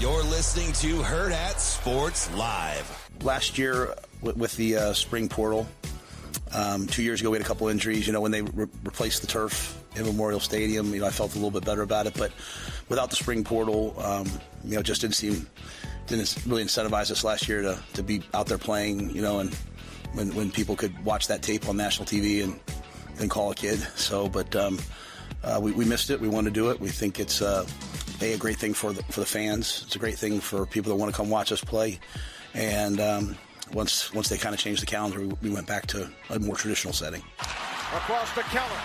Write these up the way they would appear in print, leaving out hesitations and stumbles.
You're listening to Hurrdat Sports Live. Last year with the spring portal, 2 years ago we had a couple injuries. When they replaced the turf in Memorial Stadium, I felt a little bit better about it. But without the spring portal, it just didn't really incentivize us last year to be out there playing. And when people could watch that tape on national TV and then call a kid. So, but we missed it. We want to do it. We think it's a great thing for the fans. It's a great thing for people that want to come watch us play. And once they kind of changed the calendar, we went back to a more traditional setting. Across to Keller.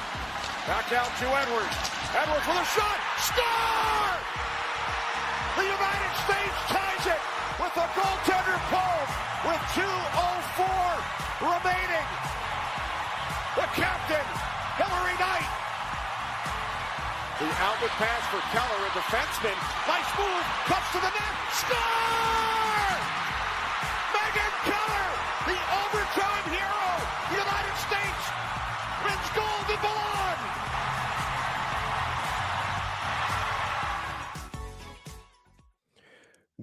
Back out to Edwards. Edwards with a shot. Score! The United States ties it with a goaltender pulls with 2:04 remaining. The captain, Hillary Knight. The outlet pass for Keller, a defenseman. Nice move, cuts to the net. Score! Megan Keller, the overtime hero. The United States wins gold and Milan.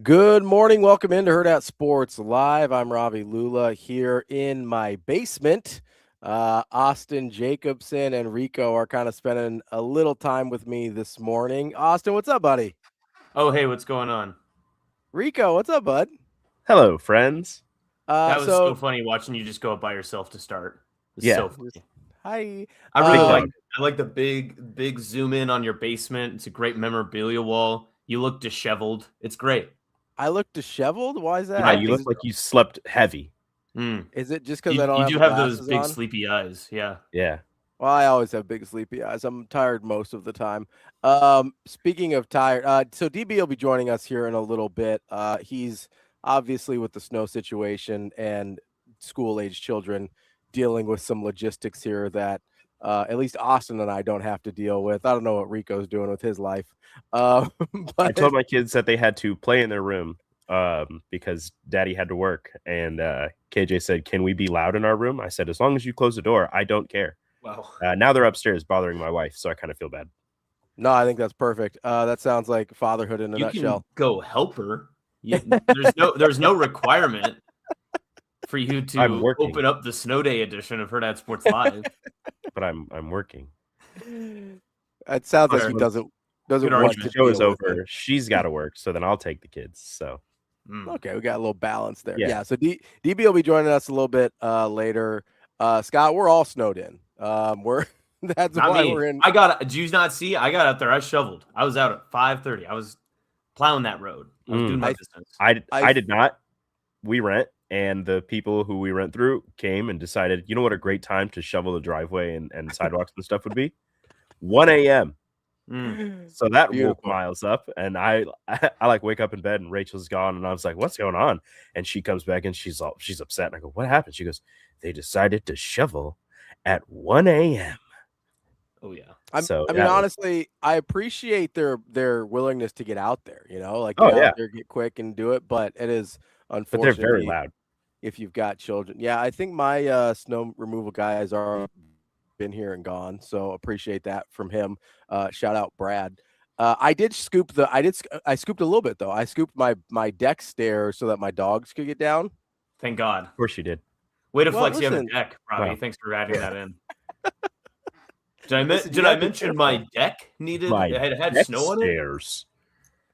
Good morning. Welcome into Hurrdat Sports Live. I'm Ravi Lulla here in my basement. Austin, Jacobsen, and Rico are kind of spending a little time with me this morning. Austin, what's up, buddy? Oh, hey, what's going on? Rico, what's up, bud? Hello, friends. That was so funny watching you just go up by yourself to start. Yeah. So funny. Hi. I really like the big zoom in on your basement. It's a great memorabilia wall. You look disheveled. It's great. I look disheveled? Why is that? Yeah, you look like you slept heavy. Is it just because I don't you have do have those big on? sleepy eyes? Yeah. Well, I always have big sleepy eyes. I'm tired most of the time. Speaking of tired, so DB will be joining us here in a little bit. He's obviously with the snow situation and school-age children dealing with some logistics here that at least Austin and I don't have to deal with. I don't know what Rico's doing with his life. But I told my kids that they had to play in their room because Daddy had to work. And KJ said, "Can we be loud in our room?" I said, "As long as you close the door, I don't care." Wow. Now they're upstairs bothering my wife, so I kind of feel bad. No, I think that's perfect. That sounds like fatherhood in a nutshell. Can go help her. There's no requirement for you to open up the snow day edition of Hurrdat Sports Live. But I'm working. It sounds like he doesn't want the show is over. She's got to work, so then I'll take the kids. So okay, we got a little balance there. Yeah. So DB will be joining us a little bit later. Scott, we're all snowed in. That's not why me. we're in. Did you not see? I got out there. I shoveled. I was out at 5:30. I was plowing that road. I was doing my business. I did not. We rent, and the people who we rent through came and decided, you know what a great time to shovel the driveway and sidewalks and stuff would be? 1 a.m. So that woke Miles up, and I like wake up in bed, and Rachel's gone, and I was like, "What's going on?" And she comes back, and she's upset, and I go, "What happened?" She goes, "They decided to shovel at 1 a.m." Oh yeah. I mean, honestly, I appreciate their willingness to get out there. Out there, get quick and do it. But it is unfortunately, but they're very loud if you've got children. Yeah, I think my snow removal guys are been here and gone, so appreciate that from him. Shout out Brad. I scooped a little bit though. I scooped my deck stairs so that my dogs could get down. Thank God. Of course you did. Way to flex. You have a deck, Robbie. Wow. Thanks for adding that in. Did I mention my deck had snow on it?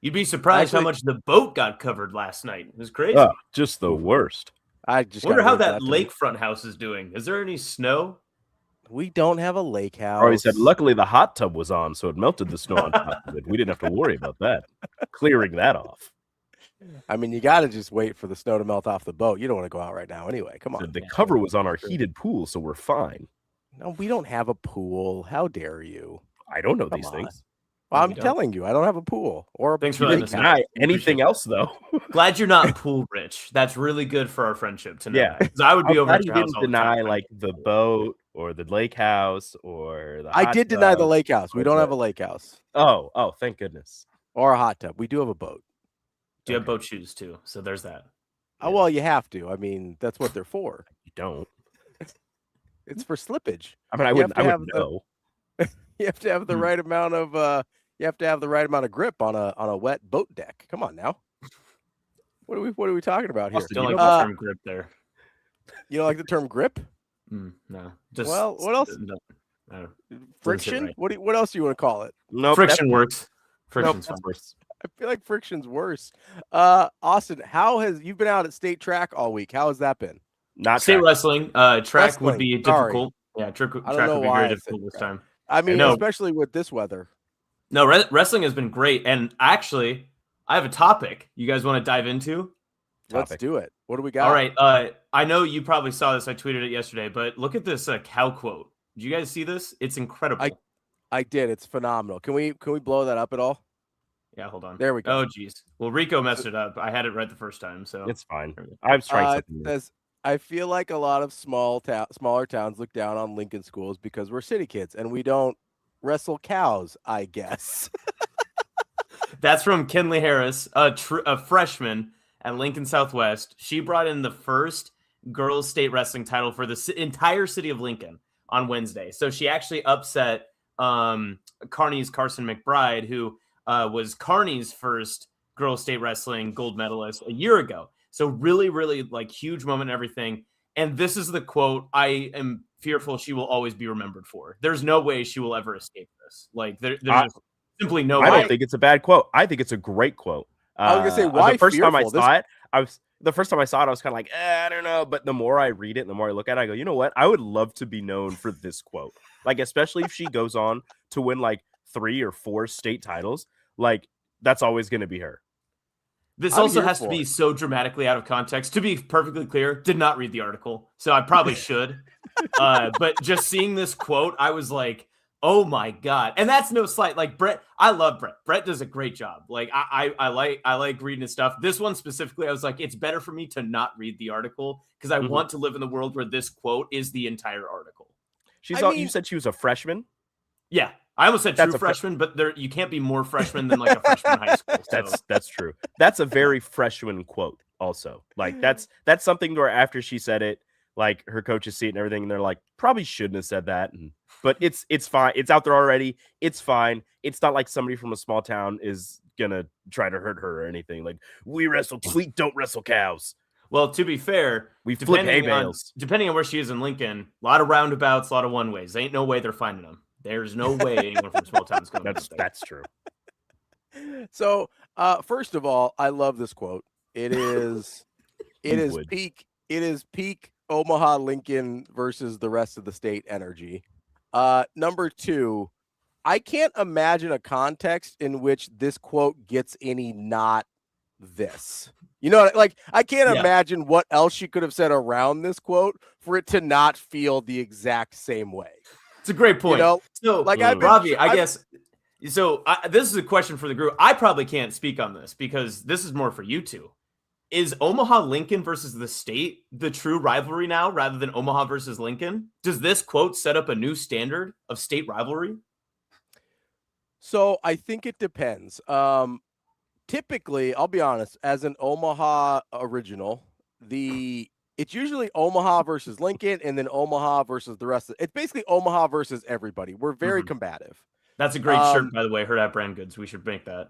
You'd be surprised how much the boat got covered last night. It was crazy. Oh, just the worst. I just wonder how that lakefront house is doing. Is there any snow? We don't have a lake house. Or he said, luckily the hot tub was on, so it melted the snow on top of it. We didn't have to worry about that. Clearing that off. I mean, you got to just wait for the snow to melt off the boat. You don't want to go out right now anyway. Come on. The cover was on our heated pool, so we're fine. No, we don't have a pool. How dare you? I don't know these things. Well, I'm telling you, I don't have a pool or a Thanks for letting us know. Anything else, though. Glad you're not pool rich. That's really good for our friendship to know. Yeah, because I would be over at your house. You didn't deny like the boat or the lake house or the. I did deny the lake house. We don't have a lake house. Oh, thank goodness. Or a hot tub. We do have a boat. Do you have boat shoes too? So there's that. Oh well, you have to. I mean, that's what they're for. You don't. It's for slippage. I mean, I wouldn't know. You have to have the right amount of. You have to have the right amount of grip on a wet boat deck. Come on now. What are we talking about here? I don't like the term grip there. You don't like the term grip? No. Just well, what else? Right. Friction? What else do you want to call it? No, friction works. Friction's worse. I feel like friction's worse. Austin, you've been out at state track all week? How has that been? Not state wrestling. Track would be difficult. Yeah, track would be very difficult this time. I mean, especially with this weather. No, wrestling has been great. And actually, I have a topic you guys want to dive into. Let's do it. What do we got? All right. I know you probably saw this. I tweeted it yesterday, but look at this cow quote. Did you guys see this? It's incredible. I did. It's phenomenal. Can we blow that up at all? Yeah, hold on. There we go. Oh, geez. Well, Rico messed it up. I had it right the first time, so it's fine. I'm trying I feel like a lot of smaller towns look down on Lincoln schools because we're city kids and we don't wrestle cows, I guess. That's from Kinley Harris, a freshman at Lincoln Southwest. She brought in the first girls state wrestling title for the entire city of Lincoln on Wednesday. So she actually upset Kearney's Carson McBride, who was Kearney's first girls state wrestling gold medalist a year ago. So really, really like huge moment and everything. And this is the quote I am fearful she will always be remembered for. There's no way she will ever escape this. Like there's simply no way. I don't think it's a bad quote. I think it's a great quote. I was gonna say, why? The first time I saw it, I was kind of like, I don't know. But the more I read it, and the more I look at it, I go, you know what? I would love to be known for this quote. Like, especially if she goes on to win like 3 or 4 state titles, like that's always going to be her. This also has to be so dramatically out of context. To be perfectly clear, did not read the article, so I probably should. But just seeing this quote, I was like, oh my God. And that's no slight. Like Brett, I love Brett. Brett does a great job. Like I like reading his stuff. This one specifically, I was like, it's better for me to not read the article because I want to live in the world where this quote is the entire article. You said she was a freshman? Yeah. I almost said true freshman, but you can't be more freshman than like a freshman in high school. So. That's true. That's a very freshman quote also. Like that's something where after she said it, like her coaches see it and everything, and they're like, probably shouldn't have said that. But it's fine. It's out there already. It's fine. It's not like somebody from a small town is gonna try to hurt her or anything. Like we don't wrestle cows. Well, to be fair, we flip hay bales. Depending on where she is in Lincoln, a lot of roundabouts, a lot of one ways. Ain't no way they're finding them. There's no way anyone from small towns going. That's true. So, first of all, I love this quote. It is peak Omaha Lincoln versus the rest of the state energy. Number 2, I can't imagine a context in which this quote gets any not this. You know, like I can't imagine what else she could have said around this quote for it to not feel the exact same way. It's a great point. You know, so, like, Ravi, I guess. So this is a question for the group. I probably can't speak on this because this is more for you two. Is Omaha Lincoln versus the state the true rivalry now rather than Omaha versus Lincoln? Does this quote set up a new standard of state rivalry? So I think it depends. Typically, I'll be honest, as an Omaha original, it's usually Omaha versus Lincoln and then Omaha versus the rest of it. It's basically Omaha versus everybody. We're very combative. That's a great shirt, by the way. Hurrdat brand goods. We should make that.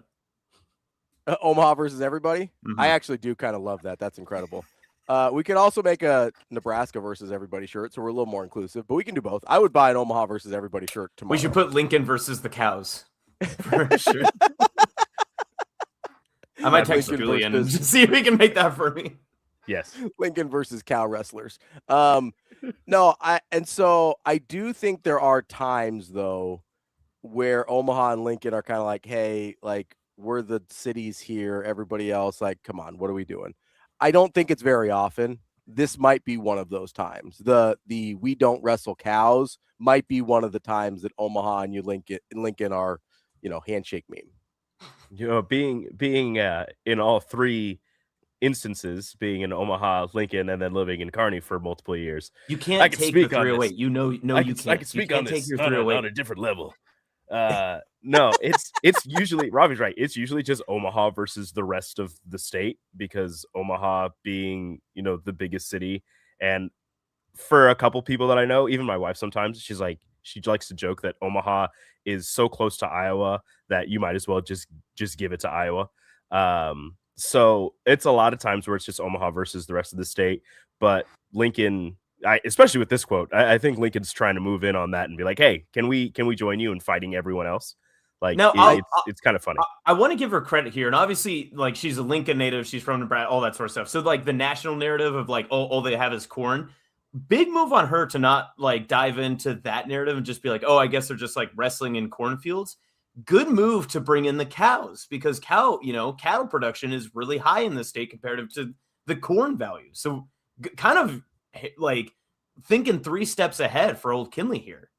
Omaha versus everybody. I actually do kind of love that. That's incredible. We could also make a Nebraska versus everybody shirt, so we're a little more inclusive, but we can do both. I would buy an Omaha versus everybody shirt tomorrow. We should put Lincoln versus the cows. For sure. I might text Julian and see if he can make that for me. Yes. Lincoln versus cow wrestlers. So I do think there are times though where Omaha and Lincoln are kind of like, hey, like we're the cities here. Everybody else, like, come on, what are we doing? I don't think it's very often. This might be one of those times. The we don't wrestle cows might be one of the times that Omaha and Lincoln are, handshake meme. Being in all 3 instances, being in Omaha, Lincoln, and then living in Kearney for multiple years, you can't take the 3 away. You can't. I can speak on this on a different level. No, it's usually Ravi's right. It's usually just Omaha versus the rest of the state because Omaha being, the biggest city. And for a couple people that I know, even my wife, sometimes she likes to joke that Omaha is so close to Iowa that you might as well just give it to Iowa. So it's a lot of times where it's just Omaha versus the rest of the state. But Lincoln, especially with this quote, I think Lincoln's trying to move in on that and be like, hey, can we join you in fighting everyone else? Like, now, it's kind of funny. I want to give her credit here. And obviously, like, she's a Lincoln native. She's from Nebraska, all that sort of stuff. So, like, the national narrative of, like, all they have is corn. Big move on her to not, like, dive into that narrative and just be like, oh, I guess they're just, like, wrestling in cornfields. Good move to bring in the cows because cattle production is really high in this state comparative to the corn value. So, kind of, like, thinking 3 steps ahead for old Kinley here.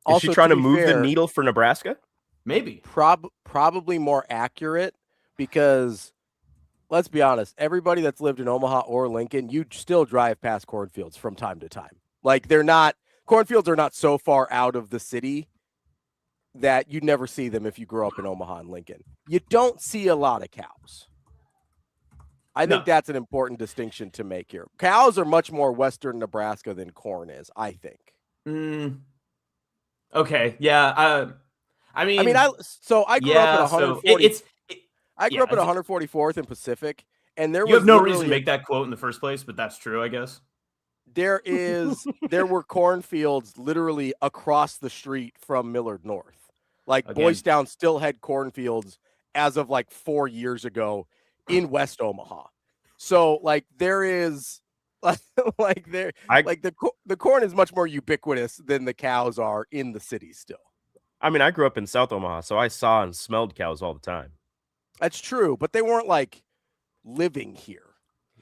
Is she trying to move the needle for Nebraska? Maybe. Probably more accurate because let's be honest, everybody that's lived in Omaha or Lincoln, you still drive past cornfields from time to time. Like cornfields are not so far out of the city that you never see them if you grew up in Omaha and Lincoln. You don't see a lot of cows. I think that's an important distinction to make here. Cows are much more Western Nebraska than corn is, I think. Okay. Yeah. I grew up at 140. I grew up at 144th and Pacific, and there was have no reason to make that quote in the first place, but that's true, I guess. There were cornfields literally across the street from Millard North. Like Boys Town still had cornfields as of like 4 years ago in West Omaha. So like there is the corn is much more ubiquitous than the cows are in the city still. I mean, I grew up in South Omaha, so I saw and smelled cows all the time. That's true, but they weren't like living here.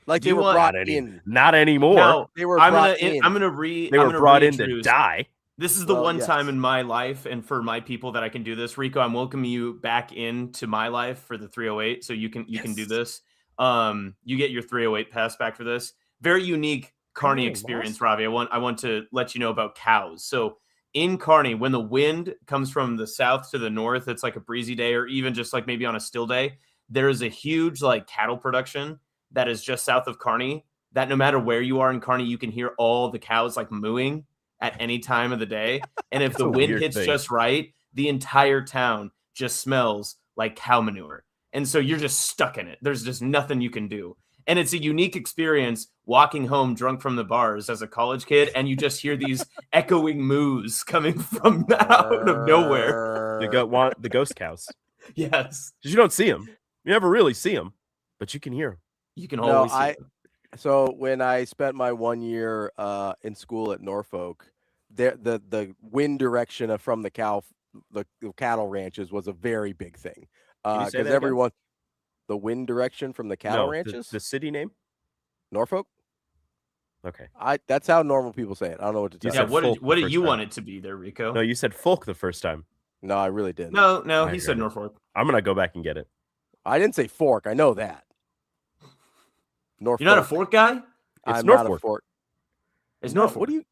Like they were brought in. Not anymore. No, they were brought in. They were brought in to die. This is the one time in my life, and for my people that I can do this. Rico, I'm welcoming you back into my life for the 308, so you can do this. You get your 308 pass back for this. Very unique Kearney experience, Ravi. I want to let you know about cows. So in Kearney, when the wind comes from the south to the north, it's like a breezy day, or even just like maybe on a still day, there is a huge like cattle production that is just south of Kearney, that no matter where you are in Kearney, you can hear all the cows like mooing at any time of the day. And if the wind hits just right, the entire town just smells like cow manure. And so you're just stuck in it. There's just nothing you can do. And it's a unique experience walking home drunk from the bars as a college kid, and you just hear these echoing moos coming from out of nowhere. The ghost cows. Yes. You don't see them. You never really see them, but you can hear them. You can always see them. So when I spent my 1 year in school at Norfolk, the wind direction from the cattle ranches was a very big thing. Because everyone, the wind direction from the cattle ranches, the city name, Norfolk. Okay, that's how normal people say it. I don't know what to tell you. Yeah, what did you want it to be there, Rico? No, you said Folk the first time. No, I really didn't. No, he said Norfolk. I'm gonna go back and get it. I didn't say fork. I know that. Norfolk. You're not a fork guy? It's I'm Norfolk. not a fork. It's Norfolk. What do you?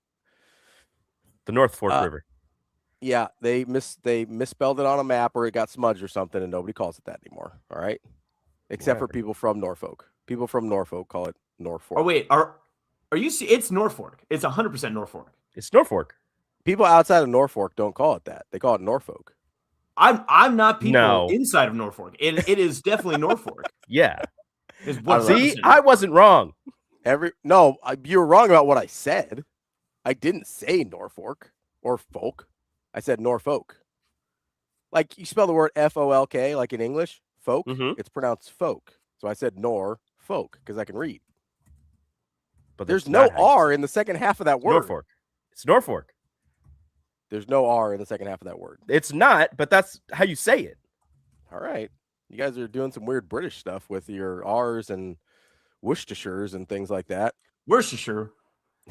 The North Fork River. Yeah, they misspelled it on a map, or it got smudged or something, and nobody calls it that anymore. All right, except for people from Norfolk. People from Norfolk call it Norfolk. Oh wait, are you? It's Norfolk. It's 100% Norfolk. It's Norfolk. People outside of Norfolk don't call it that. They call it Norfolk. I'm not people inside of Norfolk. It is definitely Norfolk. Yeah. See, I wasn't wrong. You were wrong about what I said. I didn't say Norfolk or folk. I said Norfolk. Like you spell the word Folk like in English, folk. Mm-hmm. It's pronounced folk. So I said Norfolk because I can read. But there's no R in the second half of that word. Norfolk. It's Norfolk. There's no R in the second half of that word. It's not, but that's how you say it. All right. You guys are doing some weird British stuff with your R's and Worcestershires and things like that. Worcestershire.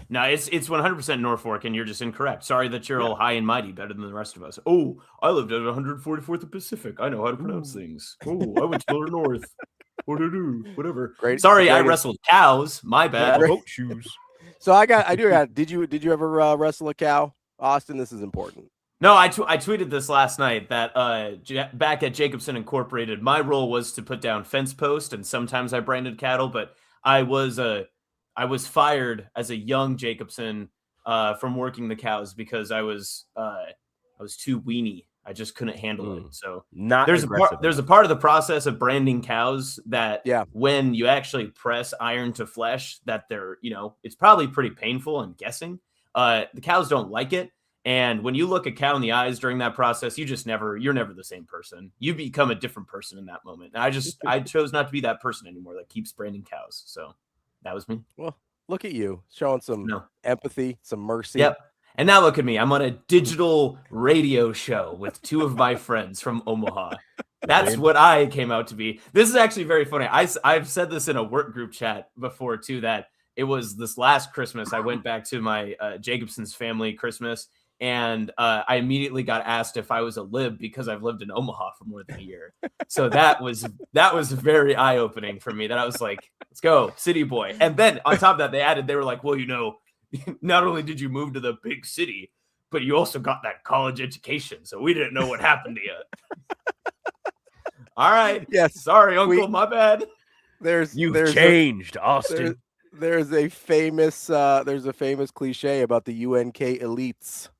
No, it's 100% Norfolk, and you're just incorrect. Sorry that you're all high and mighty, better than the rest of us. Oh, I lived at 144th and Pacific. I know how to pronounce things. Oh, I went to Millard North. Whatever. Great. Sorry, I wrestled cows. My bad. Boat shoes. So did you ever wrestle a cow, Austin? This is important. No, I tweeted this last night that back at Jacobsen Incorporated, my role was to put down fence post, and sometimes I branded cattle, but I was fired as a young Jacobsen from working the cows because I was too weenie. I just couldn't handle it. So there's a part of the process of branding cows that when you actually press iron to flesh, that they're, it's probably pretty painful, I'm guessing. The cows don't like it. And when you look a cow in the eyes during that process, you're never the same person. You become a different person in that moment. And I chose not to be that person anymore that keeps branding cows. So that was me. Well, look at you showing some empathy, some mercy. Yep. And now look at me. I'm on a digital radio show with two of my friends from Omaha. That's what I came out to be. This is actually very funny. I've said this in a work group chat before, too, that it was this last Christmas. I went back to my Jacobsen's family Christmas, and I immediately got asked if I was a lib because I've lived in Omaha for more than a year. So that was very eye-opening for me, that I was like, let's go, city boy. And then on top of that, they were like, well, not only did you move to the big city, but you also got that college education. So we didn't know what happened to you. All right. Yes. Sorry, Uncle. My bad. There's changed, Austin. There's a famous cliche about the UNK elites.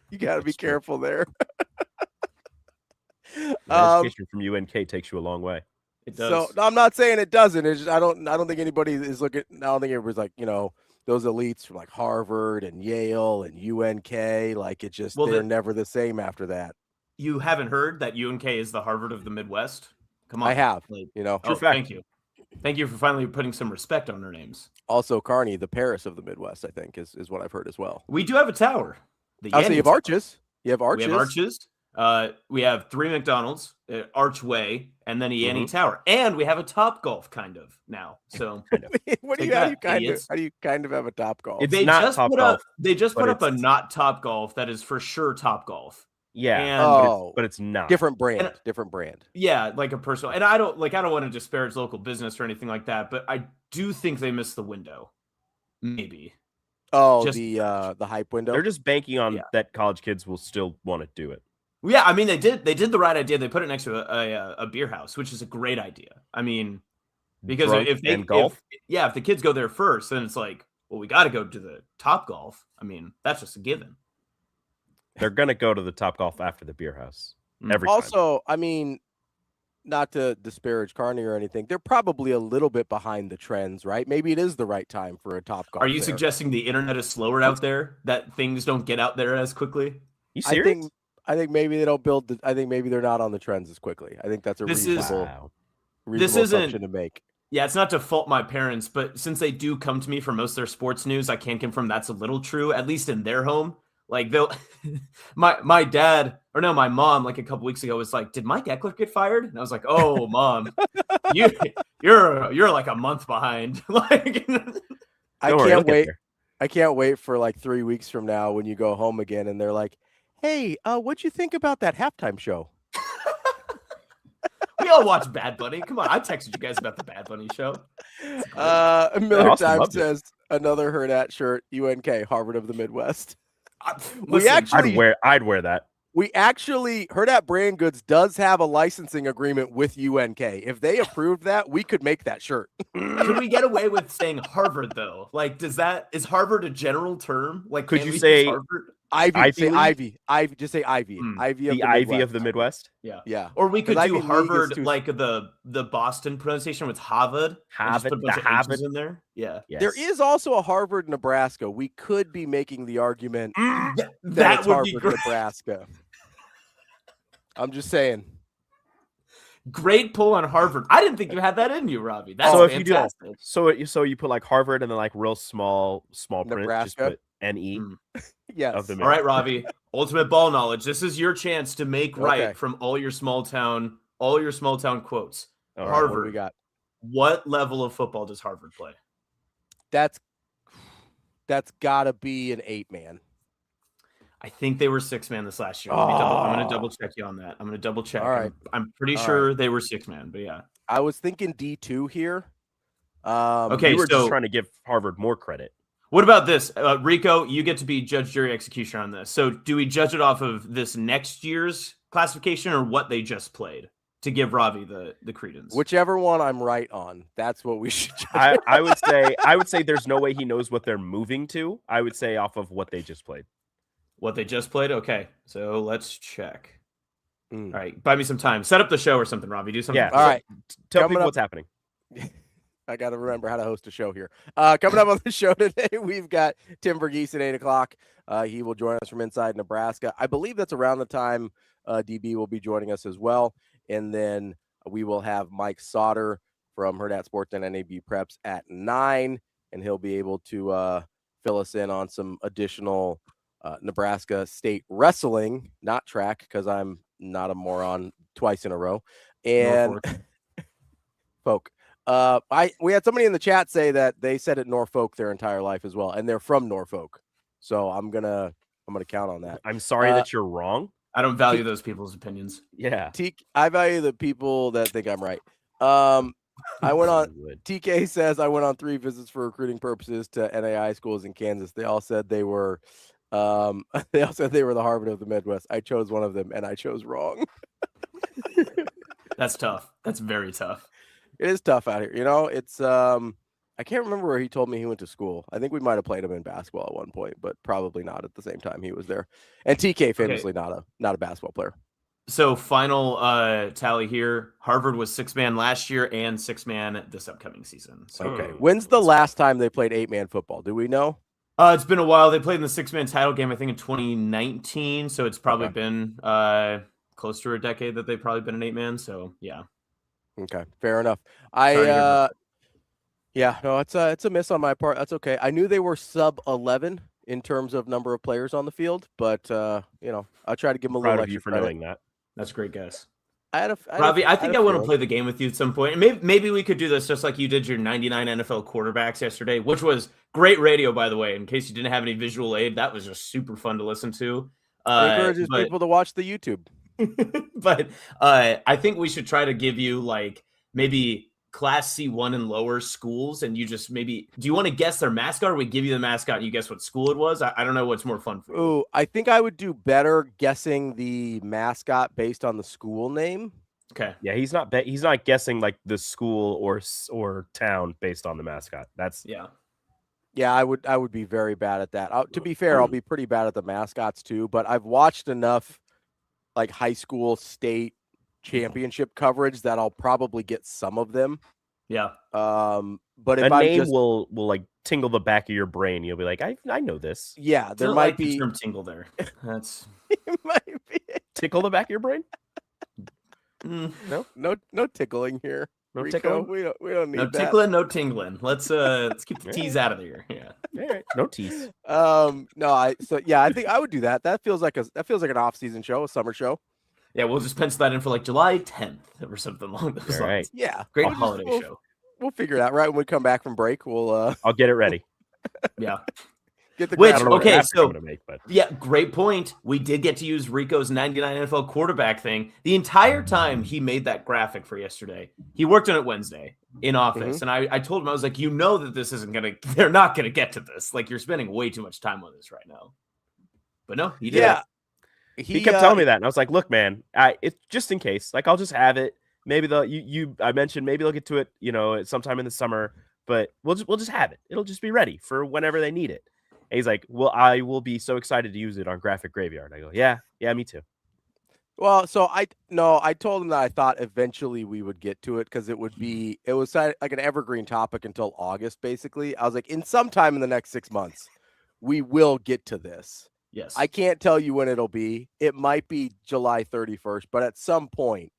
You got to be careful there. Education from UNK takes you a long way. It does. So I'm not saying it doesn't. It's just, I don't think anybody is looking. I don't think everybody's like, those elites from like Harvard and Yale and UNK. Like they're never the same after that. You haven't heard that UNK is the Harvard of the Midwest? Come on. I have. True fact. Thank you. Thank you for finally putting some respect on their names. Also, Kearney, the Paris of the Midwest, I think, is what I've heard as well. We do have a tower. So you have arches. You have arches. We have arches. We have 3 McDonald's, Archway, and then a Yanny Tower, and we have a Top Golf kind of now. So how do you kind of have a Top Golf? They just put up a not Top Golf that is for sure Top Golf. Yeah, but it's not different brand. Yeah, like a personal. And I don't want to disparage local business or anything like that, but I do think they missed the window. Maybe. Oh, the hype window. They're just banking on that college kids will still want to do it. Yeah, I mean, they did the right idea. They put it next to a beer house, which is a great idea. I mean, because if the kids go there first, then it's like, well, we got to go to the Top Golf. I mean, that's just a given. They're gonna go to the Top Golf after the beer house every time. Also, I mean, not to disparage Kearney or anything, they're probably a little bit behind the trends, right? Maybe it is the right time for a Top Golf. Are you suggesting the internet is slower out there, that things don't get out there as quickly? You serious? I think maybe they don't build. I think maybe they're not on the trends as quickly. I think that's a reasonable assumption to make. Yeah, it's not to fault my parents, but since they do come to me for most of their sports news, I can confirm that's a little true, at least in their home. Like my mom, like a couple weeks ago, was like, "Did Mike Ekeler get fired?" And I was like, "Oh, Mom, you're like a month behind." Like, I can't wait for like 3 weeks from now when you go home again and they're like, "Hey, what'd you think about that halftime show?" We all watch Bad Bunny. Come on, I texted you guys about the Bad Bunny show. Miller Time says another Hurrdat shirt, UNK, Harvard of the Midwest. I'd wear that. We actually, Hurrdat Brand Goods does have a licensing agreement with UNK. If they approved that, we could make that shirt. Can we get away with saying Harvard though? Like, is Harvard a general term? Like, could you say Harvard? Ivy? Say Ivy. Ivy. Just say Ivy. Ivy of the Ivy of the Midwest. Yeah. Or we could do Harvard, like the Boston pronunciation with Harvard. Harvard. Put a bunch of H's in there. Yeah. Yes. There is also a Harvard, Nebraska. We could be making the argument that it's would Harvard, be great. Nebraska. I'm just saying. Great pull on Harvard. I didn't think you had that in you, Ravi. That's so fantastic. If you so you put like Harvard and then like real small print, Nebraska. just put NE. Yes. All right, Ravi. Ultimate ball knowledge. This is your chance to make right from all your small town quotes. All Harvard. Right, what do we got? What level of football does Harvard play? That's gotta be an 8-man. I think they were 6-man this last year. I'm going to double check you on that. I'm going to double check. All right. I'm pretty sure they were 6-man, but yeah. I was thinking D2 here. Okay, you were just trying to give Harvard more credit. What about this? Rico, you get to be judge, jury, executioner on this. So do we judge it off of this next year's classification or what they just played to give Ravi the credence? Whichever one I'm right on, that's what we should judge. I would say there's no way he knows what they're moving to. I would say off of what they just played. What they just played? Okay, so let's check. All Mm. right, buy me some time. Set up the show or something, Robbie. Do something. Yeah. All right. Tell Coming people up- what's happening. I got to remember how to host a show here. Coming up on the show today, we've got Tim VERGHESE at 8 o'clock. He will join us from inside Nebraska. I believe that's around the time DB will be joining us as well. And then we will have Mike Sautter from Hurrdat Sports and NAB Preps at 9, and he'll be able to fill us in on some additional Nebraska State wrestling, not track, because I'm not a moron twice in a row. And folk. We had somebody in the chat say that they said at Norfolk their entire life as well, and they're from Norfolk. So I'm gonna count on that. I'm sorry that you're wrong. I don't value those people's opinions. Yeah. I value the people that think I'm right. I went on. TK says I went on 3 visits for recruiting purposes to NAI schools in Kansas. They all said they were. They all said they were the Harvard of the Midwest. I chose one of them, and I chose wrong. That's tough. That's very tough. It is tough out here. You know, it's I can't remember where he told me he went to school. I think we might have played him in basketball at one point, but probably not at the same time he was there. And TK famously not a basketball player. So final tally here. Harvard was 6-man last year and 6-man this upcoming season. So okay. When's the last time they played 8-man football? Do we know? It's been a while. They played in the 6-man title game, I think, in 2019. So it's probably been close to a decade that they've probably been an 8-man. So yeah. Okay, fair enough. It's a miss on my part. That's okay. I knew they were sub 11 in terms of number of players on the field, but I'll try to give them a Proud little of you extra for credit. knowing that. That's a great guess. Robbie, I think I want to play the game with you at some point. Maybe we could do this just like you did your 99 NFL quarterbacks yesterday, which was great radio, by the way. In case you didn't have any visual aid, that was just super fun to listen to. Encourages people to watch the YouTube. But I think we should try to give you like maybe Class C1 and lower schools, and you just maybe do you want to guess their mascot, or we give you the mascot and you guess what school it was? I don't know what's more fun for you. Ooh, I think I would do better guessing the mascot based on the school name. Okay. Yeah, he's not guessing like the school or town based on the mascot. That's Yeah, I would be very bad at that. To be fair, I'll be pretty bad at the mascots too, but I've watched enough like high school state championship coverage that I'll probably get some of them. Yeah. But if a I name will like tingle the back of your brain. You'll be like, I know this. Yeah, there might be the term tingle there. That's it might be tickle the back of your brain. No tickling here. No Rico, tickling. We don't need no that. tickling, no tingling. Let's keep the teas out of here. Yeah. All right. No tease. I think I would do that. That feels like an off-season show, a summer show. Yeah, we'll just pencil that in for like July 10th or something along those lines. Right. Yeah. Great holiday show. We'll figure it out right when we come back from break. We'll I'll get it ready. Yeah. Get the yeah, great point. We did get to use Rico's 99 NFL quarterback thing the entire time he made that graphic for yesterday. He worked on it Wednesday in office, and I told him, I was like, that this isn't they're not gonna get to this. Like, you're spending way too much time on this right now. But no, he did. Yeah. He kept telling me that, and I was like, "Look, man, it's just in case. Like, I'll just have it. Maybe I mentioned maybe they'll get to it, sometime in the summer. But we'll just have it. It'll just be ready for whenever they need it." And he's like, "Well, I will be so excited to use it on Graphic Graveyard." I go, "Yeah, me too." Well, so I told him that I thought eventually we would get to it because it was like an evergreen topic until August, basically. I was like, in sometime in the next 6 months, we will get to this. Yes. I can't tell you when it'll be. It might be July 31st, but at some point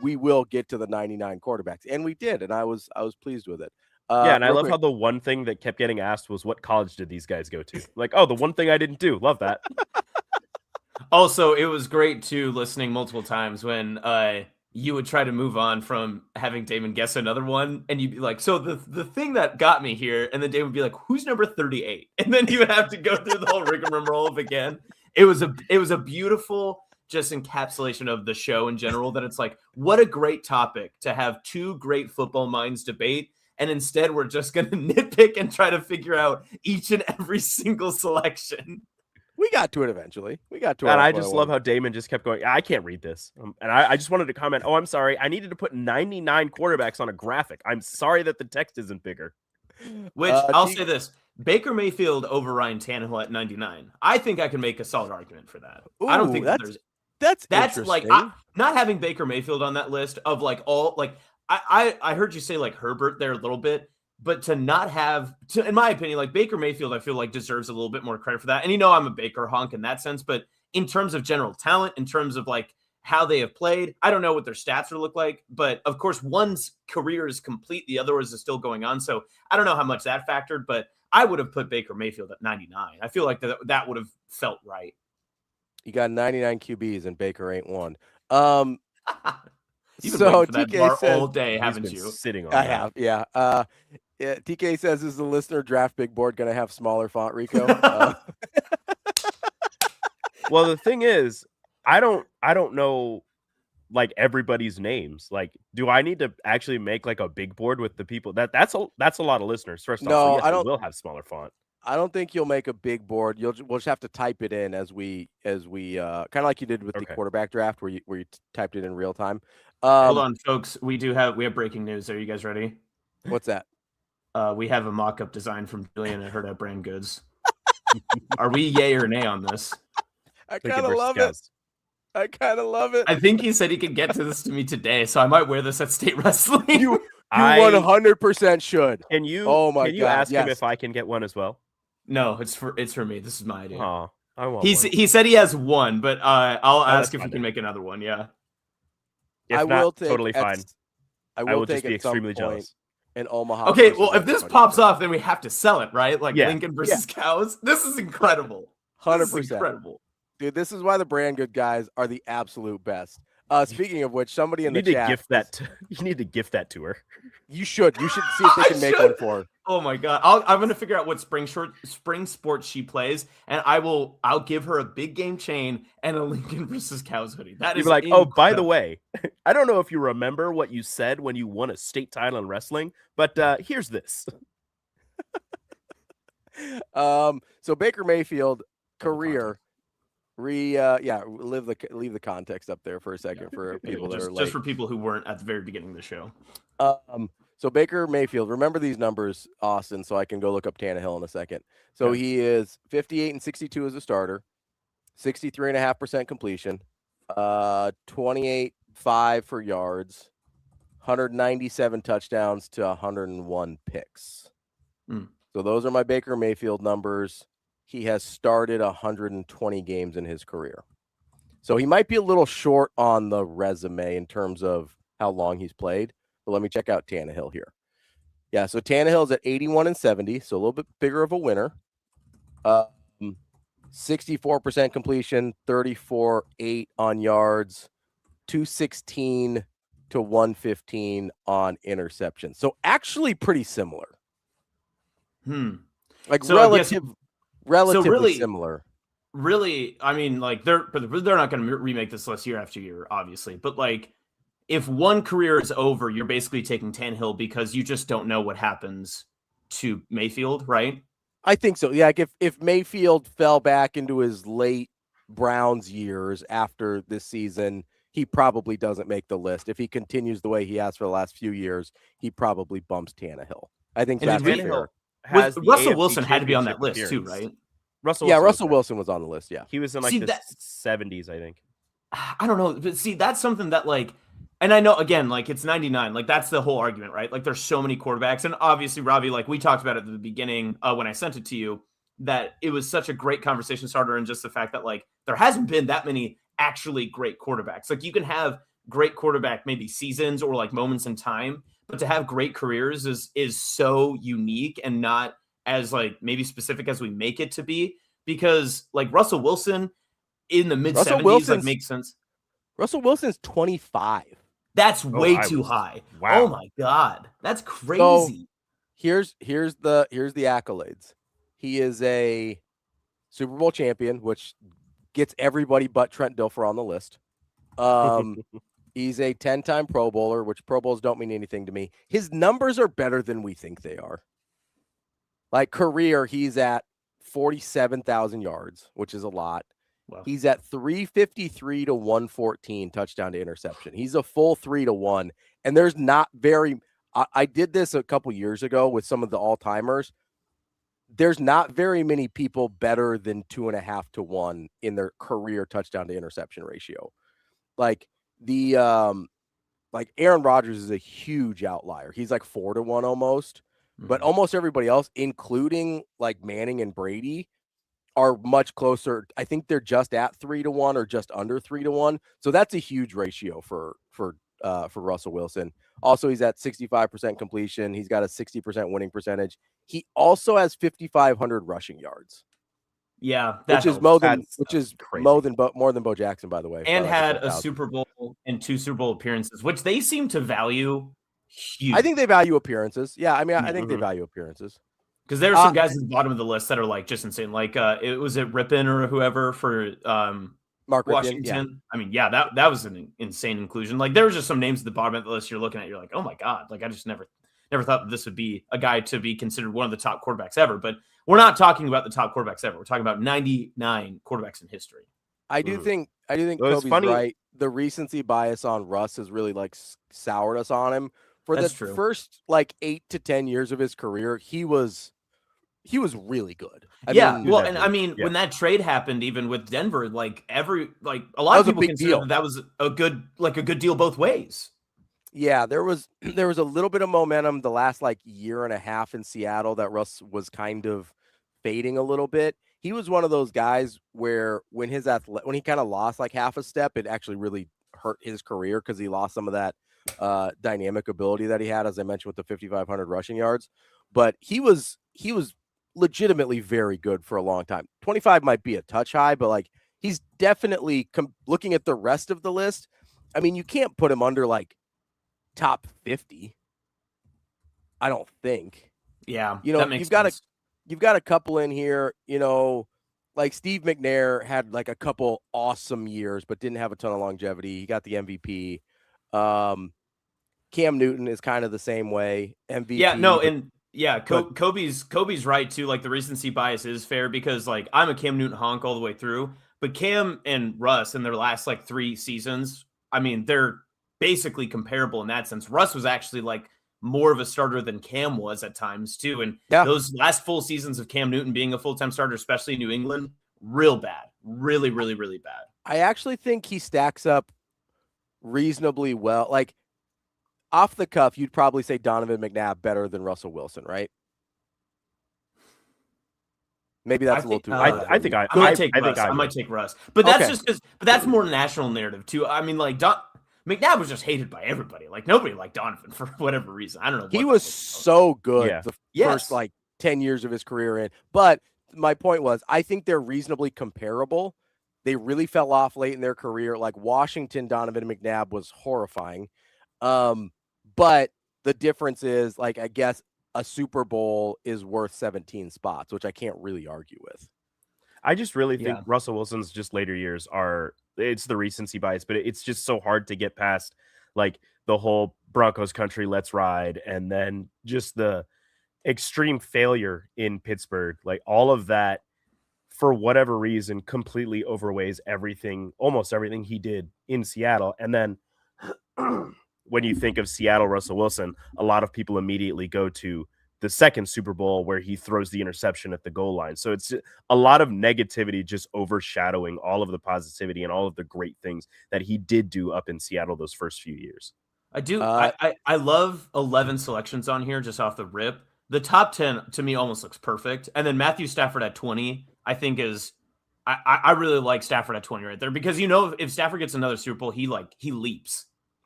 we will get to the 99 quarterbacks. And we did, and I was pleased with it. And I love how the one thing that kept getting asked was, what college did these guys go to? Like, oh, the one thing I didn't do. Love that. Also, it was great too listening multiple times when you would try to move on from having Damon guess another one, and you'd be like, so the thing that got me here, and then Damon would be like, who's number 38? And then you would have to go through the whole rigmarole of again. It was a beautiful just encapsulation of the show in general, that it's like, what a great topic to have two great football minds debate. And instead, we're just going to nitpick and try to figure out each and every single selection. We got to it eventually. We got to it. And I just love how Damon just kept going, I can't read this. And I just wanted to comment, oh, I'm sorry. I needed to put 99 quarterbacks on a graphic. I'm sorry that the text isn't bigger. Which I'll say this. Baker Mayfield over Ryan Tannehill at 99. I think I can make a solid argument for that. Ooh, I don't think that's like not having Baker Mayfield on that list of like all like I heard you say like Herbert there a little bit, but to not have in my opinion, like Baker Mayfield, I feel like deserves a little bit more credit for that. And I'm a Baker honk in that sense, but in terms of general talent, in terms of like how they have played, I don't know what their stats would look like, but of course one's career is complete, the other is still going on. So I don't know how much that factored, but I would have put Baker Mayfield at 99. I feel like that would have felt right. You got 99 QBs and Baker ain't one. You've been waiting for that bar all day, haven't you? Sitting on I have, yeah. TK says, is the listener draft big board going to have smaller font, Rico? Well, the thing is, I don't know like everybody's names. Like, do I need to actually make like a big board with the people? That's a lot of listeners. First off, so yes, I don't. We'll have smaller font. I don't think you'll make a big board. We'll just have to type it in as we kind of like you did with the quarterback draft where you typed it in real time. Hold on, folks. We have breaking news. Are you guys ready? What's that? We have a mock-up design from Julian at Hurrdat Brand Goods. Are we yay or nay on this? I kind of love it. I kind of love it. I think he said he could get to this to me today, so I might wear this at state wrestling. You 100% should. Can you? Oh my God! Can you ask him if I can get one as well? No, it's for me. This is my idea. Oh, I want. He said he has one, but I'll ask if he can make another one. Yeah. If not, totally fine. I will just be extremely jealous. In Omaha. Okay, well, if this pops off, then we have to sell it, right? Like Lincoln versus Cows. This is incredible. 100%. Incredible. Dude, this is why the Brand Good guys are the absolute best. Speaking of which, somebody in the chat. You need to gift that to her. You should. You should see if they can make one for her. Oh my God. I'm going to figure out what spring sports she plays, and I'll give her a big game chain and a Lincoln versus Cows hoodie. That is like, incredible. Oh, by the way, I don't know if you remember what you said when you won a state title in wrestling, but here's this. So Baker Mayfield career. Leave the context up there for a second for people that are just for people who weren't at the very beginning of the show. So Baker Mayfield, remember these numbers, Austin, so I can go look up Tannehill in a second. So he is 58-62 as a starter, 63.5% completion, 28.5 for yards, 197 touchdowns to 101 picks. So those are my Baker Mayfield numbers. He has started 120 games in his career. So he might be a little short on the resume in terms of how long he's played. But let me check out Tannehill here. Yeah, so Tannehill's at 81-70, so a little bit bigger of a winner. 64% completion, 34.8 on yards, 216 to 115 on interception. So actually pretty similar. Like relatively similar. Really, I mean, like they're not going to remake this list year after year, obviously. But like, if one career is over, you're basically taking Tannehill because you just don't know what happens to Mayfield, right? I think so. Yeah, like if Mayfield fell back into his late Browns years after this season, he probably doesn't make the list. If he continues the way he has for the last few years, he probably bumps Tannehill. I think that's fair. Russell Wilson had to be on that list too, right? Russell Wilson was on the list. Yeah, he was in like the 70s, I think. I don't know, but see, that's something that like, and I know again, like it's 99, like that's the whole argument, right? Like there's so many quarterbacks, and obviously, Ravi, like we talked about at the beginning when I sent it to you, that it was such a great conversation starter, and just the fact that like there hasn't been that many actually great quarterbacks. Like you can have great quarterback maybe seasons or like moments in time, but to have great careers is so unique and not as like maybe specific as we make it to be, because like Russell Wilson in the mid 70s like makes sense. Russell Wilson's 25. That's way too high. Wow. Oh my God. That's crazy. So here's the accolades. He is a Super Bowl champion, which gets everybody but Trent Dilfer on the list. He's a 10-time Pro Bowler, which Pro Bowls don't mean anything to me. His numbers are better than we think they are. Like career, he's at 47,000 yards, which is a lot. Wow. He's at 353 to 114 touchdown to interception. He's a full 3-1. And there's not very, I did this a couple years ago with some of the all-timers. there's not very many people better than 2.5 to 1 in their career touchdown to interception ratio. Like like Aaron Rodgers is a huge outlier. He's like 4 to 1 almost, but almost everybody else, including like Manning and Brady, are much closer. I think they're just at 3 to 1 or just under 3 to 1. So that's a huge ratio for Russell Wilson. Also, he's at 65% completion. He's got a 60% winning percentage. He also has 5,500 rushing yards. Yeah, which is more than more than Bo Jackson, by the way, and had a Super Bowl and 2 Super Bowl appearances, which they seem to value huge. I think they value appeaappearances. Yeah, I mean, I think they value appearances. Because there are some guys at the bottom of the list that are like just insane. Like it was Rippon or whoever for Mark Washington. Rippon, I mean, yeah, that was an insane inclusion. Like there was just some names at the bottom of the list you're looking at, you're like, oh my God. Like I just never thought that this would be a guy to be considered one of the top quarterbacks ever. But we're not talking about the top quarterbacks ever. We're talking about 99 quarterbacks in history. I do think Kobe's right. The recency bias on Russ has really like soured us on him. For the first like 8 to 10 years of his career, he was really good. I mean, when that trade happened, even with Denver, like a lot of people considered that was a good deal both ways. Yeah, there was a little bit of momentum the last like year and a half in Seattle that Russ was kind of fading a little bit. He was one of those guys where when he kind of lost like half a step, it actually really hurt his career because he lost some of that dynamic ability that he had, as I mentioned, with the 5,500 rushing yards. But he was legitimately very good for a long time. 25 might be a touch high, but like he's definitely looking at the rest of the list. I mean, you can't put him under like top 50. I don't think. Yeah, that makes sense. You've got a couple in here, like Steve McNair had like a couple awesome years, but didn't have a ton of longevity. He got the MVP. Cam Newton is kind of the same way. MVP. Yeah, no, and yeah, Kobe's right too. Like the recency bias is fair because like I'm a Cam Newton honk all the way through, but Cam and Russ in their last like 3 seasons, I mean, they're basically comparable in that sense. Russ was actually like more of a starter than Cam was at times too. And those last full seasons of Cam Newton being a full-time starter, especially in New England, real bad, really, really, really bad. I actually think he stacks up reasonably well. Like off the cuff, you'd probably say Donovan McNabb better than Russell Wilson, right? Maybe that's a little too high. I might take Russ, but that's just because. But that's more national narrative too. I mean, like McNabb was just hated by everybody. Like nobody liked Donovan for whatever reason. I don't know. He was so good the first like 10 years of his career in. But my point was, I think they're reasonably comparable. They really fell off late in their career. Like Washington, Donovan McNabb was horrifying. But the difference is, like, I guess a Super Bowl is worth 17 spots, which I can't really argue with. I just really think Russell Wilson's just later years it's the recency bias, but it's just so hard to get past like the whole Broncos country, let's ride. And then just the extreme failure in Pittsburgh, like all of that for whatever reason completely overweighs almost everything he did in Seattle. And then when you think of Seattle, Russell Wilson, a lot of people immediately go to the second Super Bowl where he throws the interception at the goal line. So it's a lot of negativity just overshadowing all of the positivity and all of the great things that he did do up in Seattle those first few years. I do. I love 11 selections on here just off the rip. The top 10 to me almost looks perfect. And then Matthew Stafford at 20, I think is I really like Stafford at 20 right there because if Stafford gets another Super Bowl, he leaps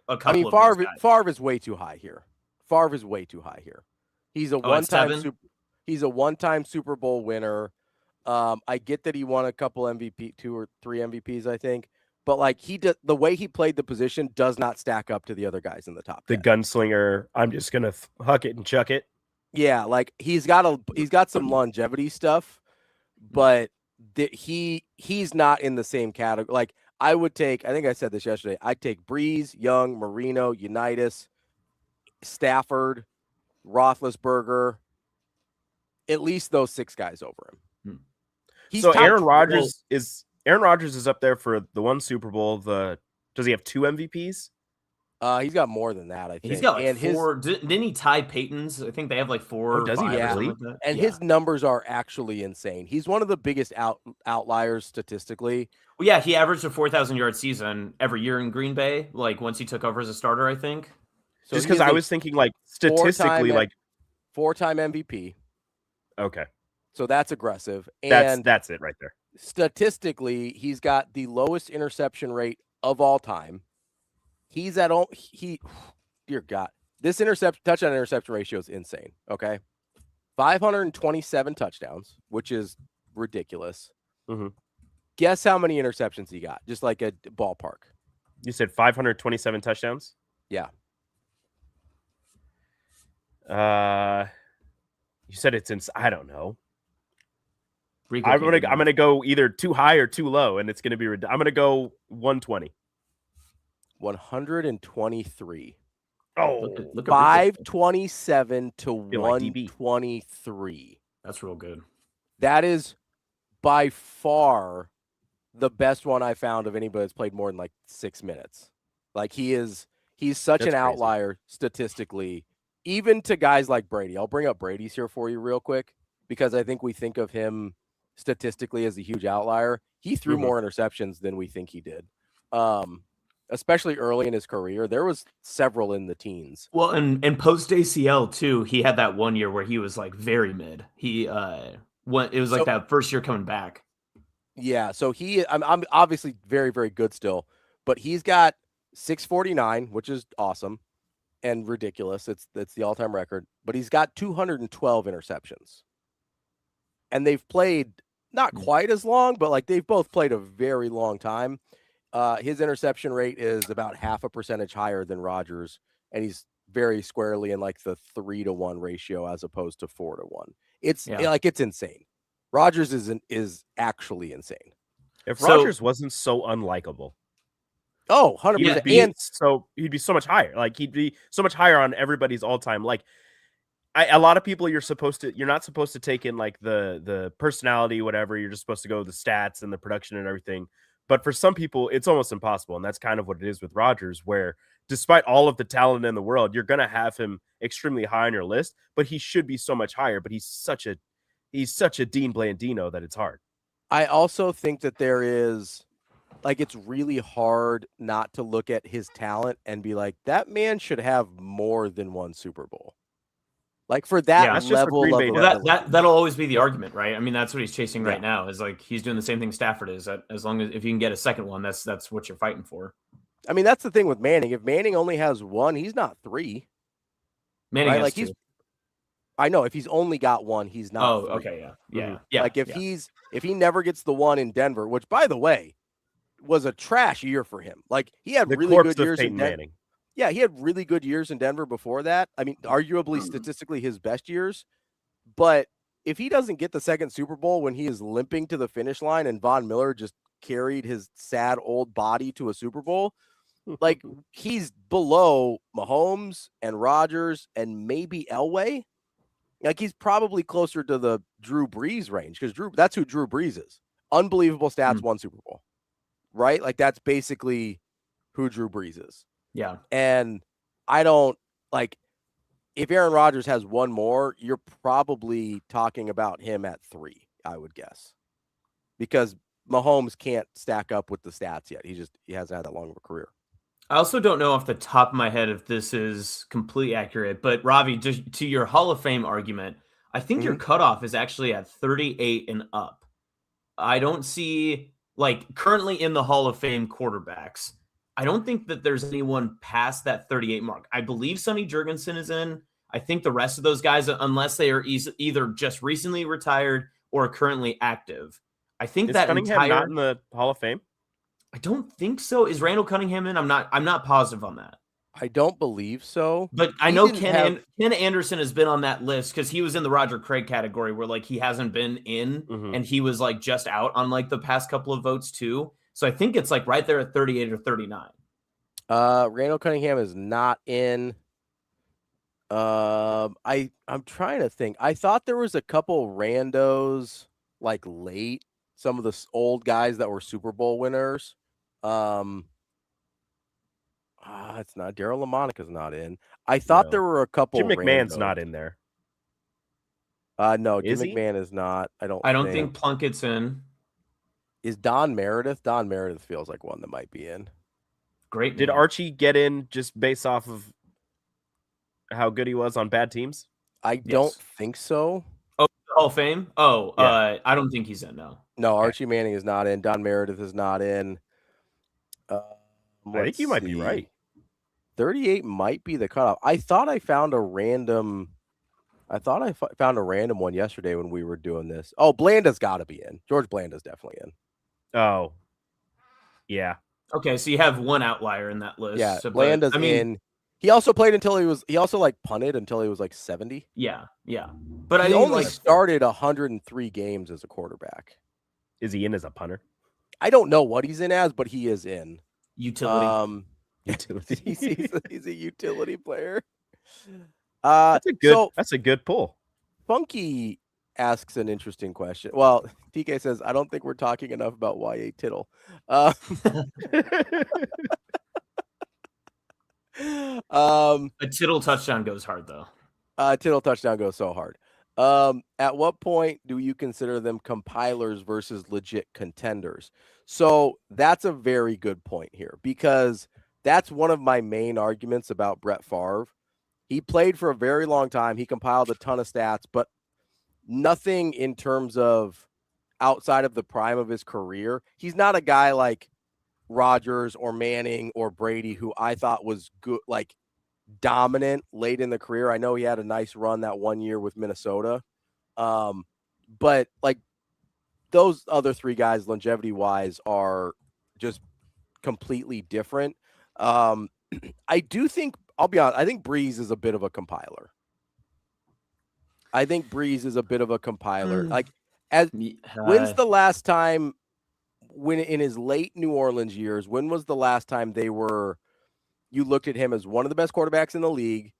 a couple of those guys. Favre is way too high here. Favre is way too high here. He's a one-time Super Bowl winner. I get that he won a couple 2 or 3 MVPs, I think. But like the way he played the position does not stack up to the other guys in the top 10. The gunslinger, I'm just gonna huck it and chuck it. Yeah, like he's got some longevity stuff, but he's not in the same category. Like I think I said this yesterday. I'd take Breeze, Young, Marino, Unitas, Stafford, Roethlisberger, at least those 6 guys over him. So Aaron Rodgers is up there for the 1 Super Bowl. Does he have 2 MVPs? He's got more than that, I think. He's got like and four. Didn't he tie Peyton's? I think they have like 4 or does he 5 or something Yeah. like that. And his numbers are actually insane. He's one of the biggest outliers statistically. Well, yeah, he averaged a 4,000-yard season every year in Green Bay, like once he took over as a starter, I think. So just because I was thinking like statistically, like 4-time MVP. Okay. So that's aggressive. And that's it right there. Statistically, he's got the lowest interception rate of all time. He's at dear God, this touchdown interception ratio is insane. Okay. 527 touchdowns, which is ridiculous. Mm-hmm. Guess how many interceptions he got? Just like a ballpark. You said 527 touchdowns? Yeah. You said it's I don't know. Rico I'm gonna go either too high or too low, and it's gonna be. I'm gonna go 120. 123. Oh, look 527 to Feel like DB. 123. That's real good. That is by far the best one I found of anybody that's played more than like 6 minutes. Like he's such an outlier statistically, even to guys like Brady. I'll bring up Brady's here for you real quick because I think we think of him statistically as a huge outlier. He threw more interceptions than we think he did. Especially early in his career. There was several in the teens. Well, and post ACL too, he had that one year where he was like very mid. He it was like that first year coming back. Yeah, so I'm obviously very, very good still, but he's got 649, which is awesome and ridiculous. It's the all-time record, but he's got 212 interceptions. And they've played not quite as long, but like they've both played a very long time. His interception rate is about 0.5 percentage higher than Rodgers, and he's very squarely in like the 3-to-1 ratio as opposed to 4-to-1. It's it's insane. Rodgers is actually insane. If Rodgers wasn't so unlikable, 100%. He'd be so much higher. Like he'd be so much higher on everybody's all-time. Like a lot of people, you're not supposed to take in like the personality, whatever. You're just supposed to go with the stats and the production and everything. But for some people, it's almost impossible. And that's kind of what it is with Rodgers, where despite all of the talent in the world, you're going to have him extremely high on your list, but he should be so much higher. But he's such a Dean Blandino that it's hard. I also think that there is it's really hard not to look at his talent and be like, that man should have more than one Super Bowl. Like for that level of that'll always be the argument, right? I mean, that's what he's chasing right now. Is like he's doing the same thing Stafford is. As long as if you can get a second one, that's what you're fighting for. I mean, that's the thing with Manning. If Manning only has one, he's not 3. Manning has 2. I know if he's only got one, he's not. Oh, 3. okay, yeah. Like if he never gets the one in Denver, which by the way was a trash year for him. Like he had really good years in Denver. Yeah, he had really good years in Denver before that. I mean, arguably statistically his best years. But if he doesn't get the second Super Bowl when he is limping to the finish line and Von Miller just carried his sad old body to a Super Bowl, like he's below Mahomes and Rodgers and maybe Elway. Like he's probably closer to the Drew Brees range because that's who Drew Brees is. Unbelievable stats, won Super Bowl, right? Like that's basically who Drew Brees is. Yeah. And I don't if Aaron Rodgers has one more, you're probably talking about him at 3, I would guess. Because Mahomes can't stack up with the stats yet. He hasn't had that long of a career. I also don't know off the top of my head if this is completely accurate, but Ravi, just to your Hall of Fame argument, I think your cutoff is actually at 38 and up. I don't see currently in the Hall of Fame quarterbacks, I don't think that there's anyone past that 38 mark. I believe Sonny Jurgensen is in. I think the rest of those guys, unless they are either just recently retired or currently active, I think is that Cunningham not in the Hall of Fame? I don't think so. Is Randall Cunningham in? I'm not positive on that. I don't believe so. But I know Ken Anderson has been on that list because he was in the Roger Craig category where he hasn't been in and he was just out on the past couple of votes too. So I think it's right there at 38 or 39. Randall Cunningham is not in. I'm trying to think. I thought there was a couple randos late. Some of the old guys that were Super Bowl winners. I'm It's not. Daryl LaMonica's not in. I thought No. there were a couple. Jim McMahon's randos. not in there. No, Jim Is he? McMahon is not. I don't think Plunkett's in. Is Don Meredith? Don Meredith feels like one that might be in. Great. Did name. Archie get in just based off of how good he was on bad teams? I don't think so. Oh, Hall of Fame? Oh, Yeah. I don't think he's in, no. No, Archie Manning is not in. Don Meredith is not in. I think you might be right. 38 might be the cutoff. I thought I found a random one yesterday when we were doing this. Oh, Blanda's got to be in. George Blanda's definitely in. Oh, yeah. Okay, so you have one outlier in that list. Yeah, so, Blanda's in. He also played until he also like punted until he was like 70. Yeah. But he only started 103 games as a quarterback. Is he in as a punter? I don't know what he's in as, but he is in. Utility. He's a utility player. That's a good pull. Funky asks an interesting question. Well, TK says, I don't think we're talking enough about Y.A. Tittle. A Tittle touchdown goes hard, though. Tittle touchdown goes so hard. At what point do you consider them compilers versus legit contenders? So that's a very good point here, because that's one of my main arguments about Brett Favre. He played for a very long time. He compiled a ton of stats, but nothing in terms of outside of the prime of his career. He's not a guy like Rodgers or Manning or Brady, who I thought was good, like dominant late in the career. I know he had a nice run that one year with Minnesota. But like those other three guys, longevity wise, are just completely different. I do think, I'll be honest, I think Breeze is a bit of a compiler. Like, when's the last time, when in his late New Orleans years, when was the last time you looked at him as one of the best quarterbacks in the league,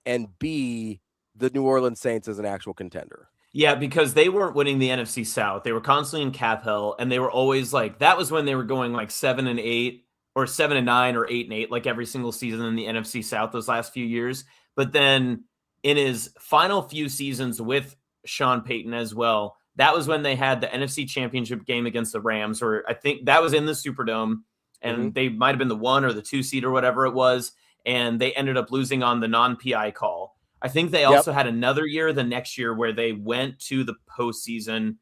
and B, the New Orleans Saints as an actual contender? Yeah, because they weren't winning the NFC South. They were constantly in cap hell, and they were always like, that was when they were going like 7-8 or 7-9 or 8-8, like every single season in the NFC South those last few years. But then in his final few seasons with Sean Payton as well, that was when they had the NFC Championship game against the Rams, or I think that was in the Superdome, and they might have been the 1 or the 2 seed or whatever it was, and they ended up losing on the non-PI call. I think they also had another year the next year where they went to the postseason.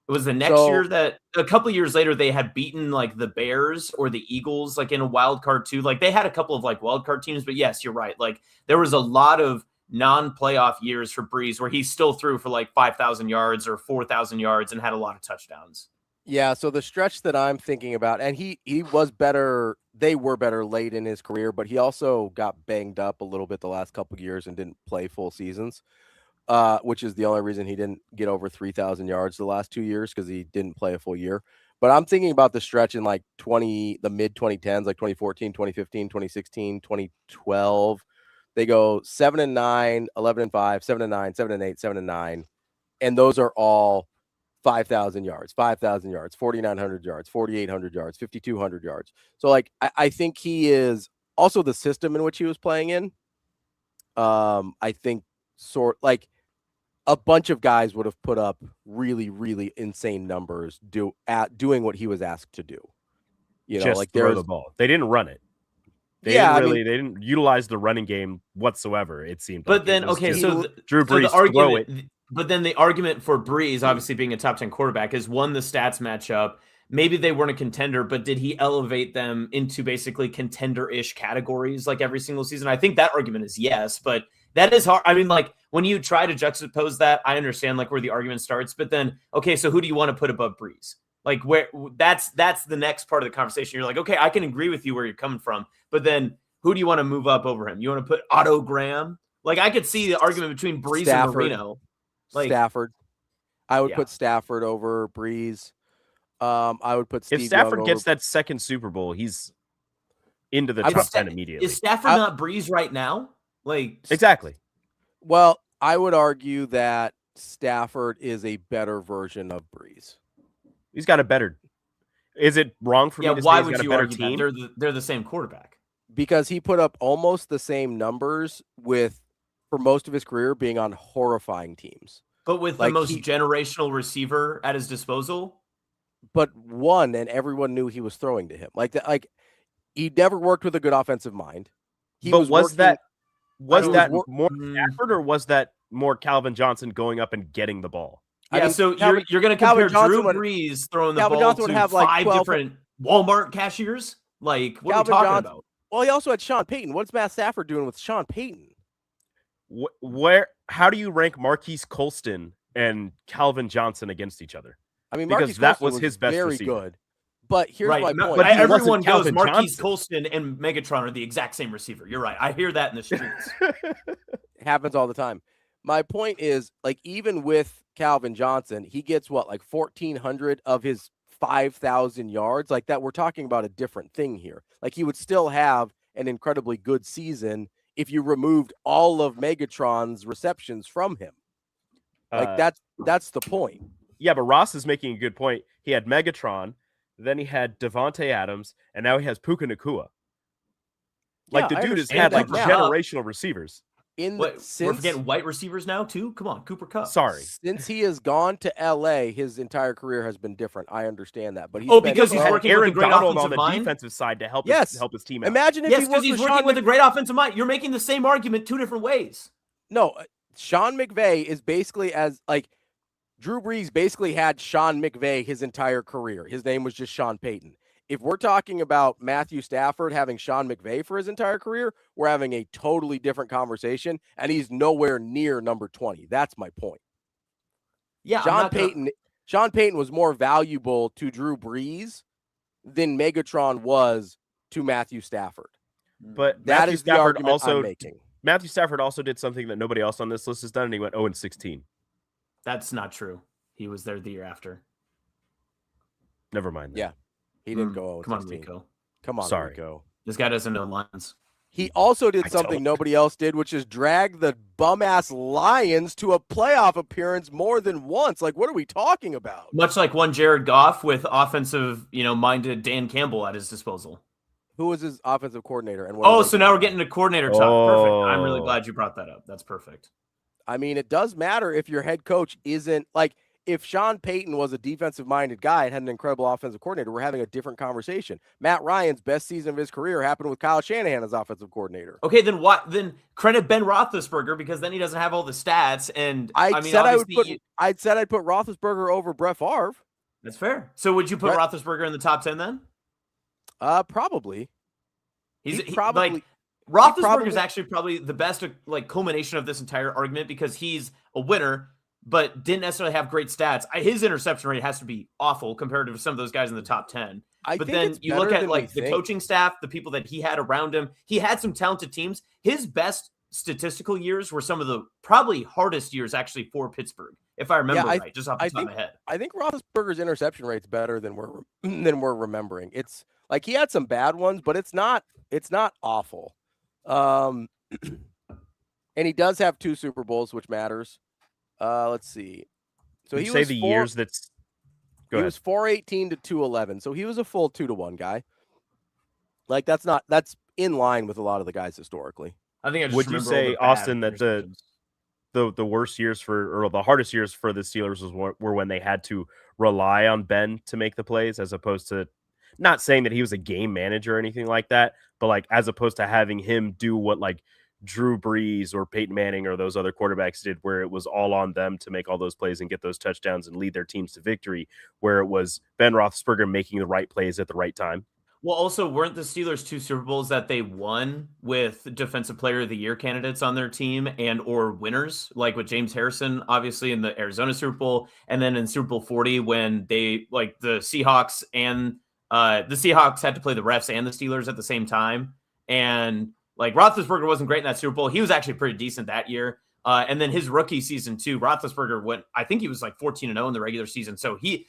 It was the next year that a couple of years later they had beaten like the Bears or the Eagles, like in a wild card too. Like they had a couple of like wild card teams, but yes, you're right. Like there was a lot of non-playoff years for Breeze where he still threw for like 5,000 yards or 4,000 yards and had a lot of touchdowns. Yeah, so the stretch that I'm thinking about, and he was better, they were better late in his career, but he also got banged up a little bit the last couple of years and didn't play full seasons, which is the only reason he didn't get over 3,000 yards the last 2 years, because he didn't play a full year. But I'm thinking about the stretch in like the mid 2010s, like 2014, 2015, 2016, 2012. They go 7-9, 11-5, 7-9, 7-8, 7-9, and those are all 5,000 yards, 4,900 yards, 4,800 yards, 5,200 yards. So like, I think he is also the system in which he was playing in. I think like a bunch of guys would have put up really, really insane numbers doing what he was asked to do. You know, just like throw the ball. They didn't run it. They didn't utilize the running game whatsoever, it seemed. But then, Drew Brees throw it. But then the argument for Breeze, obviously being a top 10 quarterback, is one, the stats match up. Maybe they weren't a contender, but did he elevate them into basically contender-ish categories like every single season? I think that argument is yes, but that is hard. I mean, like when you try to juxtapose that, I understand like where the argument starts, but then, okay, so who do you want to put above Breeze? Like where that's the next part of the conversation. You're like, okay, I can agree with you where you're coming from, but then who do you want to move up over him? You want to put Otto Graham? Like I could see the argument between Breeze and Marino. Like Stafford. I would put Stafford over Breeze. I would put Steve If Stafford Young gets that second Super Bowl, he's into the top 10 immediately. Is Stafford not Breeze right now? Like exactly. Well, I would argue that Stafford is a better version of Breeze. He's got a better. Is it wrong for me to why say would he's got you a better argue team? that? They're the same quarterback. because he put up almost the same numbers for most of his career being on horrifying teams. But with the most generational receiver at his disposal? But one, and everyone knew he was throwing to him. Like he never worked with a good offensive mind. Was that more Stafford, or was that more Calvin Johnson going up and getting the ball? Yeah, so you're going to compare Drew Brees throwing the ball to have five different Walmart cashiers? Like, what are we talking about? Well, he also had Sean Payton. What's Matt Stafford doing with Sean Payton? How do you rank Marquise Colston and Calvin Johnson against each other? I mean, because Marquise that Colston was his best very receiver. good. But here's my point. But everyone goes Marquise Colston and Megatron are the exact same receiver. You're right. I hear that in the streets. It happens all the time. My point is, like, even with Calvin Johnson, he gets what, like 1,400 of his 5,000 yards? Like that, we're talking about a different thing here. Like he would still have an incredibly good season if you removed all of Megatron's receptions from him. Like that's the point. Yeah, but Ross is making a good point. He had Megatron, then he had Devontae Adams, and now he has Puka Nacua. Like the dude has had like generational receivers. We're forgetting white receivers now too? Come on, Cooper Kupp. Sorry. Since he has gone to LA, his entire career has been different. I understand that. But because he's working with a great offensive mind? Defensive side to help his team out. Imagine if he's working with a great offensive mind. You're making the same argument two different ways. No, Sean McVay is basically Drew Brees basically had Sean McVay his entire career. His name was just Sean Payton. If we're talking about Matthew Stafford having Sean McVay for his entire career, we're having a totally different conversation, and he's nowhere near number 20. That's my point. Yeah, Sean Payton was more valuable to Drew Brees than Megatron was to Matthew Stafford. But that is the argument I'm making. Matthew Stafford also did something that nobody else on this list has done, and he went 0-16. That's not true. He was there the year after. Never mind that. Yeah. He didn't go 0-16. Come on, Rico. Come on, Sorry. Rico. This guy doesn't know lines. He also did something nobody else did, which is drag the bum-ass Lions to a playoff appearance more than once. Like, what are we talking about? Much like one Jared Goff with offensive-minded Dan Campbell at his disposal. Who was his offensive coordinator? And so now we're getting to coordinator talk. Perfect. I'm really glad you brought that up. That's perfect. I mean, it does matter if your head coach isn't like if Sean Payton was a defensive-minded guy and had an incredible offensive coordinator, we're having a different conversation. Matt Ryan's best season of his career happened with Kyle Shanahan as offensive coordinator. Okay, then what? Then credit Ben Roethlisberger because then he doesn't have all the stats. And I said I'd put Roethlisberger over Brett Favre. That's fair. So would you put Roethlisberger in the top 10 then? Probably. Roethlisberger is actually probably the best culmination of this entire argument because he's a winner, but didn't necessarily have great stats. His interception rate has to be awful compared to some of those guys in the top 10. But then you look at the coaching staff, the people that he had around him. He had some talented teams. His best statistical years were some of the probably hardest years actually for Pittsburgh, if I remember right, just off the top of my head. I think Roethlisberger's interception rate's better than we're remembering. It's like he had some bad ones, but it's not awful. And he does have 2 Super Bowls, which matters. Let's see. So he was years that's. Go ahead. Was 418 to 211, so he was a full 2-1 guy. Like that's in line with a lot of the guys historically. I think. Would you say, Austin, that the worst years or the hardest years for the Steelers were when they had to rely on Ben to make the plays, as opposed to not saying that he was a game manager or anything like that, but as opposed to having him do what Drew Brees or Peyton Manning or those other quarterbacks did, where it was all on them to make all those plays and get those touchdowns and lead their teams to victory, where it was Ben Roethlisberger making the right plays at the right time. Well, also, weren't the Steelers 2 Super Bowls that they won with Defensive Player of the Year candidates on their team and or winners, like with James Harrison, obviously in the Arizona Super Bowl, and then in Super Bowl 40 when they the Seahawks and the Seahawks had to play the refs and the Steelers at the same time, and Roethlisberger wasn't great in that Super Bowl. He was actually pretty decent that year. And then his rookie season too, Roethlisberger I think he was 14-0 in the regular season. So he's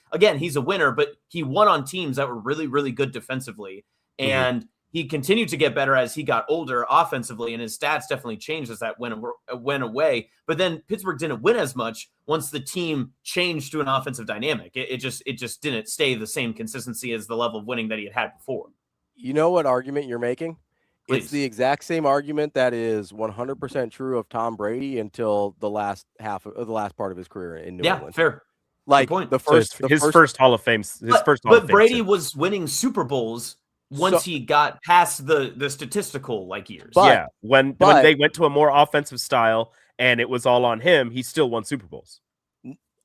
a winner, but he won on teams that were really, really good defensively. And he continued to get better as he got older offensively, and his stats definitely changed as that went away. But then Pittsburgh didn't win as much once the team changed to an offensive dynamic. It just didn't stay the same consistency as the level of winning that he had before. You know what argument you're making? Please. It's the exact same argument that is 100% true of Tom Brady until the last part of his career in New England. Fair. Like Good point. the first, his first Hall of Fame. But Brady was winning Super Bowls once he got past the statistical years. When they went to a more offensive style and it was all on him, he still won Super Bowls.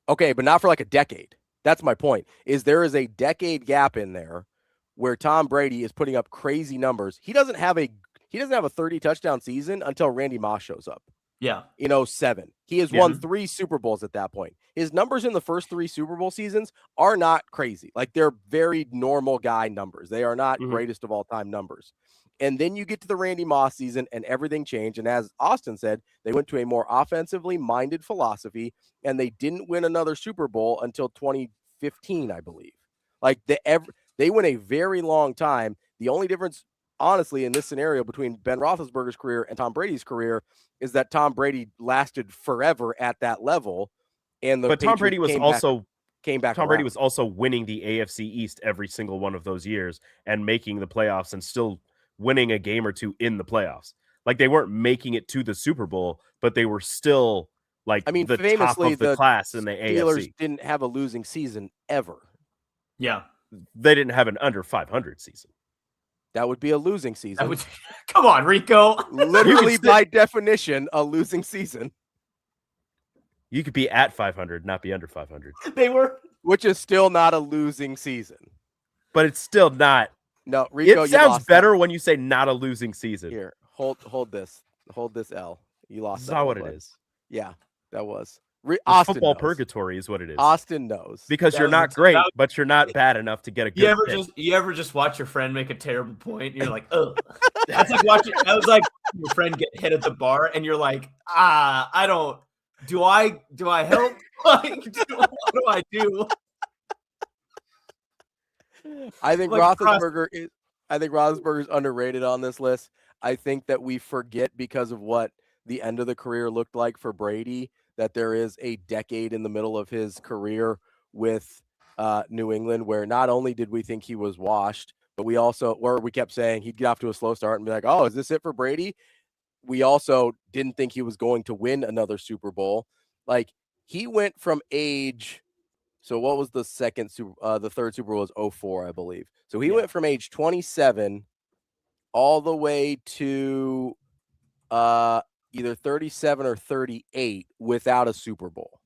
Okay, but not for like a decade. That's my point. There is a decade gap in there where Tom Brady is putting up crazy numbers. He doesn't have a 30 touchdown season until Randy Moss shows up. Yeah. In 2007. He has won 3 Super Bowls at that point. His numbers in the first 3 Super Bowl seasons are not crazy. Like, they're very normal guy numbers. They are not greatest of all time numbers. And then you get to the Randy Moss season and everything changed. And as Austin said, they went to a more offensively minded philosophy and they didn't win another Super Bowl until 2015, I believe. Like, they went a very long time. The only difference, honestly, in this scenario between Ben Roethlisberger's career and Tom Brady's career is that Tom Brady lasted forever at that level. But Tom Brady was came back. Tom Brady was also winning the AFC East every single one of those years and making the playoffs and still winning a game or two in the playoffs. Like, they weren't making it to the Super Bowl, but they were still the top of the class in the Steelers AFC. Didn't have a losing season ever. Yeah. They didn't have an under 500 season. That would be a losing season. Come on, Rico. Literally, by definition, a losing season. You could be at 500, not be under 500. They were. Which is still not a losing season. But it's still not. No, Rico, it sounds better when you say not a losing season. Here, hold this. Hold this L. You lost. That's not what it is. Yeah, that was. Austin football knows. Purgatory is what it is. Austin knows. Because you're not great, but you're not bad enough to get a good You ever just watch your friend make a terrible point and you're like, ugh. That was like your friend get hit at the bar and you're like, I don't. Do I help? What do I do? I think Roethlisberger is underrated on this list. I think that we forget because of what the end of the career looked like for Brady, that there is a decade in the middle of his career with New England where not only did we think he was washed, but we kept saying he'd get off to a slow start and be like, oh, is this it for Brady? We also didn't think he was going to win another Super Bowl. Like, he went from age. So what was the third Super Bowl was 2004, I believe. So he went from age 27 all the way to either 37 or 38 without a Super Bowl.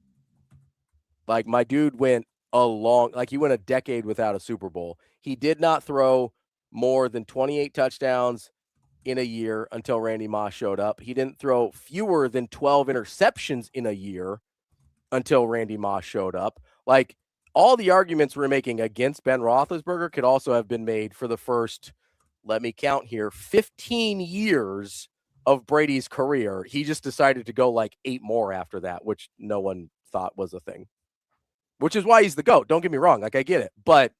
Like, my dude went he went a decade without a Super Bowl. He did not throw more than 28 touchdowns in a year until Randy Moss showed up. He didn't throw fewer than 12 interceptions in a year until Randy Moss showed up. Like, all the arguments we're making against Ben Roethlisberger could also have been made for the first, let me count here, 15 years of Brady's career. He just decided to go 8 more after that, which no one thought was a thing, which is why he's the GOAT. Don't get me wrong. I get it. But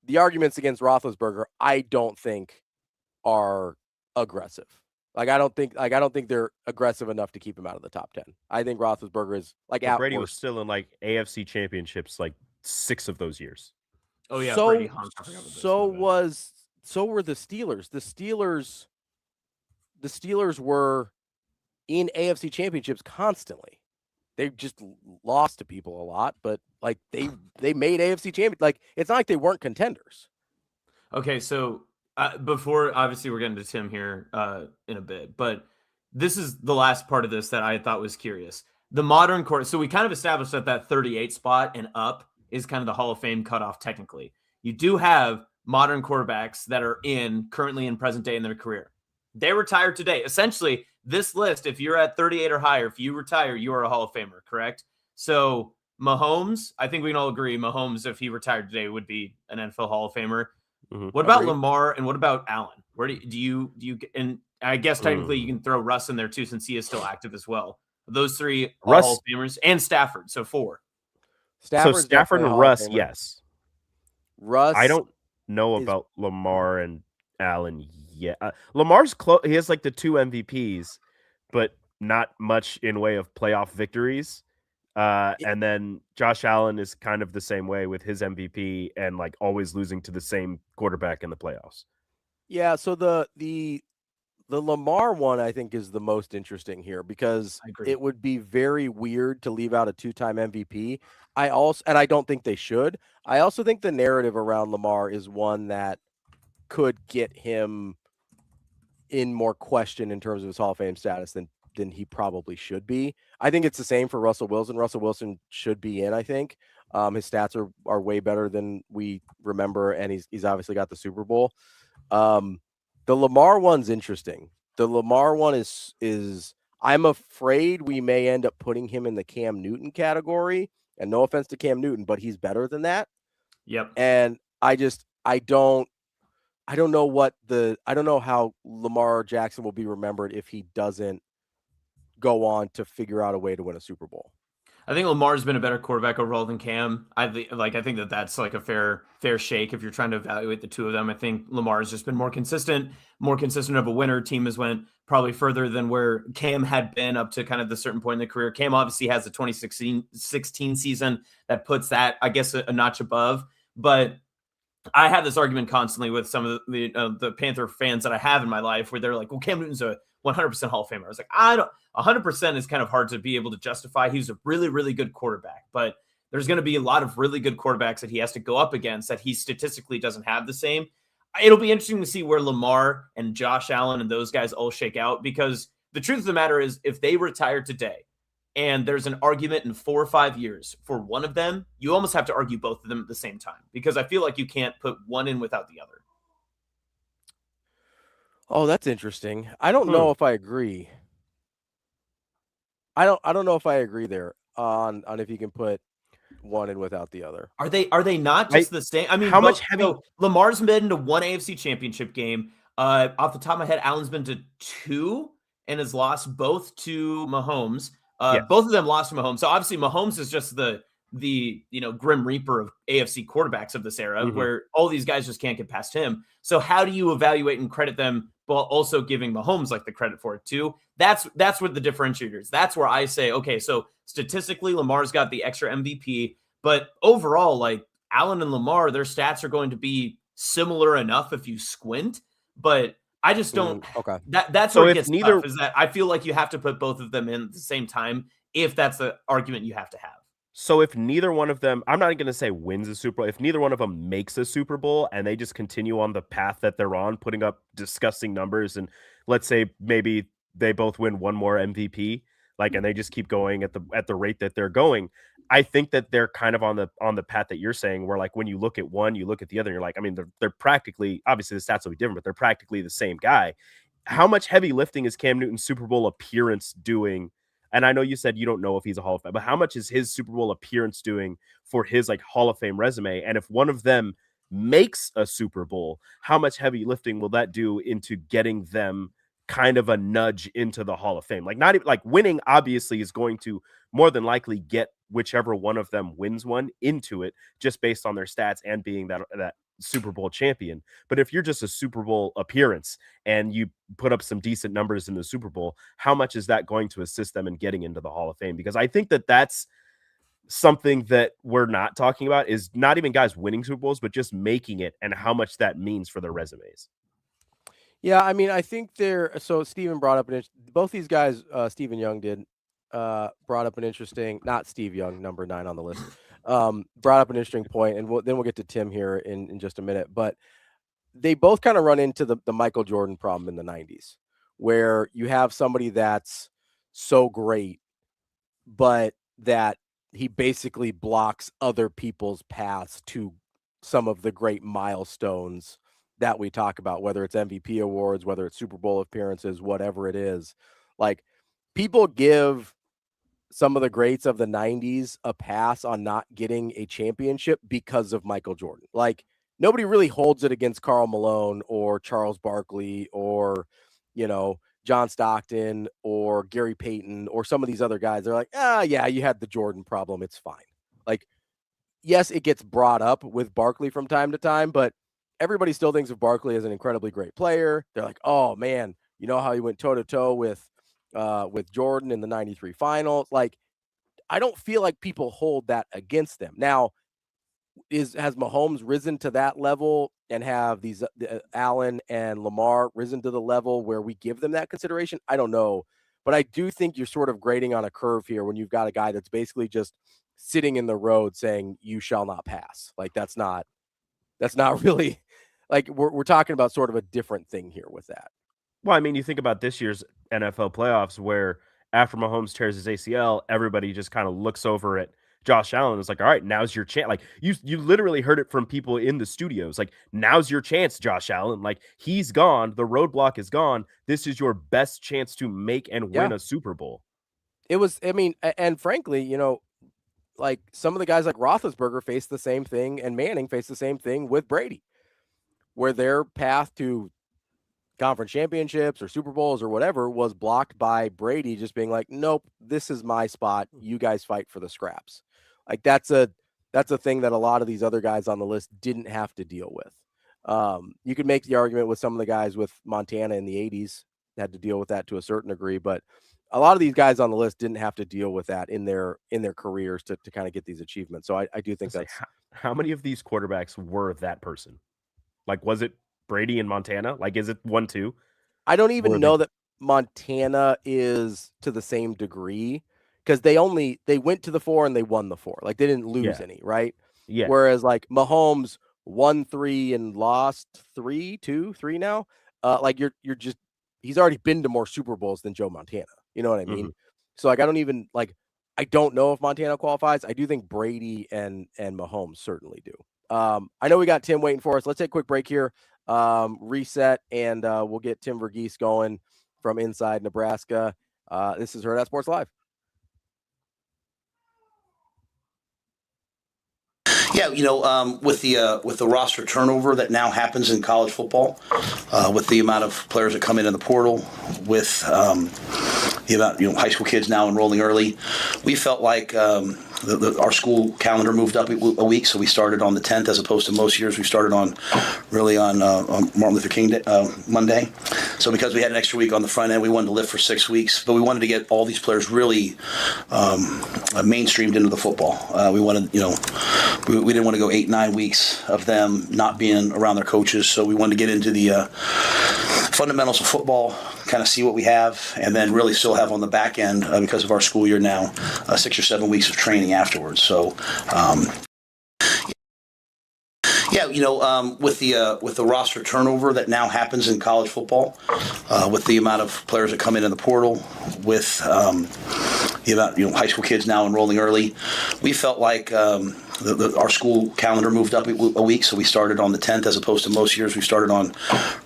the arguments against Roethlisberger, I don't think are aggressive. I don't think they're aggressive enough to keep him out of the top 10. I think Roethlisberger is Brady was still in AFC championships 6 of those years. Oh yeah. So Brady were the Steelers. The Steelers were in AFC championships constantly. They just lost to people a lot, but they made AFC champions. It's not like they weren't contenders. Okay, so before, obviously, we're getting to Tim here in a bit, but this is the last part of this that I thought was curious. The modern court. So we kind of established that 38 spot and up is kind of the Hall of Fame cutoff technically. You do have modern quarterbacks that are currently in present day in their career. They retired today. Essentially, this list, if you're at 38 or higher, if you retire, you are a Hall of Famer, correct? So Mahomes, I think we can all agree, Mahomes, if he retired today, would be an NFL Hall of Famer. Mm-hmm. What about Lamar and what about Allen? Where do you and I guess technically you can throw Russ in there too, since he is still active as well. Those 3 are Hall of Famers, and Stafford, so 4. Stafford and Russ, yes. Russ, I don't know about Lamar and Allen yet. Lamar's close. He has the 2 MVPs, but not much in way of playoff victories. And then Josh Allen is kind of the same way with his MVP and always losing to the same quarterback in the playoffs. Yeah. So the The Lamar one, I think, is the most interesting here because it would be very weird to leave out a 2-time MVP. And I don't think they should. I also think the narrative around Lamar is one that could get him in more question in terms of his Hall of Fame status than he probably should be. I think it's the same for Russell Wilson. Russell Wilson should be in, I think. His stats are way better than we remember, and he's obviously got the Super Bowl. The Lamar one's interesting. The Lamar one is I'm afraid we may end up putting him in the Cam Newton category. And no offense to Cam Newton, but he's better than that. Yep. And I don't know how Lamar Jackson will be remembered if he doesn't go on to figure out a way to win a Super Bowl. I think Lamar's been a better quarterback overall than Cam. I think that's like a fair shake if you're trying to evaluate the two of them. I think Lamar has just been more consistent of a winner. Team has went probably further than where Cam had been up to kind of the certain point in the career. Cam obviously has the 2016 season that puts that, I guess, a notch above. But I have this argument constantly with some of the Panther fans that I have in my life where they're like, well, Cam Newton's a 100% Hall of Famer. I was like, 100% is kind of hard to be able to justify. He's a really, really good quarterback, but there's going to be a lot of really good quarterbacks that he has to go up against that he statistically doesn't have the same. It'll be interesting to see where Lamar and Josh Allen and those guys all shake out, because the truth of the matter is if they retire today and there's an argument in 4 or 5 years for one of them, you almost have to argue both of them at the same time, because I feel like you can't put one in without the other. Oh, that's interesting. I don't know if I agree. I don't know if I agree there on if you can put one in without the other. Are they not just the same? I mean, how much heavy? So Lamar's been into one AFC championship game. Off the top of my head, Allen's been to 2 and has lost both to Mahomes. Both of them lost to Mahomes. So obviously Mahomes is just the Grim Reaper of AFC quarterbacks of this era, where all these guys just can't get past him. So how do you evaluate and credit them while also giving Mahomes like the credit for it too? That's what the differentiator is. That's where I say, okay, so statistically Lamar's got the extra MVP, but overall, like Allen and Lamar, their stats are going to be similar enough if you squint, but I just don't. Okay. That's so where it gets neither tough, is that I feel like you have to put both of them in at the same time if that's the argument you have to have. So if neither one of them, I'm not going to say wins a Super Bowl, if neither one of them makes a Super Bowl and they just continue on the path that they're on, putting up disgusting numbers, and let's say maybe they both win one more MVP, and they just keep going at the rate that they're going, I think that they're kind of on the path that you're saying, where like when you look at one, you look at the other, and you're like, I mean, they're practically, obviously the stats will be different, but they're practically the same guy. How much heavy lifting is Cam Newton's Super Bowl appearance doing? And I know you said you don't know if he's a Hall of Fame, but how much is his Super Bowl appearance doing for his Hall of Fame resume? And if one of them makes a Super Bowl, how much heavy lifting will that do into getting them kind of a nudge into the Hall of Fame? Not even winning obviously is going to more than likely get whichever one of them wins one into it, just based on their stats and being that Super Bowl champion. But if you're just a Super Bowl appearance and you put up some decent numbers in the Super Bowl, how much is that going to assist them in getting into the Hall of Fame? Because I think that that's something that we're not talking about, is not even guys winning Super Bowls, but just making it, and how much that means for their resumes. Yeah, I mean, I think so Steven brought up both these guys, Stephen Young did, brought up an interesting, not Steve Young, number 9 on the list, brought up an interesting point, and then we'll get to Tim here in just a minute. But they both kind of run into the Michael Jordan problem in the 90s, where you have somebody that's so great, but that he basically blocks other people's paths to some of the great milestones that we talk about, whether it's MVP awards, whether it's Super Bowl appearances, whatever it is. People give some of the greats of the 90s a pass on not getting a championship because of Michael Jordan. Nobody really holds it against Karl Malone or Charles Barkley or, John Stockton or Gary Payton or some of these other guys. They're like, yeah, you had the Jordan problem. It's fine. Yes, it gets brought up with Barkley from time to time, but everybody still thinks of Barkley as an incredibly great player. They're like, oh man, you know how he went toe to toe with Jordan in the 93 finals. I don't feel like people hold that against them. Now, has Mahomes risen to that level and have these Allen and Lamar risen to the level where we give them that consideration? I don't know. But I do think you're sort of grading on a curve here when you've got a guy that's basically just sitting in the road saying, you shall not pass. Like, that's not really like we're talking about sort of a different thing here with that. Well, I mean, you think about this year's NFL playoffs where after Mahomes tears his ACL, everybody just kind of looks over at Josh Allen. It's like, all right, now's your chance. Like you literally heard it from people in the studios. Like, now's your chance, Josh Allen. Like, he's gone. The roadblock is gone. This is your best chance to make and win a Super Bowl. It was, I mean, and frankly, you know, like some of the guys like Roethlisberger faced the same thing, and Manning faced the same thing with Brady, where their path to conference championships or Super Bowls or whatever was blocked by Brady just being like, nope, this is my spot. You guys fight for the scraps. Like that's a thing that a lot of these other guys on the list didn't have to deal with. You could make the argument with some of the guys with Montana in the 80s had to deal with that to a certain degree, but a lot of these guys on the list didn't have to deal with that in their careers to kind of get these achievements. So I do think that's how many of these quarterbacks were that person? Like, was it Brady and Montana? Like, is it 1-2? I don't even know that Montana is to the same degree because they went to the 4 and they won the 4. Like, they didn't lose any, right? Yeah. Whereas like Mahomes won 3 and lost 3 now. Like you're just, he's already been to more Super Bowls than Joe Montana. You know what I mean? So like, I don't know if Montana qualifies. I do think Brady and Mahomes certainly do. I know we got Tim waiting for us. Let's take a quick break here. Reset, and we'll get Tim VERGHESE going from inside Nebraska. This is Hurrdat Sports Live. Yeah, you know, with the roster turnover that now happens in college football, with the amount of players that come into the portal, with the amount, high school kids now enrolling early, we felt like our school calendar moved up a week, so we started on the 10th as opposed to most years we started on Martin Luther King Day, Monday. So because we had an extra week on the front end, we wanted to lift for 6 weeks, but we wanted to get all these players really mainstreamed into the football. We wanted, we didn't want to go 8-9 weeks of them not being around their coaches, so we wanted to get into the fundamentals of football, kind of see what we have, and then really still have on the back end, because of our school year now, 6 or 7 weeks of training afterwards. So, with the roster turnover that now happens in college football, with the amount of players that come into the portal, with the amount, high school kids now enrolling early, we felt like our school calendar moved up a week, so we started on the 10th as opposed to most years we started on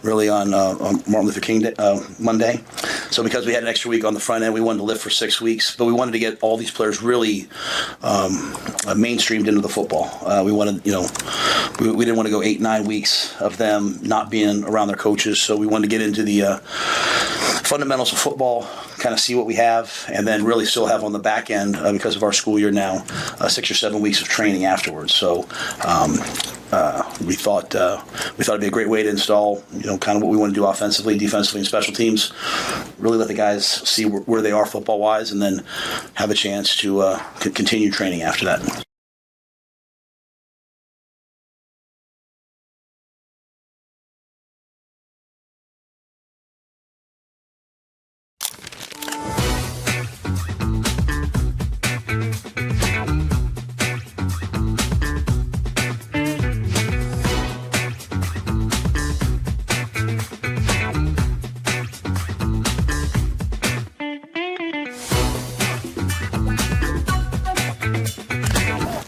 Martin Luther King Day, Monday. So because we had an extra week on the front end, we wanted to lift for 6 weeks, but we wanted to get all these players really mainstreamed into the football. We wanted, we didn't want to go 8-9 weeks of them not being around their coaches, so we wanted to get into the fundamentals of football, kind of see what we have, and then really still have on the back end, because of our school year now, 6 or 7 weeks of training afterwards. So we thought it'd be a great way to install, kind of what we want to do offensively, defensively, and special teams. Really let the guys see where they are football-wise, and then have a chance to continue training after that.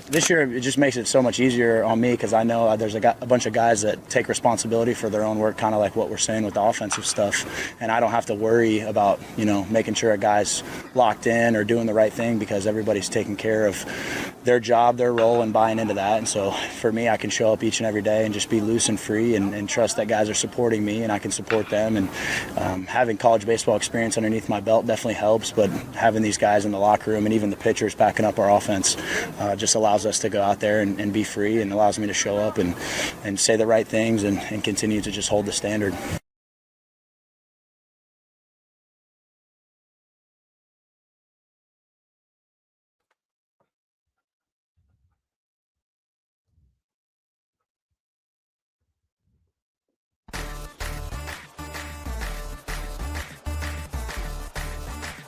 This year, it just makes it so much easier on me because I know there's a bunch of guys that take responsibility for their own work, kind of like what we're saying with the offensive stuff. And I don't have to worry about, making sure a guy's locked in or doing the right thing because everybody's taking care of their job, their role, and buying into that. And so for me, I can show up each and every day and just be loose and free and trust that guys are supporting me and I can support them. And having college baseball experience underneath my belt definitely helps, but having these guys in the locker room and even the pitchers backing up our offense just allows us to go out there and be free, and allows me to show up and say the right things and continue to just hold the standard.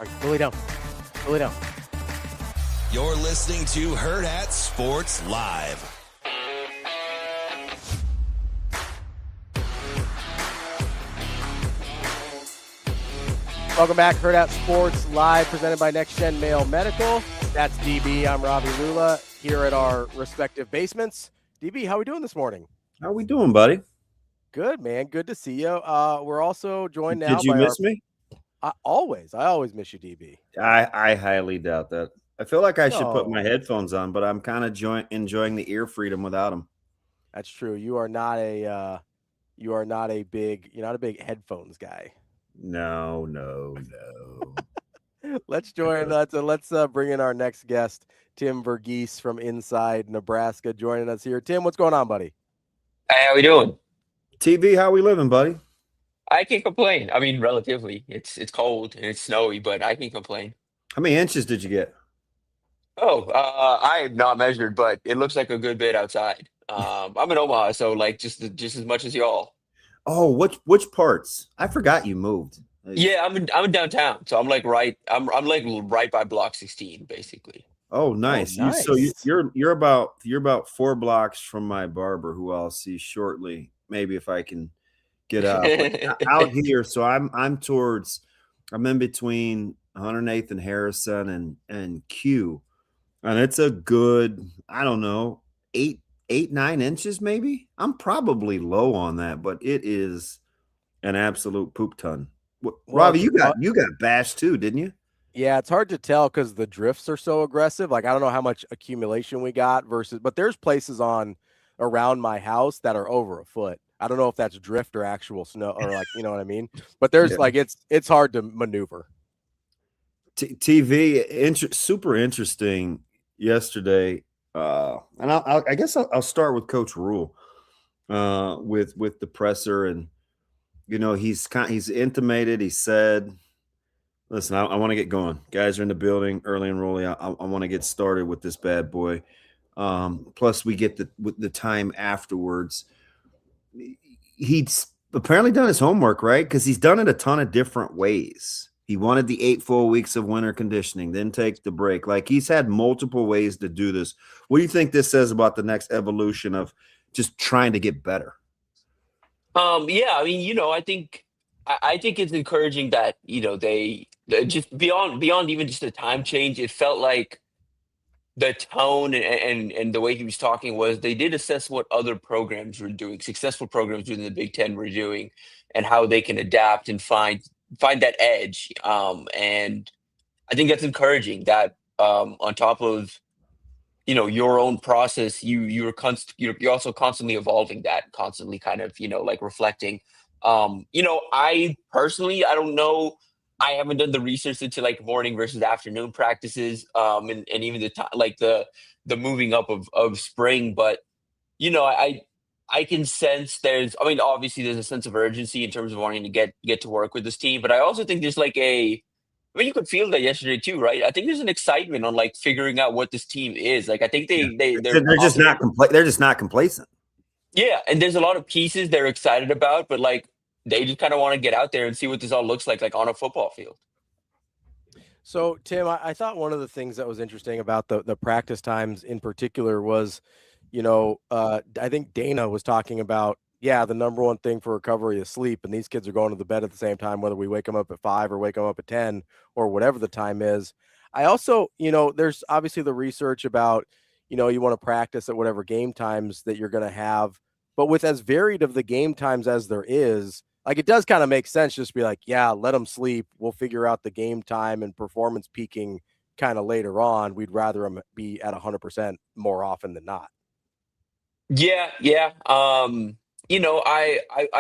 right, go lay down. Go lay down. You're listening to Hurrdat Sports Live. Welcome back, Hurrdat Sports Live, presented by Next Gen Mail Medical. That's DB. I'm Ravi Lulla here at our respective basements. DB, how we doing this morning? How we doing, buddy? Good, man. Good to see you. We're also joined now. Did you miss me? I always miss you, DB. I highly doubt that. I feel like I should put my headphones on, but I'm kind of enjoying the ear freedom without them. That's true. You're not a big headphones guy. No. Let's bring in our next guest, Tim VERGHESE from inside Nebraska, joining us here. Tim, what's going on, buddy? Hey, how we doing? TV, how we living, buddy? I can't complain. I mean, relatively. It's cold and it's snowy, but I can complain. How many inches did you get? Oh, I have not measured, but it looks like a good bit outside. I'm in Omaha, so like just as much as y'all. Oh, which parts? I forgot you moved. Yeah, I'm in downtown, so I'm like right by Block 16, basically. Oh, nice. Oh, nice. So you're about 4 blocks from my barber, who I'll see shortly. Maybe if I can get out out here. So I'm in between 108th and Harrison and Q, and it's a good, I don't know, 9 inches maybe. I'm probably low on that, but it is an absolute poop ton. Ravi, you got bashed too, didn't you? Yeah, it's hard to tell because the drifts are so aggressive. Like, I don't know how much accumulation we got but there's places around my house that are over a foot. I don't know if that's drift or actual snow or like, you know what I mean? But there's it's hard to maneuver. TV, super interesting yesterday. And I guess I'll start with Coach Rhule with the presser, and he's intimated. He said, "Listen, I want to get going. Guys are in the building early and early. I want to get started with this bad boy. Plus, we get the time afterwards." He's apparently done his homework, right? Because he's done it a ton of different ways. He wanted the 8 full weeks of winter conditioning, then take the break. Like, he's had multiple ways to do this. What do you think this says about the next evolution of just trying to get better? Yeah, I mean, I think it's encouraging that, they just beyond even just the time change, it felt like the tone and the way he was talking was they did assess what other programs were doing, successful programs within the Big Ten were doing, and how they can adapt and find that edge. And I think that's encouraging that on top of, your own process, you're also constantly evolving that, constantly kind of, like reflecting. I personally, I don't know. I haven't done the research into like morning versus afternoon practices, and even the time, like the moving up of spring. But I can sense obviously there's a sense of urgency in terms of wanting to get to work with this team. But I also think there's you could feel that yesterday too, right? I think there's an excitement on like figuring out what this team is. Like, I think they're just not they're just not complacent. Yeah, and there's a lot of pieces they're excited about, but like, they just kind of want to get out there and see what this all looks like on a football field. So, Tim, I thought one of the things that was interesting about the practice times in particular was, I think Dana was talking about, the number one thing for recovery is sleep. And these kids are going to the bed at the same time, whether we wake them up at 5 or wake them up at 10 or whatever the time is. I also, there's obviously the research about, you want to practice at whatever game times that you're going to have. But with as varied of the game times as there is, like, it does kind of make sense just to be like, let them sleep. We'll figure out the game time and performance peaking kind of later on. We'd rather them be at 100% more often than not. Yeah. I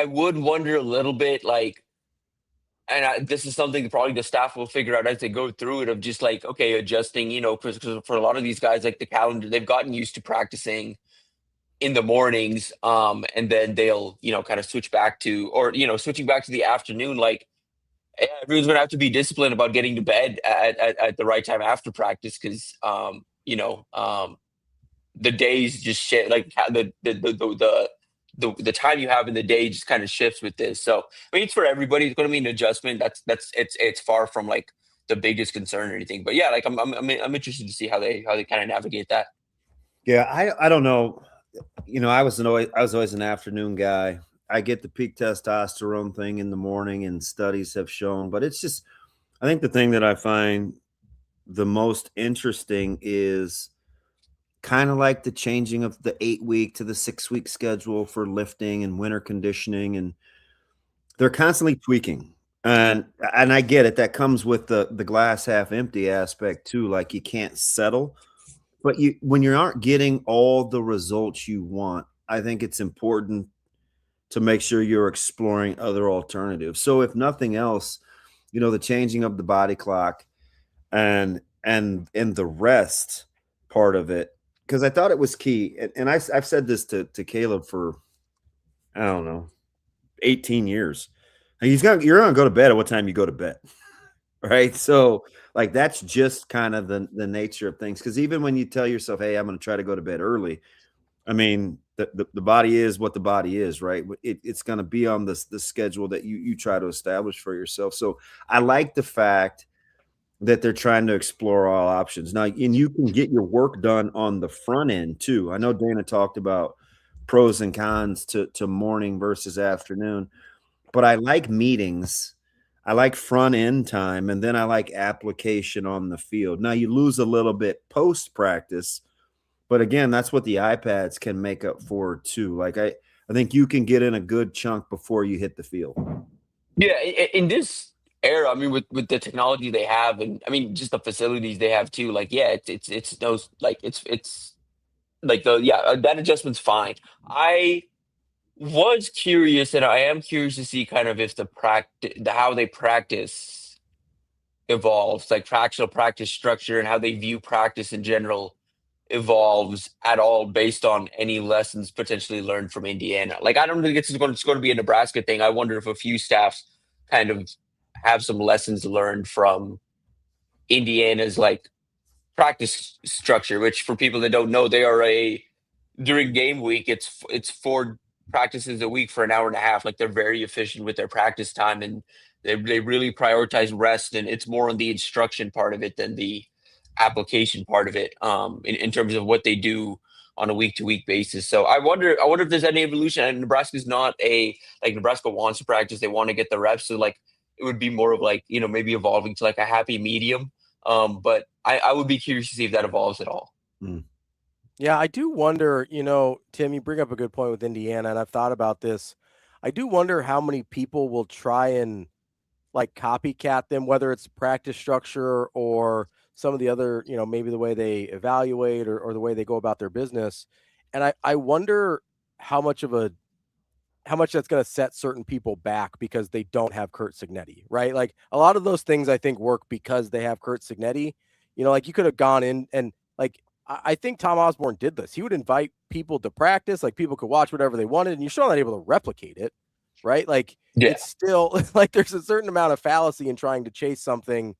would wonder a little bit, like, and this is something probably the staff will figure out as they go through it, of just like, okay, adjusting, because for a lot of these guys, like the calendar, they've gotten used to practicing in the mornings, and then they'll, kind of switching back to the afternoon. Like, everyone's gonna have to be disciplined about getting to bed at the right time after practice, because the days just shit, like the time you have in the day just kind of shifts with this. So I mean, it's for everybody. It's going to be an adjustment. It's far from like the biggest concern or anything. But yeah, like I'm interested to see how they kind of navigate that. Yeah, I don't know. I was always an afternoon guy. I get the peak testosterone thing in the morning, and studies have shown, but it's just, I think the thing that I find the most interesting is kind of like the changing of the 8-week to the 6-week schedule for lifting and winter conditioning, and they're constantly tweaking. And I get it. That comes with the glass half empty aspect too. Like, you can't settle, but when you aren't getting all the results you want, I think it's important to make sure you're exploring other alternatives. So if nothing else, the changing of the body clock and the rest part of it, because I thought it was key. And I've said this to Caleb for, I don't know, 18 years. You're going to go to bed at what time you go to bed. Right. So like, that's just kind of the nature of things. Because even when you tell yourself, hey, I'm going to try to go to bed early, I mean, the body is what the body is, right? It's going to be on the schedule that you try to establish for yourself. So I like the fact that they're trying to explore all options. Now, and you can get your work done on the front end too. I know Dana talked about pros and cons to morning versus afternoon, but I like meetings. I like front end time, and then I like application on the field. Now, you lose a little bit post practice, but again, that's what the iPads can make up for too. Like, I think you can get in a good chunk before you hit the field. Yeah, in this era, I mean, with the technology they have, and I mean, just the facilities they have too. Like, yeah, it's those, like, it's like that adjustment's fine. I was curious, and I am curious to see kind of if how they practice evolves, like actual practice structure and how they view practice in general evolves at all based on any lessons potentially learned from Indiana. Like, I don't think it's going to be a Nebraska thing. I wonder if a few staffs kind of have some lessons learned from Indiana's like practice structure, which for people that don't know, they are during game week, it's 4 practices a week for an hour and a half. Like, they're very efficient with their practice time, and they really prioritize rest, and it's more on the instruction part of it than the application part of it, in terms of what they do on a week-to-week basis. So I wonder if there's any evolution. And Nebraska's not Nebraska wants to practice, they want to get the reps, so like it would be more of like, maybe evolving to like a happy medium. But I would be curious to see if that evolves at all. Yeah, I do wonder, Tim, you bring up a good point with Indiana, and I've thought about this. I do wonder how many people will try and like copycat them, whether it's practice structure or some of the other, maybe the way they evaluate or the way they go about their business. And I wonder how much that's going to set certain people back because they don't have Curt Cignetti, right? Like, a lot of those things I think work because they have Curt Cignetti. Like, you could have gone in and like, I think Tom Osborne did this. He would invite people to practice, like people could watch whatever they wanted, and you're still not able to replicate it, right? Like, It's still like there's a certain amount of fallacy in trying to chase something,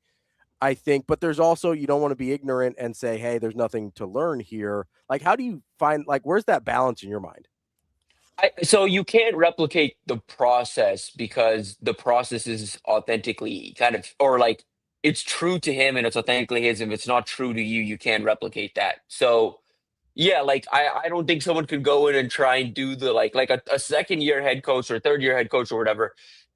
I think, but there's also, you don't want to be ignorant and say, hey, there's nothing to learn here. Like, how do you find, like, where's that balance in your mind? So you can't replicate the process because the process is authentically kind of, or like, it's true to him and it's authentically his. If it's not true to you, you can't replicate that. So yeah, like I don't think someone could go in and try and do the like a second year head coach or third year head coach or whatever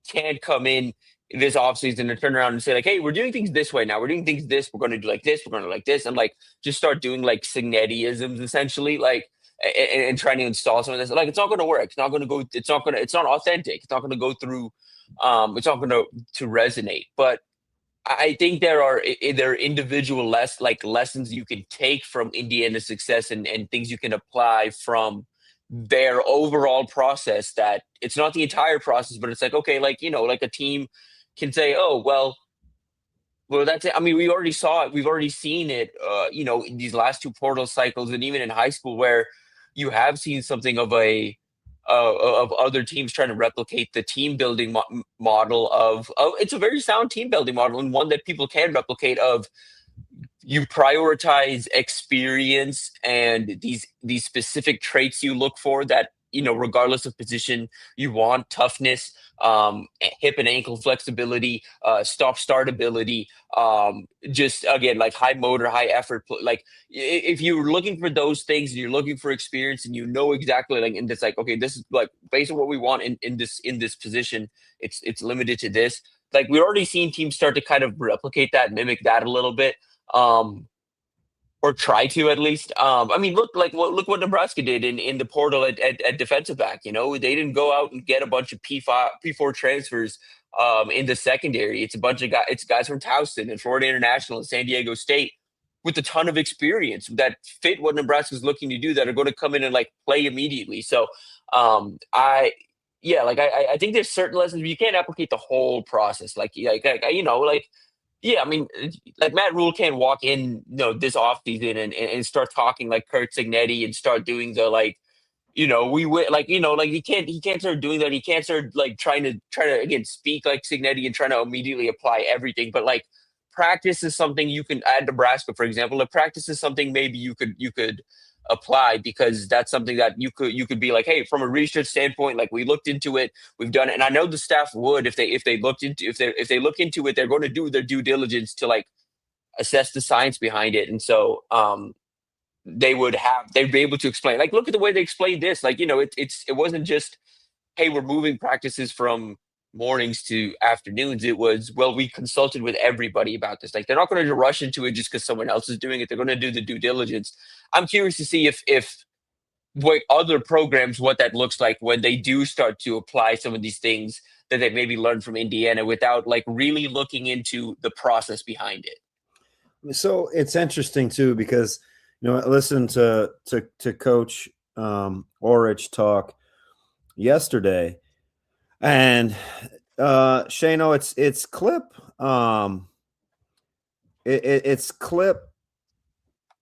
can't come in this offseason and turn around and say like, hey, we're doing things this way now. We're doing things this. We're going to do like this. We're going to like this, and like just start doing like Cignetti-isms essentially, like and trying to install some of this. Like, it's not going to work. It's not going to go. It's not authentic. It's not going to go through. It's not going to resonate. But I think there are individual lessons you can take from Indiana's success and things you can apply from their overall process. That it's not the entire process, but it's like, okay, like, like a team can say, oh, well, that's it. I mean, we already saw it. We've already seen it, in these last 2 portal cycles, and even in high school, where you have seen something of other teams trying to replicate the team building model of it's a very sound team building model, and one that people can replicate. Of you prioritize experience and these specific traits you look for that regardless of position, you want toughness, hip and ankle flexibility, stop-start ability, just again like high motor, high effort. Like if you're looking for those things and you're looking for experience and exactly like, and it's like, okay, this is like based on what we want in this position, it's limited to this. Like we've already seen teams start to kind of replicate that, mimic that a little bit. Or try to at least. I mean, look what Nebraska did in the portal at defensive back. They didn't go out and get a bunch of P4 transfers in the secondary. It's a bunch of guys. It's guys from Towson and Florida International and San Diego State with a ton of experience that fit what Nebraska's looking to do, that are going to come in and like play immediately. So I think there's certain lessons you can't replicate the whole process. Yeah, I mean, like Matt Rhule can't walk in, this offseason and start talking like Kurt Signetti and start doing the he can't start doing that. He can't start like trying to again speak like Signetti and trying to immediately apply everything. But like practice is something you can add. Nebraska, for example, like practice is something maybe you could apply, because that's something that you could be like, hey, from a research standpoint, like we looked into it, we've done it, and I know the staff would if they look into it, they're going to do their due diligence to like assess the science behind it, and so they'd be able to explain, like, look at the way they explained this, like it wasn't just, hey, we're moving practices from mornings to afternoons. It was, well, we consulted with everybody about this. Like they're not going to rush into it just because someone else is doing it. They're going to do the due diligence. I'm curious to see if what other programs, what that looks like when they do start to apply some of these things that they maybe learned from Indiana without like really looking into the process behind it. So it's interesting too, because I listened to Coach Orich talk yesterday. And Shano, it's clip it's clip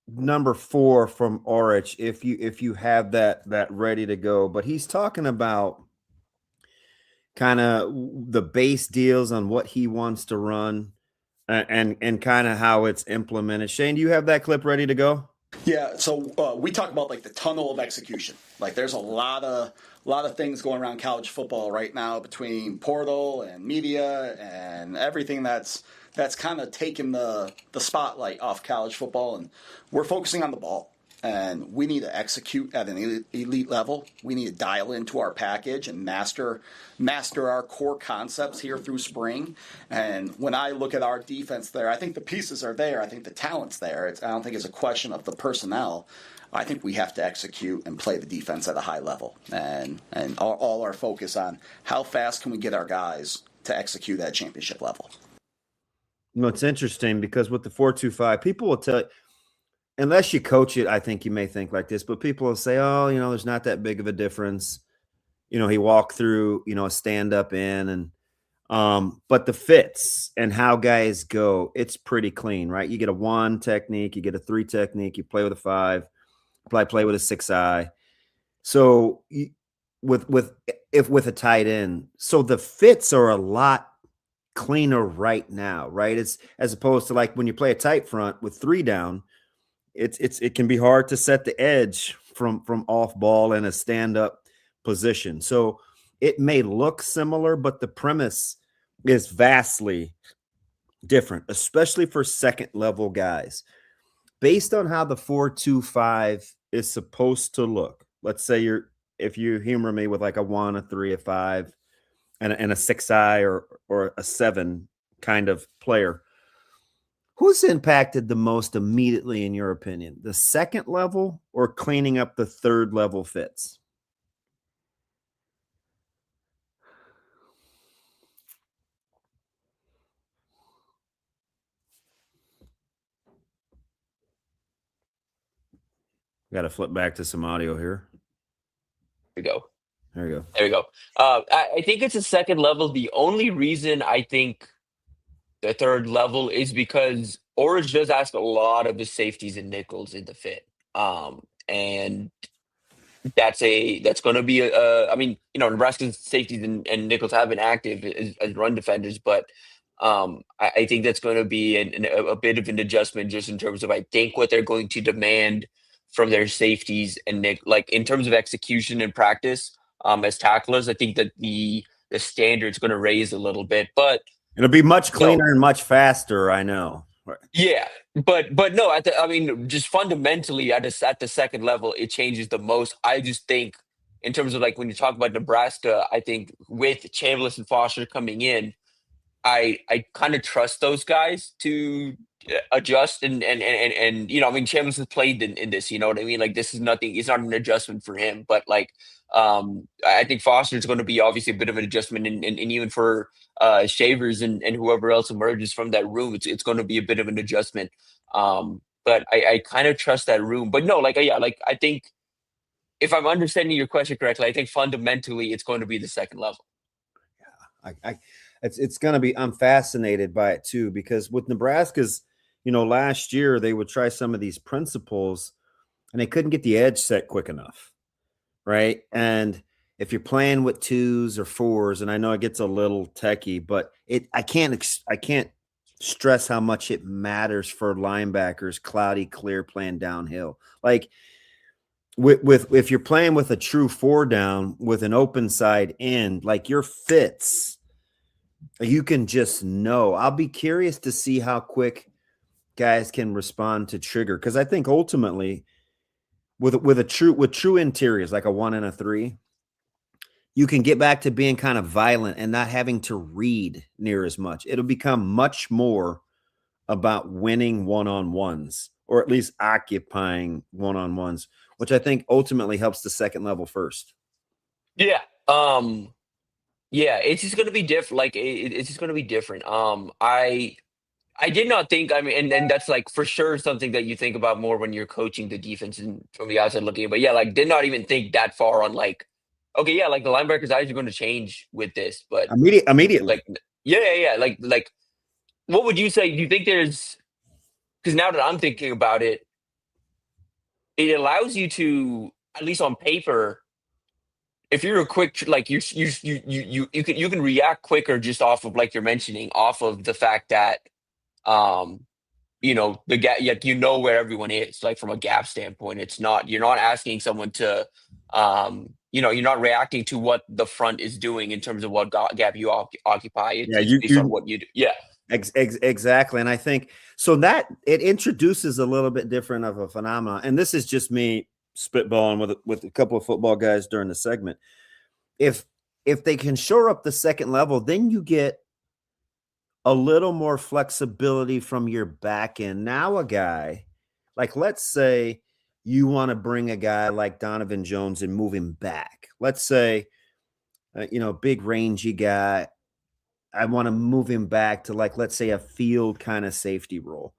number 4 from Orich, if you have that ready to go. But he's talking about kind of the base deals on what he wants to run and kind of how it's implemented. Shane, do you have that clip ready to go? Yeah, so we talk about like the tunnel of execution. Like there's a lot of things going around college football right now between portal and media and everything that's kind of taken the spotlight off college football, and we're focusing on the ball. And we need to execute at an elite level. We need to dial into our package and master our core concepts here through spring. And when I look at our defense there, I think the pieces are there. I think the talent's there. I don't think it's a question of the personnel. I think we have to execute and play the defense at a high level. And all our focus on how fast can we get our guys to execute at championship level. It's interesting because with the 4-2-5, people will tell you, unless you coach it, I think you may think like this, but people will say, oh, there's not that big of a difference. He walked through, a stand-up in, and but the fits and how guys go, it's pretty clean, right? You get a 1 technique, you get a 3 technique, you play with a 5, play with a 6-eye. So with a tight end, so the fits are a lot cleaner right now, right? It's as opposed to like when you play a tight front with 3 down. It can be hard to set the edge from off ball in a stand-up position. So it may look similar, but the premise is vastly different, especially for second-level guys. Based on how the 4-2-5 is supposed to look, let's say if you humor me with like a 1, a 3, a 5, and a 6-eye or a 7 kind of player, who's impacted the most immediately, in your opinion? The second level or cleaning up the third level fits? Got to flip back to some audio here. There we go. There we go. I think it's a second level. The only reason I think the third level is because Orich does ask a lot of the safeties and nickels in the fit. And that's going to be Nebraska's safeties and nickels have been active as run defenders, but I think that's going to be a bit of an adjustment just in terms of, I think, what they're going to demand from their safeties and like in terms of execution and practice as tacklers. I think that the standard's going to raise a little bit, but it'll be much cleaner and much faster. I know. Yeah, but no, I mean, just fundamentally at the second level, it changes the most. I just think in terms of like when you talk about Nebraska, I think with Chambliss and Foster coming in, I kind of trust those guys to adjust and I mean Chambliss has played in this, you know what I mean? Like this is nothing, it's not an adjustment for him, but like I think Foster is going to be obviously a bit of an adjustment and even for Shavers and whoever else emerges from that room, it's going to be a bit of an adjustment. But I kind of trust that room. But no, like yeah, like I think if I'm understanding your question correctly, I think fundamentally it's going to be the second level. Yeah, it's going to be. I'm fascinated by it too, because with Nebraska's, last year they would try some of these principles and they couldn't get the edge set quick enough, right? And if you're playing with 2s or 4s, and I know it gets a little techie, but I can't stress how much it matters for linebackers, cloudy, clear, playing downhill. Like with if you're playing with a true 4 down with an open side end, like your fits, you can just know. I'll be curious to see how quick guys can respond to trigger, because I think ultimately with true interiors like a 1 and a 3, you can get back to being kind of violent and not having to read near as much. It'll become much more about winning one-on-ones, or at least occupying one-on-ones, which I think ultimately helps the second level first. Yeah. Yeah, it's just going to be different. Like it's just going to be different. I did not think, I mean, and that's like for sure something that you think about more when you're coaching the defense and from the outside looking. But yeah, like did not even think that far on like, okay, yeah, like the linebackers' eyes are going to change with this, but immediately. Like, yeah. Like, what would you say? Do you think there's? Because now that I'm thinking about it, it allows you to, at least on paper, if you're a quick, like you can react quicker just off of like you're mentioning, off of the fact that, the gap, like where everyone is, like from a gap standpoint. It's not, you're not asking someone to, you're not reacting to what the front is doing in terms of what gap you occupy. It's based on what you do. Yeah. Exactly. And I think so that it introduces a little bit different of a phenomenon. And this is just me spitballing with a couple of football guys during the segment. If they can shore up the second level, then you get a little more flexibility from your back end. Now a guy, like let's say you want to bring a guy like Donovan Jones and move him back. Let's say, big rangy guy, I want to move him back to like, let's say a field kind of safety role.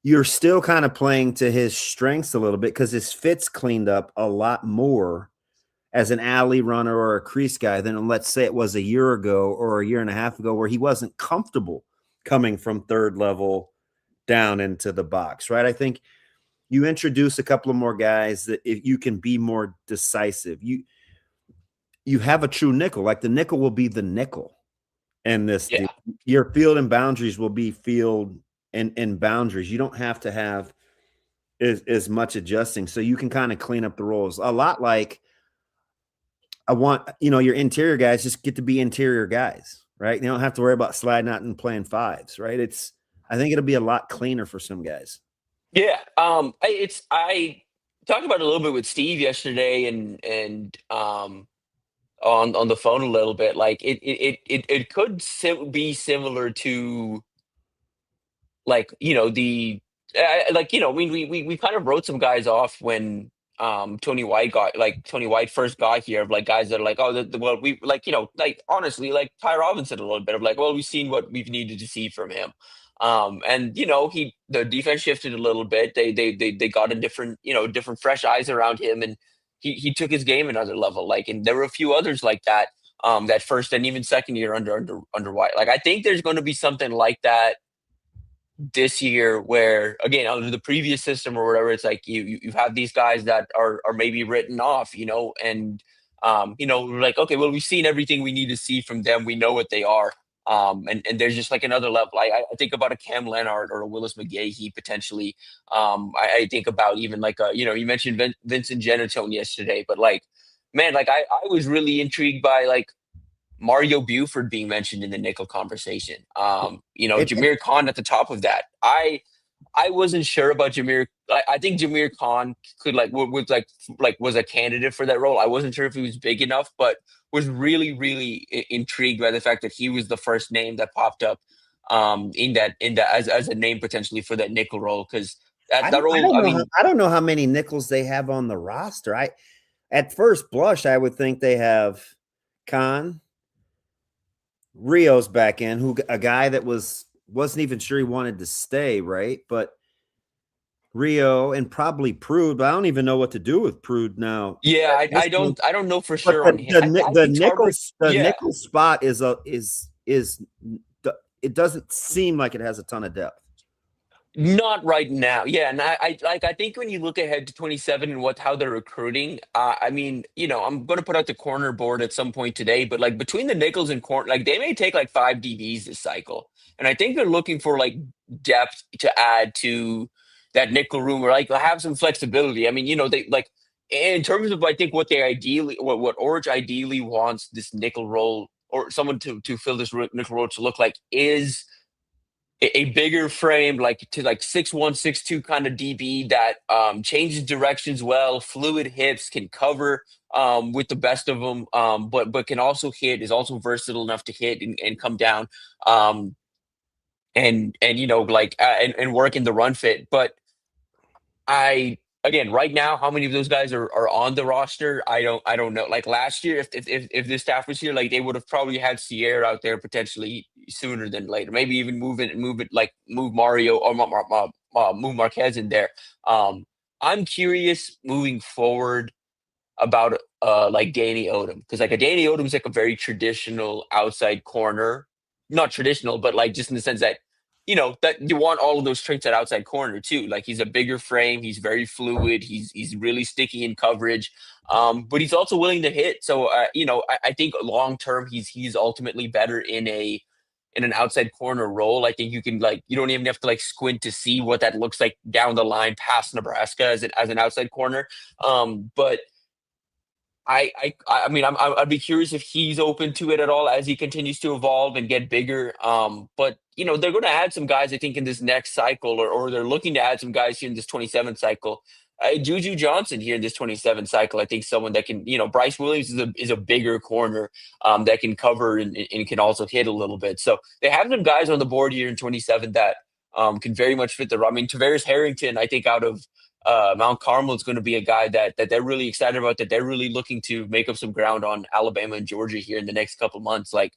You're still kind of playing to his strengths a little bit because his fit's cleaned up a lot more as an alley runner or a crease guy than let's say it was a year ago or a year and a half ago where he wasn't comfortable coming from third level down into the box, right? I think you introduce a couple of more guys that if you can be more decisive, you have a true nickel, like the nickel will be the nickel. And your field and boundaries will be field and boundaries. You don't have to have as much adjusting. So you can kind of clean up the roles a lot. Like I want, your interior guys just get to be interior guys, right? You don't have to worry about sliding out and playing 5s, right? I think it'll be a lot cleaner for some guys. Yeah. I talked about it a little bit with Steve yesterday and on the phone a little bit. Like it could be similar to like, we kind of wrote some guys off when Tony White first got here, of like guys that are like, we like, honestly, like Ty Robinson a little bit of like, well, we've seen what we've needed to see from him. And the defense shifted a little bit. They got a different fresh eyes around him, and he took his game another level. Like, and there were a few others like that, that first and even second year under White. Like, I think there's going to be something like that this year where, again, under the previous system or whatever, it's like you have these guys that are maybe written off, and we're like, okay, well, we've seen everything we need to see from them. We know what they are. And there's just like another level. I think about a Cam Leonard or a Willis McGahee potentially. I think about even like you mentioned Vincent Genatone yesterday, but like, man, like I was really intrigued by like Mario Buford being mentioned in the nickel conversation. Jameer Khan at the top of that. I wasn't sure about Jameer. I think Jameer Khan could was a candidate for that role. I wasn't sure if he was big enough, but was really, really intrigued by the fact that he was the first name that popped up as a name potentially for that nickel role, because that role. I don't know how many nickels they have on the roster. At first blush, I would think they have Khan, Rio's back in, a guy that wasn't even sure he wanted to stay, right? But Rio and probably Prude, but I don't even know what to do with Prude now. Yeah, I don't know for sure on him. The nickel spot it doesn't seem like it has a ton of depth. Not right now. Yeah, and I think when you look ahead to 27 and how they're recruiting, I'm going to put out the corner board at some point today, but like between the nickels and corner, like they may take like 5 DBs this cycle. And I think they're looking for like depth to add to that nickel room, or like have some flexibility. I mean, they like in terms of I think what Orge ideally wants this nickel role or someone to fill this nickel role to look like is a bigger frame, like to like 6'1", 6'2" kind of DB that changes directions well, fluid hips, can cover with the best of them, but can also hit, is also versatile enough to hit and come down, and work in the run fit. But right now, how many of those guys are on the roster? I don't know. Like last year, if this staff was here, like they would have probably had Sierra out there potentially sooner than later. Maybe even move Mario or move Marquez in there. I'm curious moving forward about like Danny Odom, because like a Danny Odom is like a very traditional outside corner, not traditional, but like just in the sense that that you want all of those traits at outside corner too. Like he's a bigger frame, he's very fluid, he's really sticky in coverage, but he's also willing to hit. So I think long term he's ultimately better in an outside corner role. I think you don't even have to like squint to see what that looks like down the line past Nebraska as an outside corner. But I'd be curious if he's open to it at all as he continues to evolve and get bigger. But they're going to add some guys, I think, in this next cycle, or they're looking to add some guys here in this 27 cycle. Juju Johnson here in this 27 cycle, I think someone that can, Bryce Williams is a bigger corner that can cover and can also hit a little bit. So they have some guys on the board here in 27 that can very much fit the role. I mean, Tavares Harrington, I think out of Mount Carmel is going to be a guy that they're really excited about, that they're really looking to make up some ground on Alabama and Georgia here in the next couple months. Like,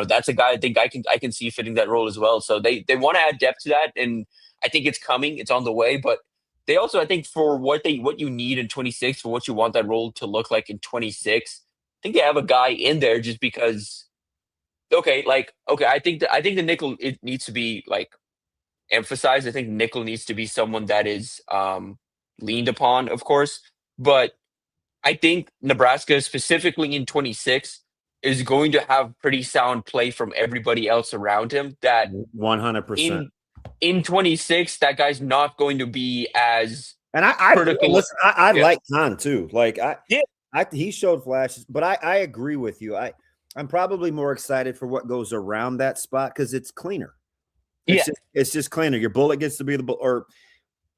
that's a guy I think I can see fitting that role as well. So they want to add depth to that, and I think it's coming, it's on the way. But they also, I think, for what you need in 26, for what you want that role to look like in 26, I think they have a guy in there just because. I think the nickel, it needs to be like emphasized. I think nickel needs to be someone that is leaned upon, of course, but I think Nebraska specifically in 26 is going to have pretty sound play from everybody else around him. That 100% in 26, that guy's not going to be as critical. Listen, I like Khan too. Like he showed flashes, but I agree with you. I'm probably more excited for what goes around that spot because it's cleaner. It's just cleaner. Your bullet gets to be or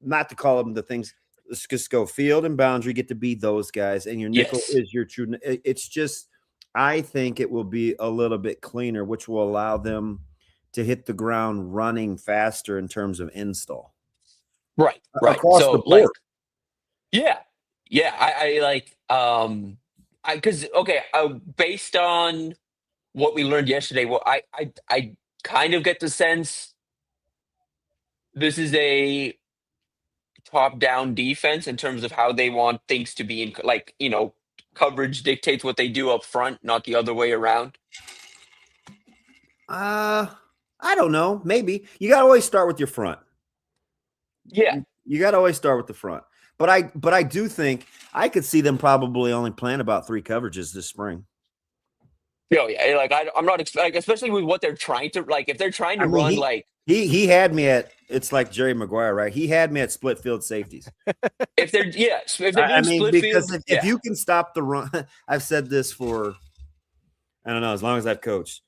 not to call them the things. Let's just go field and boundary get to be those guys, and your nickel is your true. It's just, I think it will be a little bit cleaner, which will allow them to hit the ground running faster in terms of install. Right. Across the board. Based on what we learned yesterday, I kind of get the sense this is a top-down defense in terms of how they want things to be. Coverage dictates what they do up front, not the other way around. I don't know. Maybe you got to always start with your front. Yeah, you got to always start with the front. But I do think I could see them probably only playing about 3 coverages this spring. Yeah, like I'm not like, especially with what they're trying to like. If they're trying to I mean, run like he had me at, it's like Jerry Maguire, right? He had me at split field safeties. if they're doing I mean, split because field, if you can stop the run, I've said this for, I don't know, as long as I've coached.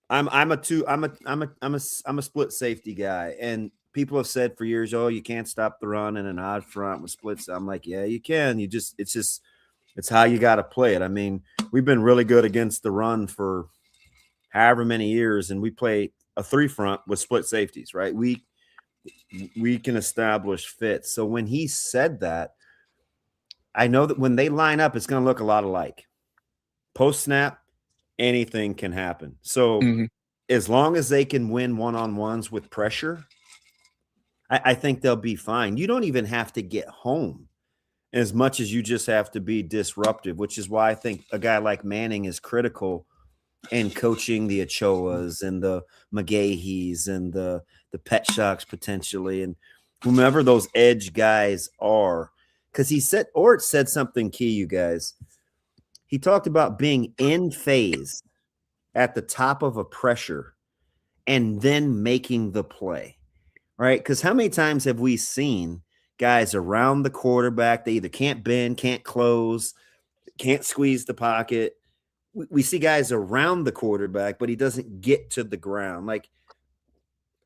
I'm a split safety guy, and people have said for years, oh, you can't stop the run in an odd front with splits. I'm like, yeah, you can. It's how you got to play it. I mean, we've been really good against the run for however many years, and we play a 3 front with split safeties, right? We can establish fits. So when he said that, I know that when they line up, it's going to look a lot alike. Post snap, anything can happen. So as long as they can win one-on-ones with pressure, I think they'll be fine. You don't even have to get home as much as you just have to be disruptive, which is why I think a guy like Manning is critical in coaching the Ochoas and the McGahees and the Pet Shocks potentially, and whomever those edge guys are. Because Ort said something key, you guys. He talked about being in phase at the top of a pressure and then making the play, right? Because how many times have we seen guys around the quarterback? They either can't bend, can't close, can't squeeze the pocket. We see guys around the quarterback, but he doesn't get to the ground. Like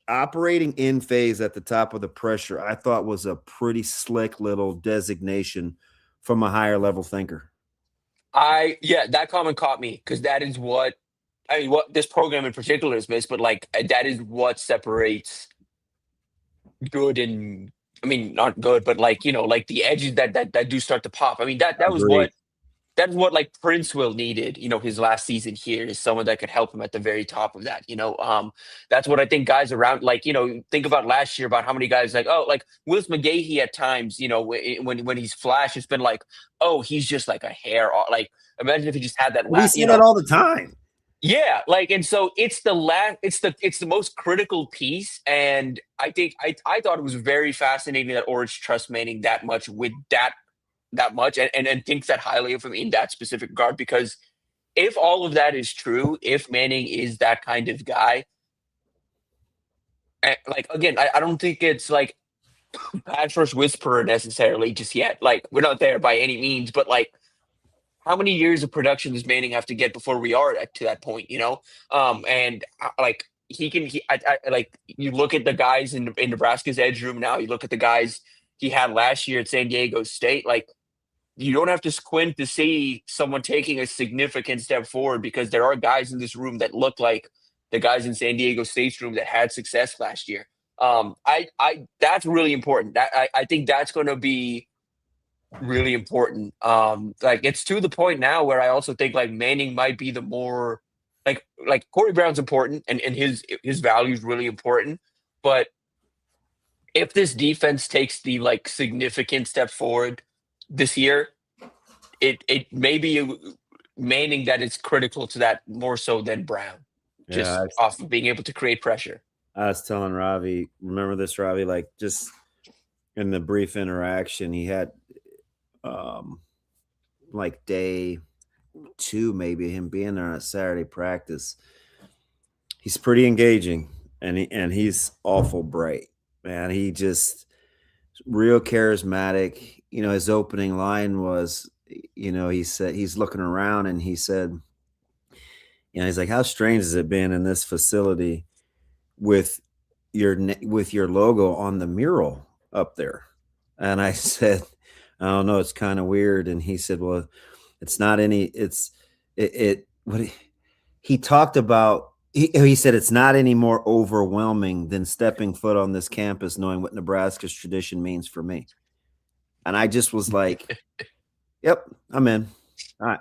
operating in phase at the top of the pressure, I thought was a pretty slick little designation from a higher level thinker. That comment caught me because that is what this program in particular is missed, but like that is what separates good and not good, but like like the edges that do start to pop. I mean that was Agreed. that is what like Prince Will needed, his last season here is someone that could help him at the very top of that. That's what I think guys around, like, think about last year about how many guys like, oh, like Willis McGahee at times, when he's flashed, it's been like, oh, he's just like a hair off. Like, imagine if he just had that. We see that all the time. Yeah, like, and so it's the most critical piece, and I think I thought it was very fascinating that Orich trusts Manning that much with that much and thinks that highly of him in that specific regard, because if all of that is true, if Manning is that kind of guy, like, again, I don't think it's like pass first whisperer necessarily just yet. Like, we're not there by any means, but like, how many years of production does Manning have to get before we are to that point, and like like, you look at the guys in Nebraska's edge room now, you look at the guys he had last year at San Diego State, like, you don't have to squint to see someone taking a significant step forward, because there are guys in this room that look like the guys in San Diego State's room that had success last year. That's really important. I think that's going to be really important. Like, it's to the point now where I also think like Manning might be the more like Corey Brown's important and his value is really important, but if this defense takes the like significant step forward this year, it may be Manning that is critical to that more so than Brown, just off of being able to create pressure. I was telling Ravi, remember this, Ravi, like just in the brief interaction he had, like day 2, maybe, him being there on a Saturday practice. He's pretty engaging, and he's awful bright, man. He just real charismatic. His opening line was, he said he's looking around and he said, he's like, how strange has it been in this facility with your logo on the mural up there? And I said, I don't know, it's kind of weird. And he said, well, it's not any, he talked about, he said it's not any more overwhelming than stepping foot on this campus, knowing what Nebraska's tradition means for me. And I just was like, yep, I'm in. All right,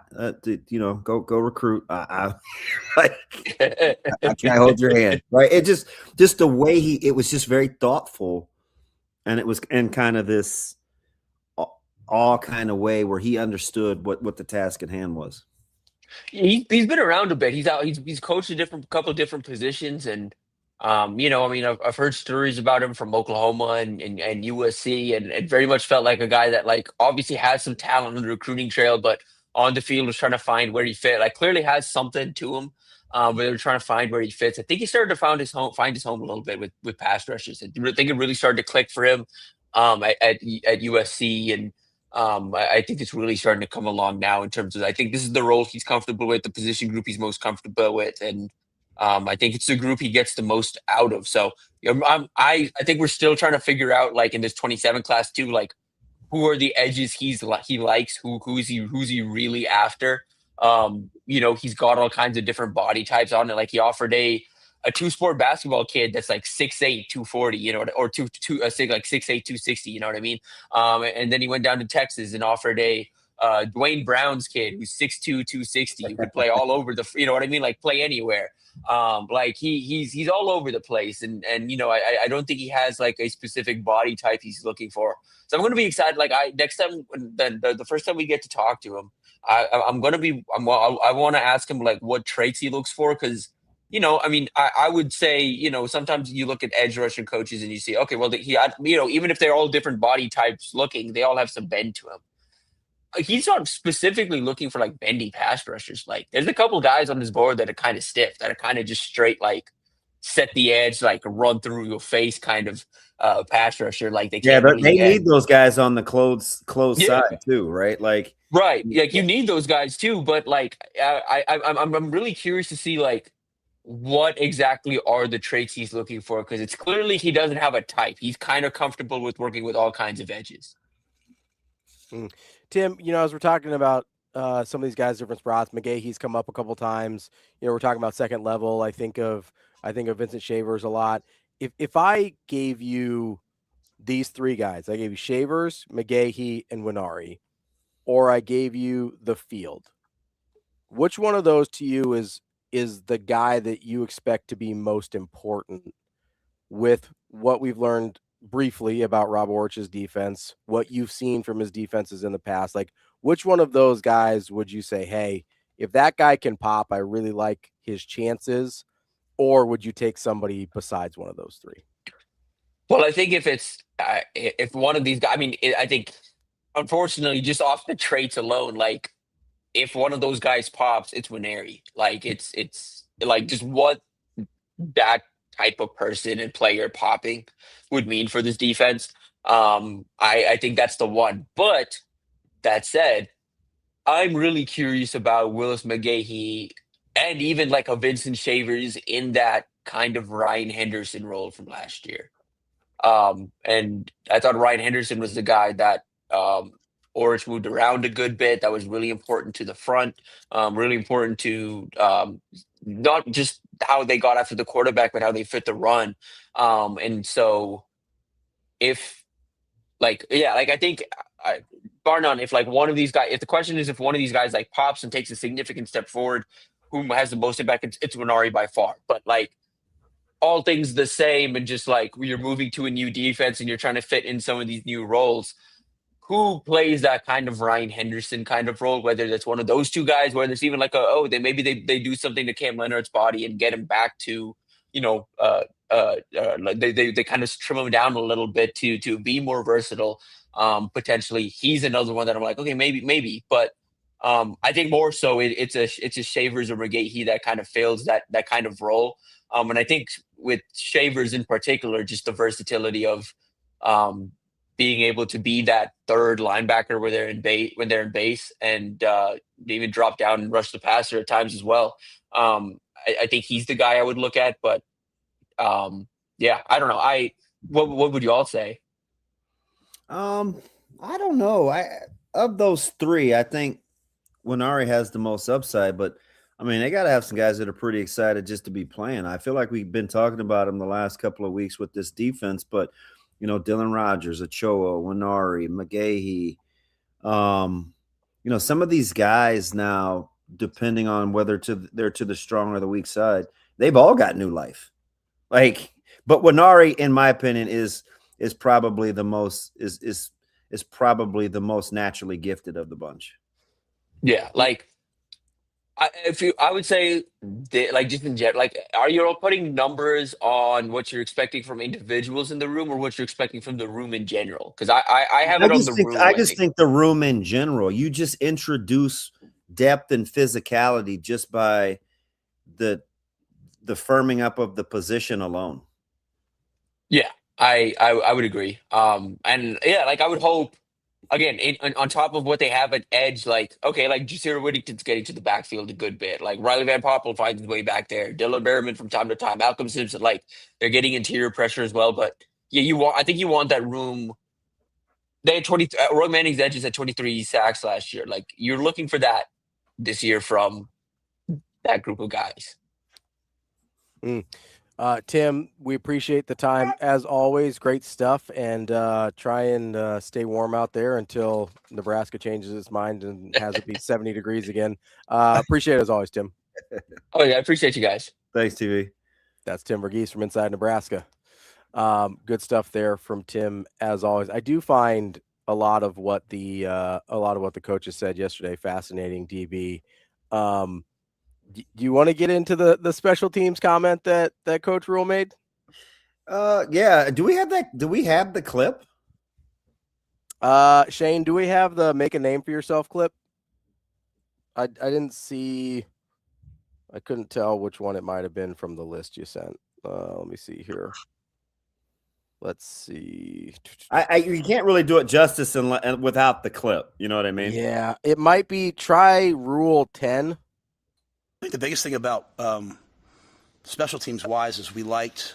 go recruit. I hold your hand, right? It just the way it was just very thoughtful, and it was in kind of this all kind of way where he understood what the task at hand was. He's been around a bit. He's coached a couple of different positions, and I've heard stories about him from Oklahoma and USC, and it very much felt like a guy that like obviously has some talent on the recruiting trail, but on the field was trying to find where he fit. Like clearly has something to him, but they were trying to find where he fits. I think he started to find his home a little bit with pass rushes. I think it really started to click for him at USC, and I think it's really starting to come along now in terms of, I think this is the role he's comfortable with, the position group he's most comfortable with, and I think it's the group he gets the most out of. So I think we're still trying to figure out, like in this 27 class too, like who are the edges he likes, who's he really after. He's got all kinds of different body types on it. Like he offered a two-sport basketball kid that's like 6'8", 240, or like 6'8", 260, you know what I mean? And then he went down to Texas and offered a Dwayne Brown's kid who's 6'2", 260, who could play all over the, you know what I mean? Like play anywhere. Like he's all over the place, and I don't think he has like a specific body type he's looking for. So I'm going to be excited. Like next time, the first time we get to talk to him, I want to ask him like what traits he looks for, because I would say, sometimes you look at edge rushing coaches and you see, okay, well, even if they're all different body types looking, they all have some bend to them. He's not specifically looking for like bendy pass rushers. Like there's a couple guys on this board that are kind of stiff, that are kind of just straight, like set the edge, like run through your face kind of pass rusher. Like they can't they need those guys on the close side too, right? Like right, like you need those guys too. But like I'm really curious to see like what exactly are the traits he's looking for, because it's clearly he doesn't have a type. He's kind of comfortable with working with all kinds of edges. Tim, as we're talking about some of these guys, different spots, McGahee's come up a couple times. We're talking about second level. I think of Vincent Shavers a lot. If I gave you these three guys, I gave you Shavers, McGahee, and Winari, or I gave you the field, which one of those to you is the guy that you expect to be most important with what we've learned briefly about Rob Orch's defense, what you've seen from his defenses in the past? Like, which one of those guys would you say, hey, if that guy can pop, I really like his chances? Or would you take somebody besides one of those three? Well, I think if one of these guys, I think unfortunately just off the traits alone, like if one of those guys pops, it's Winari. Like it's like just what that type of person and player popping would mean for this defense. I think that's the one. But that said, I'm really curious about Willis McGahee and even like a Vincent Shavers in that kind of Ryan Henderson role from last year. And I thought Ryan Henderson was the guy that Orich moved around a good bit. That was really important to the front, really important to not just how they got after the quarterback, but how they fit the run. And so I think bar none, if like one of these guys, if the question is if one of these guys like pops and takes a significant step forward, who has the most impact, it's Winari by far. But like all things the same, and just like you're moving to a new defense and you're trying to fit in some of these new roles, who plays that kind of Ryan Henderson kind of role, whether that's one of those two guys, whether it's even like they do something to Cam Leonard's body and get him back to, they kind of trim him down a little bit to be more versatile. Potentially he's another one that I'm like, okay, maybe, but I think more so it's a Shavers or McGahee that kind of fails that kind of role. And I think with Shavers in particular, just the versatility of being able to be that third linebacker when they're in base, and even drop down and rush the passer at times as well. I think he's the guy I would look at, but I don't know. What would you all say? I don't know. Of those three, I think Winari has the most upside, but they got to have some guys that are pretty excited just to be playing. I feel like we've been talking about him the last couple of weeks with this defense, but Dylan Rogers, Ochoa, Winari, McGahee, some of these guys now, depending on whether they're to the strong or the weak side, they've all got new life. But Winari, in my opinion, is probably the most is probably the most naturally gifted of the bunch. Yeah, like I would say just in general, are you all putting numbers on what you're expecting from individuals in the room, or what you're expecting from the room in general? Because I have it on the room. I just think the room in general. You just introduce depth and physicality just by the firming up of the position alone. Yeah, I would agree. And yeah, like I would hope again on top of what they have at edge, like okay, like Jasira Whittington's getting to the backfield a good bit. Like Riley Van Poppel finds his way back there. Dylan Berriman from time to time. Malcolm Simpson, like they're getting interior pressure as well. But yeah, I think you want that room. They had 20. Roy Manning's edges had 23 sacks last year. Like you're looking for that this year from that group of guys. Tim, we appreciate the time as always. Great stuff, and try and stay warm out there until Nebraska changes its mind and has it be 70 degrees again. Appreciate it as always, Tim. Oh yeah, I appreciate you guys. Thanks, TV. That's Tim VERGHESE from Inside Nebraska. Good stuff there from Tim as always. I do find a lot of what the coaches said yesterday fascinating. DB. Do you want to get into the special teams comment that Coach Rhule made? Yeah. Do we have that? Do we have the clip? Shane, do we have the make a name for yourself clip? I didn't see. I couldn't tell which one it might have been from the list you sent. Let me see here. Let's see. You can't really do it justice without the clip. You know what I mean? Yeah, it might be try Rule 10. I think the biggest thing about special teams wise is we liked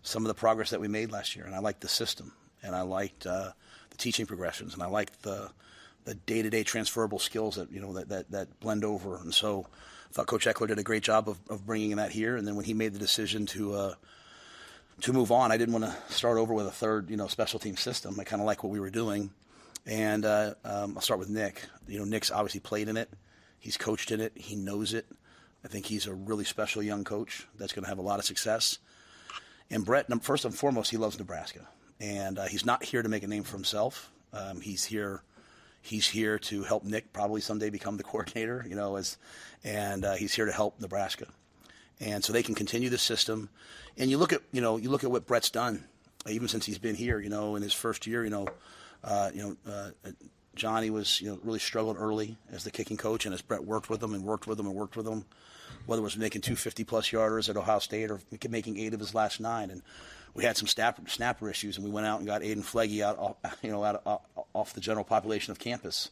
some of the progress that we made last year, and I liked the system, and I liked the teaching progressions, and I liked the day-to-day transferable skills that blend over. And so I thought Coach Ekeler did a great job of bringing that here. And then when he made the decision to move on, I didn't want to start over with a third special team system. I kind of like what we were doing, and I'll start with Nick. Nick's obviously played in it. He's coached in it. He knows it. I think he's a really special young coach that's going to have a lot of success. And Brett, first and foremost, he loves Nebraska. And he's not here to make a name for himself. He's here to help Nick probably someday become the coordinator, and he's here to help Nebraska. And so they can continue the system. And you look at what Brett's done, even since he's been here, in his first year, Johnny was, really struggled early as the kicking coach, and as Brett worked with him, whether it was making 250-plus yarders at Ohio State or making 8 of his last 9. And we had some snapper issues, and we went out and got Aiden Flegge off the general population of campus.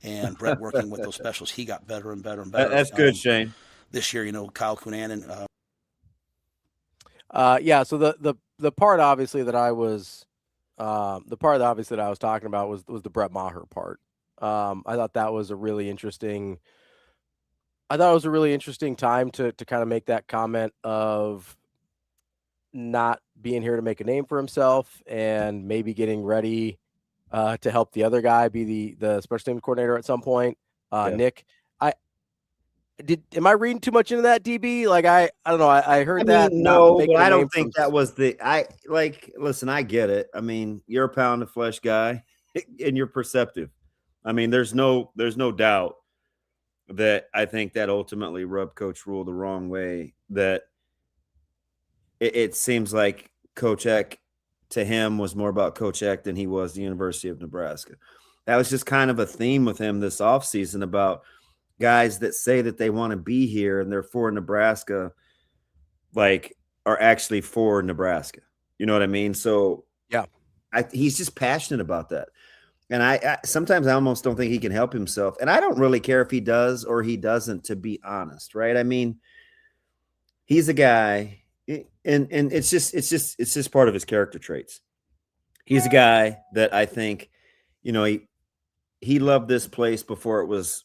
And Brett working with those specials, he got better and better and better. That's good, Shane. This year, Kyle Cunanan. So the part obviously that I was talking about was the Brett Maher part. I thought that was a really interesting. I thought it was a really interesting time to kind of make that comment of not being here to make a name for himself and maybe getting ready to help the other guy be the special teams coordinator at some point. Nick, am I reading too much into that, DB? Like I don't know. I heard that. No, but I don't think that was listen, I get it. I mean, you're a pound of flesh guy and you're perceptive. I mean, there's no doubt that I think that ultimately rubbed Coach Rhule the wrong way. That it seems like Coach Eck to him was more about Coach Eck than he was the University of Nebraska. That was just kind of a theme with him this offseason about guys that say that they want to be here and they're for Nebraska, are actually for Nebraska. You know what I mean? So yeah, he's just passionate about that. And I sometimes I almost don't think he can help himself. And I don't really care if he does or he doesn't, to be honest. Right. I mean, he's a guy and it's just part of his character traits. He's a guy that I think, he loved this place before it was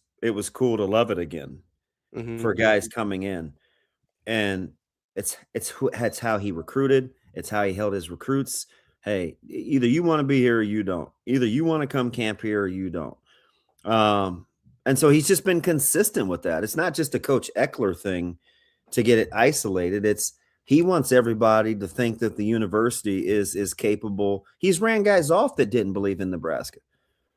cool to love it again for guys coming in. And it's how he recruited. It's how he held his recruits. Hey, either you want to be here or you don't. Either you want to come camp here or you don't. And so he's just been consistent with that. It's not just a Coach Ekeler thing to get it isolated. He wants everybody to think that the university is capable. He's ran guys off that didn't believe in Nebraska.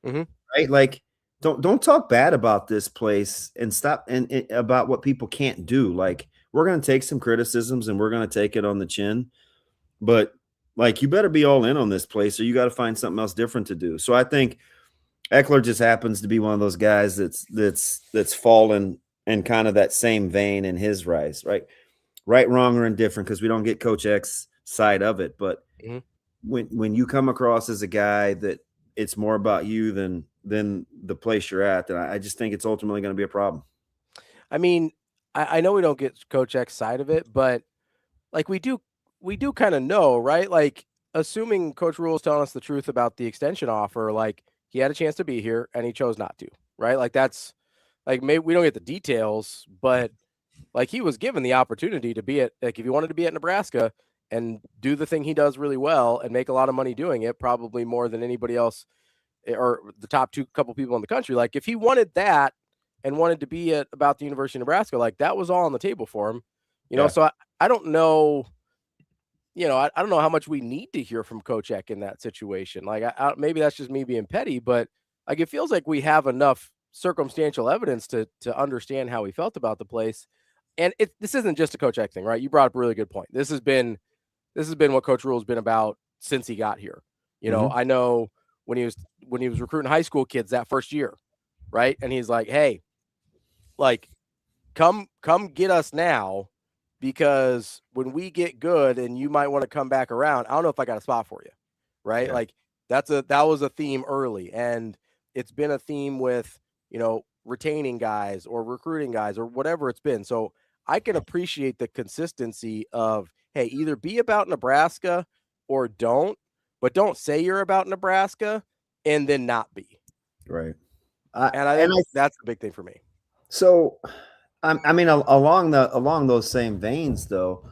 Right? Like, don't talk bad about this place and stop and about what people can't do. Like, we're going to take some criticisms and we're going to take it on the chin, but you better be all in on this place or you got to find something else different to do. So I think Ekeler just happens to be one of those guys that's fallen in kind of that same vein in his rise, right? Right, wrong, or indifferent, because we don't get Coach X's side of it. But when you come across as a guy that it's more about you than the place you're at, then I just think it's ultimately going to be a problem. I mean, I know we don't get Coach X's side of it, but like we do kind of know, right? Like, assuming Coach Rhule is telling us the truth about the extension offer, like he had a chance to be here and he chose not to, right? Like that's like, maybe we don't get the details, but like he was given the opportunity to be at, like, if he wanted to be at Nebraska and do the thing he does really well and make a lot of money doing it, probably more than anybody else or the top couple people in the country. Like if he wanted that and wanted to be at about the University of Nebraska, like that was all on the table for him, you know? So I don't know, I don't know how much we need to hear from Coach Eck in that situation. Like, maybe that's just me being petty, but like it feels like we have enough circumstantial evidence to understand how he felt about the place. And this isn't just a Coach Eck thing, right? You brought up a really good point. This has been what Coach Rhule's been about since he got here. I know when he was recruiting high school kids that first year, right? And he's like, "Hey, like, come get us now, because when we get good and you might want to come back around, I don't know if I got a spot for you." Right? Yeah. Like that was a theme early, and it's been a theme with, retaining guys or recruiting guys or whatever it's been. So I can appreciate the consistency of, hey, either be about Nebraska or don't, but don't say you're about Nebraska and then not be. Right. And I think that's the big thing for me. So, I mean, along those same veins, though,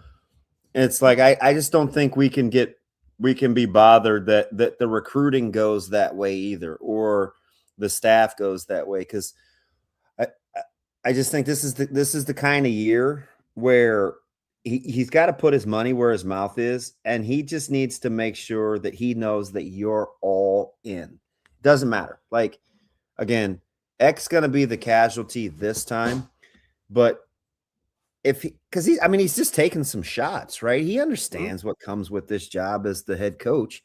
it's like I just don't think we can be bothered that the recruiting goes that way either, or the staff goes that way, because I just think this is the kind of year where he's got to put his money where his mouth is, and he just needs to make sure that he knows that you're all in. Doesn't matter. Like, again, X going to be the casualty this time, but he's just taking some shots, right? He understands what comes with this job as the head coach.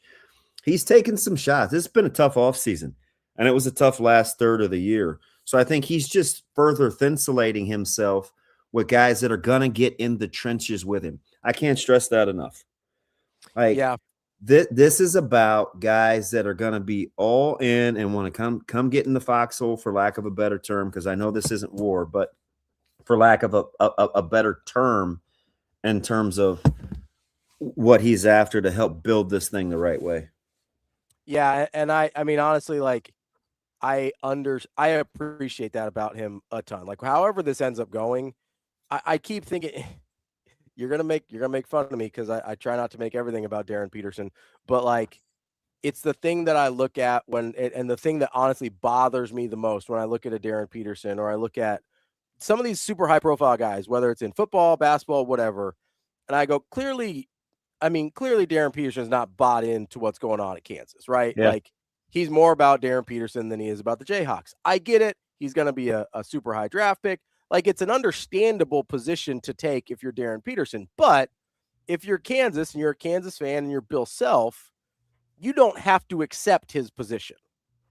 He's taken some shots. It's been a tough offseason, and it was a tough last third of the year. So I think he's just further insulating himself with guys that are going to get in the trenches with him. I can't stress that enough. Like, yeah. This is about guys that are going to be all in and want to come get in the foxhole, for lack of a better term, because I know this isn't war, but for lack of a better term, in terms of what he's after to help build this thing the right way. Yeah, and I mean, honestly, like, I appreciate that about him a ton. Like, however this ends up going, I keep thinking you're gonna make fun of me because I try not to make everything about Darren Peterson, but like, it's the thing that I look at and the thing that honestly bothers me the most when I look at a Darren Peterson, or I look at some of these super high profile guys, whether it's in football, basketball, whatever, and I go, clearly Darren Peterson's not bought into what's going on at Kansas, right? Yeah. Like, he's more about Darren Peterson than he is about the Jayhawks. I get it. He's going to be a super high draft pick. Like, it's an understandable position to take if you're Darren Peterson. But if you're Kansas and you're a Kansas fan and you're Bill Self, you don't have to accept his position,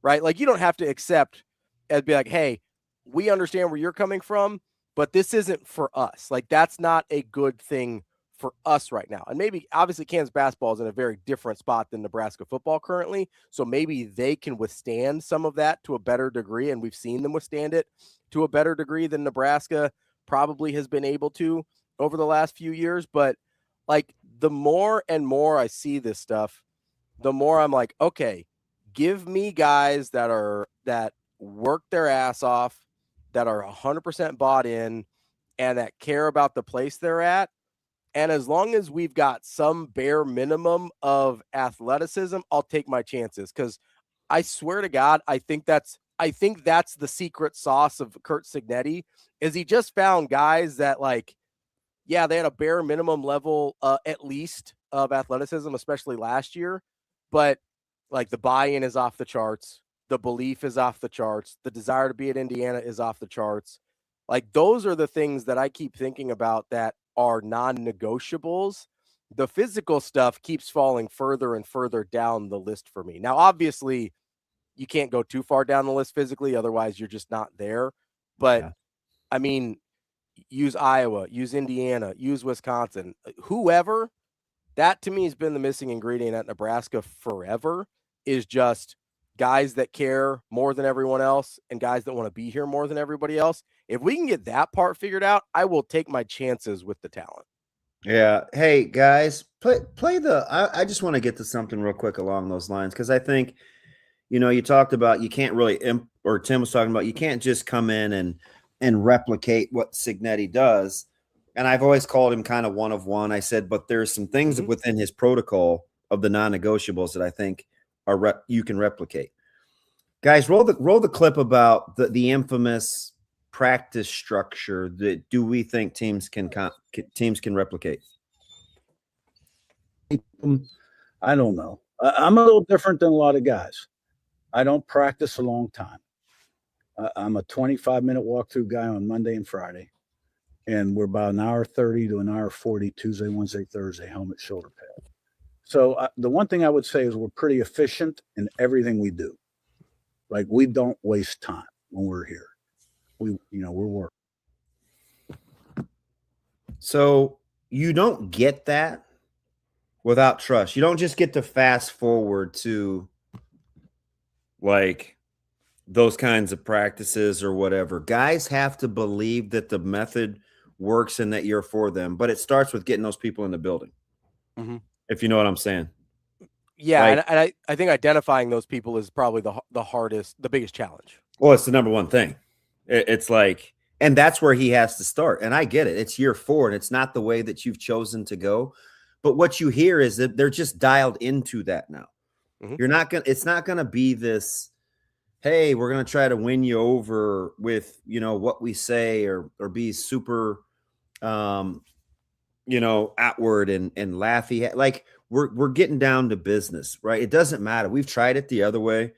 right? Like, you don't have to accept and be like, hey, we understand where you're coming from, but this isn't for us. Like, that's not a good thing for us right now. And maybe, obviously, Kansas basketball is in a very different spot than Nebraska football currently. So maybe they can withstand some of that to a better degree. And we've seen them withstand it to a better degree than Nebraska probably has been able to over the last few years. But like, the more and more I see this stuff, the more I'm like, okay, give me guys that work their ass off, that are 100% bought in, and that care about the place they're at. And as long as we've got some bare minimum of athleticism, I'll take my chances. Because I swear to God, I think that's the secret sauce of Curt Cignetti, is he just found guys that, like, yeah, they had a bare minimum level at least of athleticism, especially last year. But like, the buy-in is off the charts. The belief is off the charts. The desire to be at Indiana is off the charts. Like, those are the things that I keep thinking about that are non-negotiables. The physical stuff keeps falling further and further down the list for me. Now, obviously, you can't go too far down the list physically. Otherwise, you're just not there. But, Yeah. I mean, use Iowa, use Indiana, use Wisconsin, whoever. That to me has been the missing ingredient at Nebraska forever, is just guys that care more than everyone else and guys that want to be here more than everybody else. If we can get that part figured out, I will take my chances with the talent. Yeah. Hey guys, play the. I just want to get to something real quick along those lines, because I think, you talked about you can't really, or Tim was talking about, you can't just come in and replicate what Cignetti does. And I've always called him kind of one of one. I said, but there's some things within his protocol of the non-negotiables that I think you can replicate. Guys, roll the clip about the infamous practice structure that we think teams can replicate. I don't know. I'm a little different than a lot of guys. I don't practice a long time. I'm a 25-minute walkthrough guy on Monday and Friday, and we're about an hour 30 to an hour 40 Tuesday, Wednesday, Thursday, helmet, shoulder pad. So the one thing I would say is we're pretty efficient in everything we do. Like, we don't waste time when we're here. We're working. So you don't get that without trust. You don't just get to fast forward to like those kinds of practices or whatever. Guys have to believe that the method works and that you're for them, but it starts with getting those people in the building. If you know what I'm saying. Yeah, like, and I think identifying those people is probably the hardest, the biggest challenge. Well, it's the number one thing. It's like, and that's where he has to start. And I get it. It's year 4, and it's not the way that you've chosen to go. But what you hear is that they're just dialed into that now. It's not going to be this, hey, we're going to try to win you over with, what we say or be super, outward and laughy. Like, we're getting down to business, right? It doesn't matter. We've tried it the other way.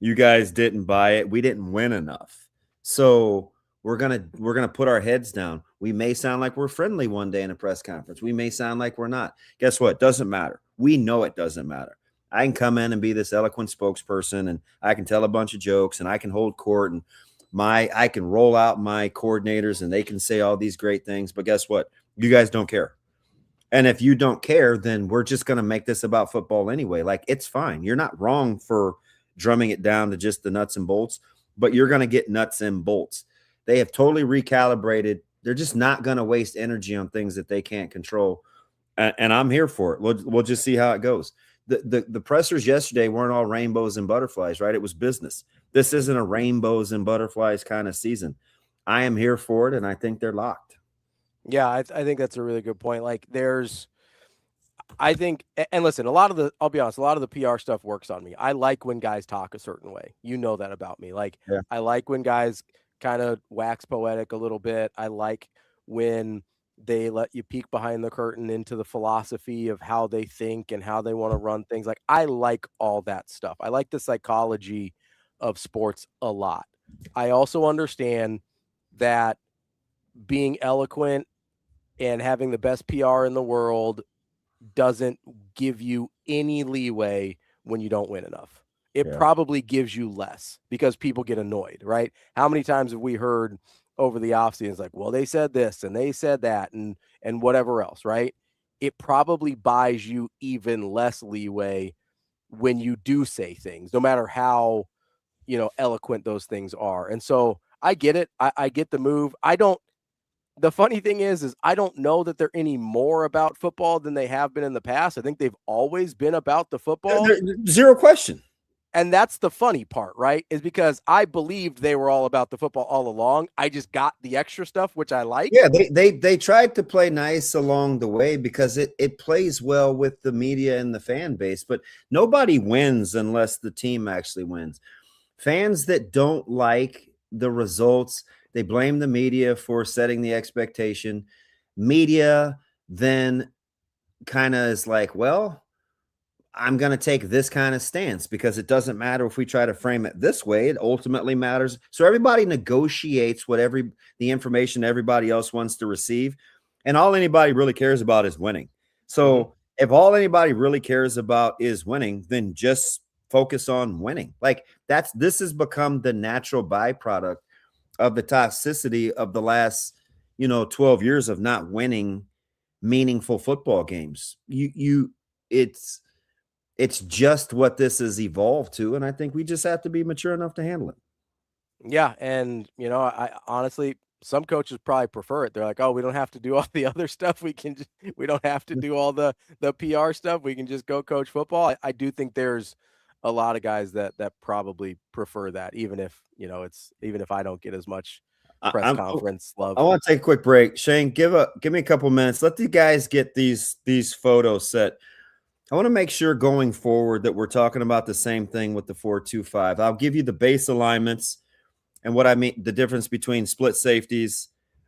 You guys didn't buy it. We didn't win enough. So we're gonna put our heads down. We may sound like we're friendly one day in a press conference. We may sound like we're not. Guess what? Doesn't matter. We know it doesn't matter. I can come in and be this eloquent spokesperson, and I can tell a bunch of jokes, and I can hold court, and I can roll out my coordinators, and they can say all these great things. But guess what? You guys don't care. And if you don't care, then we're just going to make this about football anyway. Like, it's fine. You're not wrong for drumming it down to just the nuts and bolts, but you're going to get nuts and bolts. They have totally recalibrated. They're just not going to waste energy on things that they can't control. And I'm here for it. We'll just see how it goes. The pressers yesterday weren't all rainbows and butterflies, right? It was business. This isn't a rainbows and butterflies kind of season. I am here for it, and I think they're locked. Yeah, I think that's a really good point. Like, I think, and listen, I'll be honest, a lot of the PR stuff works on me. I like when guys talk a certain way. You know that about me. Like, yeah. I like when guys kind of wax poetic a little bit. I like when they let you peek behind the curtain into the philosophy of how they think and how they want to run things. Like, I like all that stuff. I like the psychology of sports a lot. I also understand that being eloquent and having the best PR in the world doesn't give you any leeway when you don't win enough. It probably gives you less because people get annoyed, right? How many times have we heard over the offseason, like, well, they said this and they said that and whatever else, right? It probably buys you even less leeway when you do say things, no matter how, eloquent those things are. And so I get it. I get the move. The funny thing is I don't know that they're any more about football than they have been in the past. I think they've always been about the football. Zero question. And that's the funny part, right? Is because I believed they were all about the football all along. I just got the extra stuff, which I like. Yeah, they tried to play nice along the way because it plays well with the media and the fan base. But nobody wins unless the team actually wins. Fans that don't like the results, they blame the media for setting the expectation. Media then kind of is like, well, I'm going to take this kind of stance because it doesn't matter if we try to frame it this way. It ultimately matters. So everybody negotiates the information everybody else wants to receive. And all anybody really cares about is winning. So if all anybody really cares about is winning, then just focus on winning. Like this has become the natural byproduct of the toxicity of the last, 12 years of not winning meaningful football games. It's just what this has evolved to, and I think we just have to be mature enough to handle it. Yeah, and I honestly, some coaches probably prefer it. They're like, oh, we don't have to do all the other stuff. We don't have to do all the PR stuff. We can just go coach football. I do think there's a lot of guys that probably prefer that, even if even if I don't get as much press conference love. I want to take a quick break. Shane, give me a couple minutes. Let the guys get these photos set. I want to make sure going forward that we're talking about the same thing with the 4-2-5. I'll give you the base alignments and what I mean, the difference between split safeties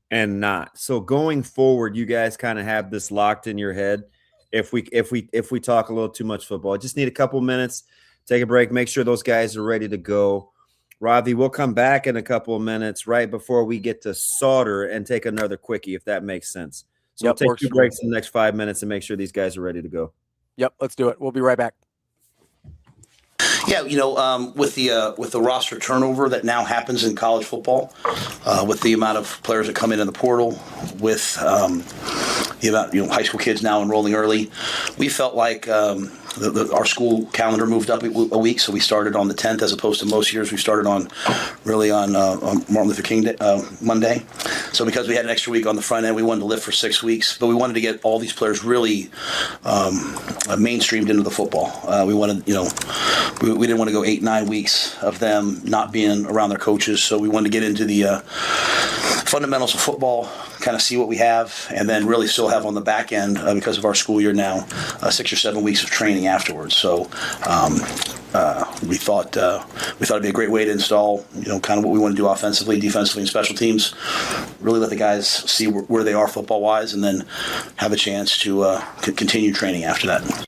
and not. So going forward, you guys kind of have this locked in your head. If we talk a little too much football, I just need a couple minutes. Take a break. Make sure those guys are ready to go. Ravi, we'll come back in a couple of minutes right before we get to SAUTTER and take another quickie, if that makes sense. So we'll take 2 breaks in the next 5 minutes and make sure these guys are ready to go. Yep, let's do it. We'll be right back. Yeah, with the roster turnover that now happens in college football, with the amount of players that come in the portal, with the amount high school kids now enrolling early, we felt like our school calendar moved up a week, so we started on the 10th as opposed to most years we started on Martin Luther King Day, Monday. So because we had an extra week on the front end, we wanted to lift for 6 weeks, but we wanted to get all these players really mainstreamed into the football. We wanted, we didn't want to go 8-9 weeks of them not being around their coaches, so we wanted to get into the fundamentals of football, kind of see what we have, and then really still have on the back end, because of our school year now, 6 or 7 weeks of training afterwards. So we thought it'd be a great way to install, kind of what we want to do offensively, defensively, and special teams. Really let the guys see where they are football wise, and then have a chance to continue training after that.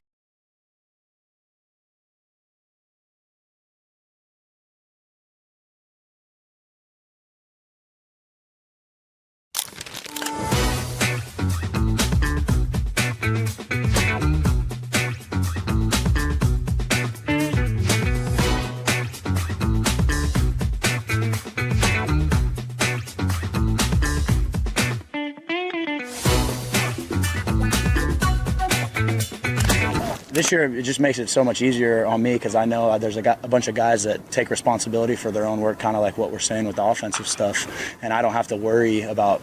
This year, it just makes it so much easier on me because I know there's a bunch of guys that take responsibility for their own work, kind of like what we're saying with the offensive stuff. And I don't have to worry about,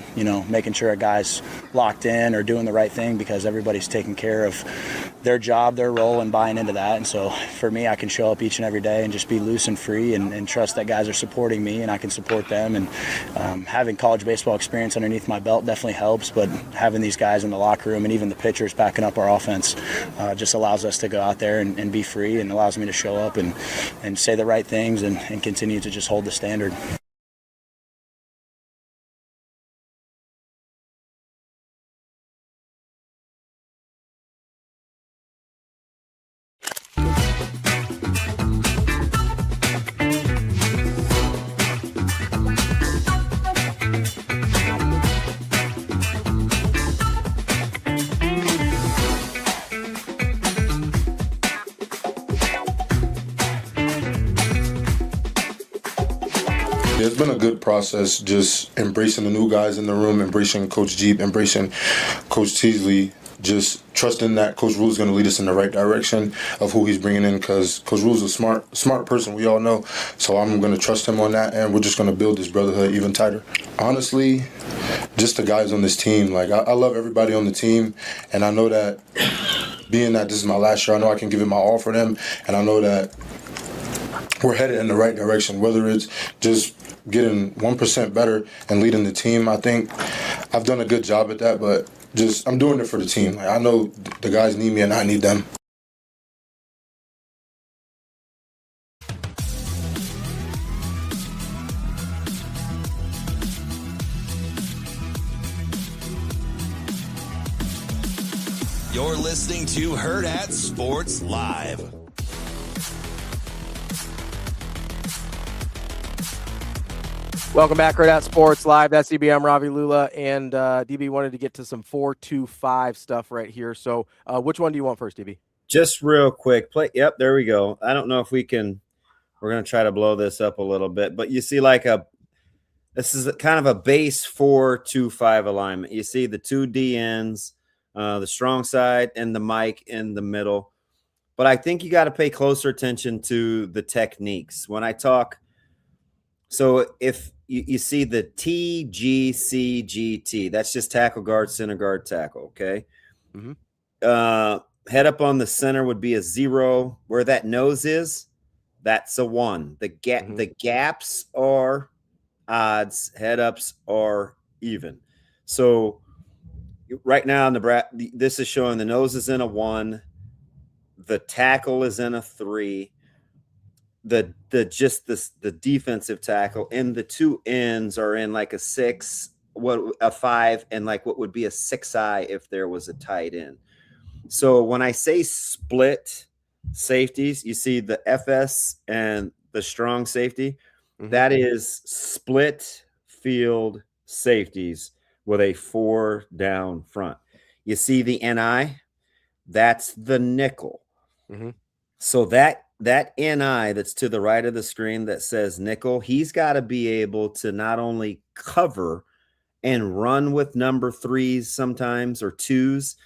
making sure a guy's locked in or doing the right thing because everybody's taking care of their job, their role, and buying into that. And so for me, I can show up each and every day and just be loose and free and trust that guys are supporting me and I can support them. And having college baseball experience underneath my belt definitely helps, but having these guys in the locker room and even the pitchers backing up our offense just allows us to go out there and be free, and allows me to show up and say the right things and continue to just hold the standard. It's been a good process, just embracing the new guys in the room, embracing Coach Jeep, embracing Coach Teasley, just trusting that Coach Rhule's going to lead us in the right direction of who he's bringing in, because Coach Rhule's a smart person, we all know. So I'm going to trust him on that, and we're just going to build this brotherhood even tighter. Honestly, just the guys on this team. Like, I love everybody on the team, and I know that being that this is my last year, I know I can give it my all for them, and I know that we're headed in the right direction, whether it's just getting 1% better and leading the team. I think I've done a good job at that, but just I'm doing it for the team. Like, I know the guys need me and I need them. You're listening to Hurrdat Sports Live. Welcome back, Hurrdat Sports Live. That's DB. I'm Ravi Lulla, and DB wanted to get to some 4-2-5 stuff right here. So which one do you want first, DB? Just real quick, play. Yep, there we go. I don't know if we can. We're gonna try to blow this up a little bit, but you see, this is kind of a base 4-2-5 alignment. You see the two DNs, the strong side, and the mic in the middle. But I think you got to pay closer attention to the techniques when I talk. So if you see the TGCGT, that's just tackle, guard, center, guard, tackle. Okay. Head up on the center would be a 0. Where that nose is, that's a 1. The gaps are odds, head ups are even. So right now this is showing the nose is in a 1, the tackle is in a 3, the defensive tackle and the two ends are in like a 6, a 5, and like what would be a 6-eye if there was a tight end. So when I say split safeties, you see the FS and the strong safety. That is split field safeties with a 4 down front. You see the NI, that's the nickel. So that NI that's to the right of the screen that says nickel, he's got to be able to not only cover and run with number 3s sometimes or 2s,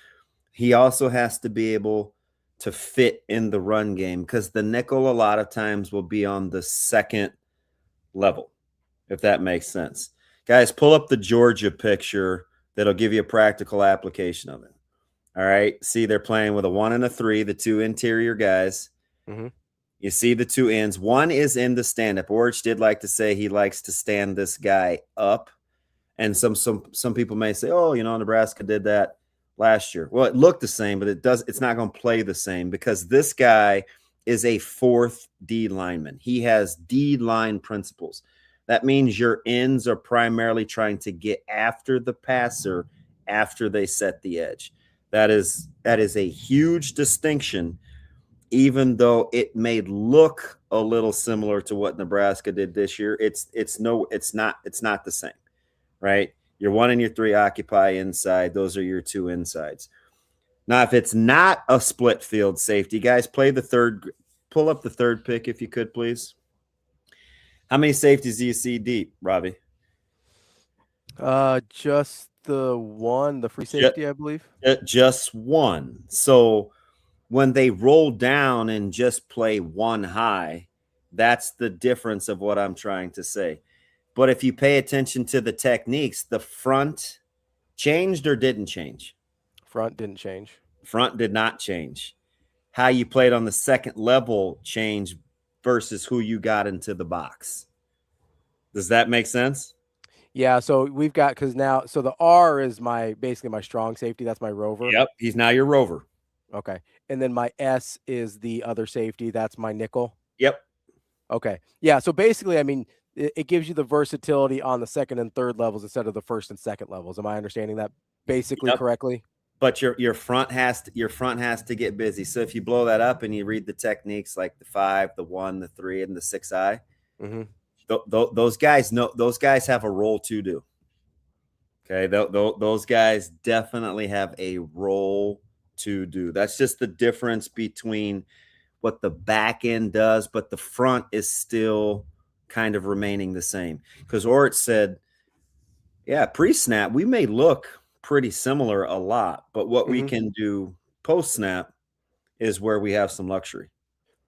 he also has to be able to fit in the run game because the nickel a lot of times will be on the second level, if that makes sense. Guys, pull up the Georgia picture. That'll give you a practical application of it. All right. See, they're playing with a 1 and a 3, the two interior guys. You see the two ends. One is in the stand-up. Orich did like to say he likes to stand this guy up. And some people may say, oh, Nebraska did that last year. Well, it looked the same, but it's not going to play the same because this guy is a 4th D lineman. He has D line principles. That means your ends are primarily trying to get after the passer after they set the edge. That is a huge distinction, even though it may look a little similar to what Nebraska did this year. It's not the same, right? Your 1 and your 3 occupy inside. Those are your 2 insides. Now, if it's not a split field safety, guys, pull up the third pick if you could, please. How many safeties do you see deep, Ravi? Just the one, the free safety, I believe. Just one. So when they roll down and just play 1 high, that's the difference of what I'm trying to say. But if you pay attention to the techniques, the front changed or didn't change? Front didn't change. Front did not change. How you played on the second level changed versus who you got into the box. Does that make sense? Yeah, so we've got so the R is basically my strong safety. That's my rover. Yep, he's now your rover. Okay. And then my S is the other safety. That's my nickel. Yep. Okay. Yeah, so basically, I mean, it gives you the versatility on the second and third levels instead of the first and second levels. Am I understanding that basically correctly? But your front has to get busy. So if you blow that up and you read the techniques like the 5, the 1, the 3, and the 6-eye, those guys have a role to do. Okay, those guys definitely have a role to do. That's just the difference between what the back end does, but the front is still kind of remaining the same. Because Orich said, yeah, pre-snap, we may look pretty similar a lot, but what we can do post-snap is where we have some luxury.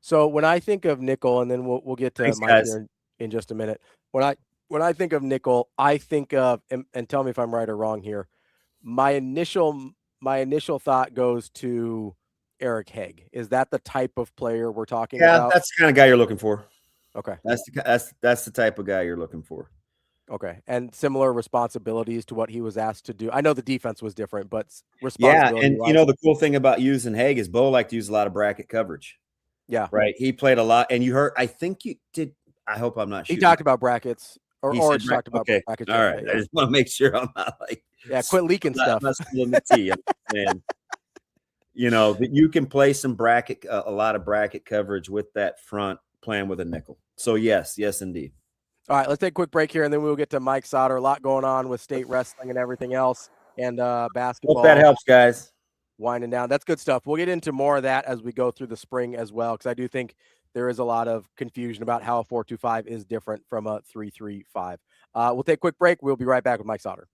So when I think of nickel, and then we'll get to Mike here in just a minute. When I think of nickel, I think of, and tell me if I'm right or wrong here, my initial thought goes to Eric Hegg. Is that the type of player we're talking about? Yeah, that's the kind of guy you're looking for. Okay. That's the type of guy you're looking for. Okay. And similar responsibilities to what he was asked to do. I know the defense was different, but responsibility. Yeah, and the cool thing about using Hegg is Bo liked to use a lot of bracket coverage. Yeah. Right. He played a lot, and you heard, I think you did. I hope I'm not. He talked about brackets, or talked about okay. brackets. All right. Yeah. I just want to make sure I'm not like. Yeah, quit leaking stuff. And that you can play some a lot of bracket coverage with that front playing with a nickel. So yes, indeed. All right, let's take a quick break here, and then we'll get to Mike Sautter. A lot going on with state wrestling and everything else, and basketball. Hope that helps, guys. winding down. That's good stuff. We'll get into more of that as we go through the spring as well, because I do think there is a lot of confusion about how a 4-2-5 is different from a 3-3-5. We'll take a quick break. We'll be right back with Mike Sautter.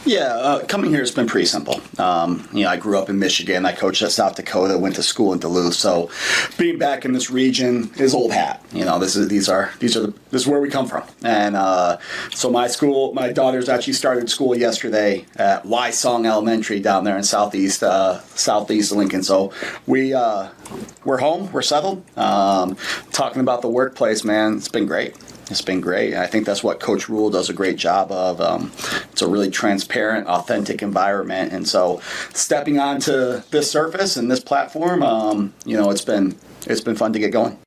Yeah, coming here has been pretty simple. I grew up in Michigan. I coached at South Dakota, went to school in Duluth. So being back in this region is old hat. This is where we come from. And so my daughters actually started school yesterday at Wysong Elementary down there in southeast Lincoln. So we're home, we're settled. Talking about the workplace, man, it's been great. It's been great. I think that's what Coach Rhule does a great job of. It's a really transparent, authentic environment. And so stepping onto this surface and this platform, it's been fun to get going.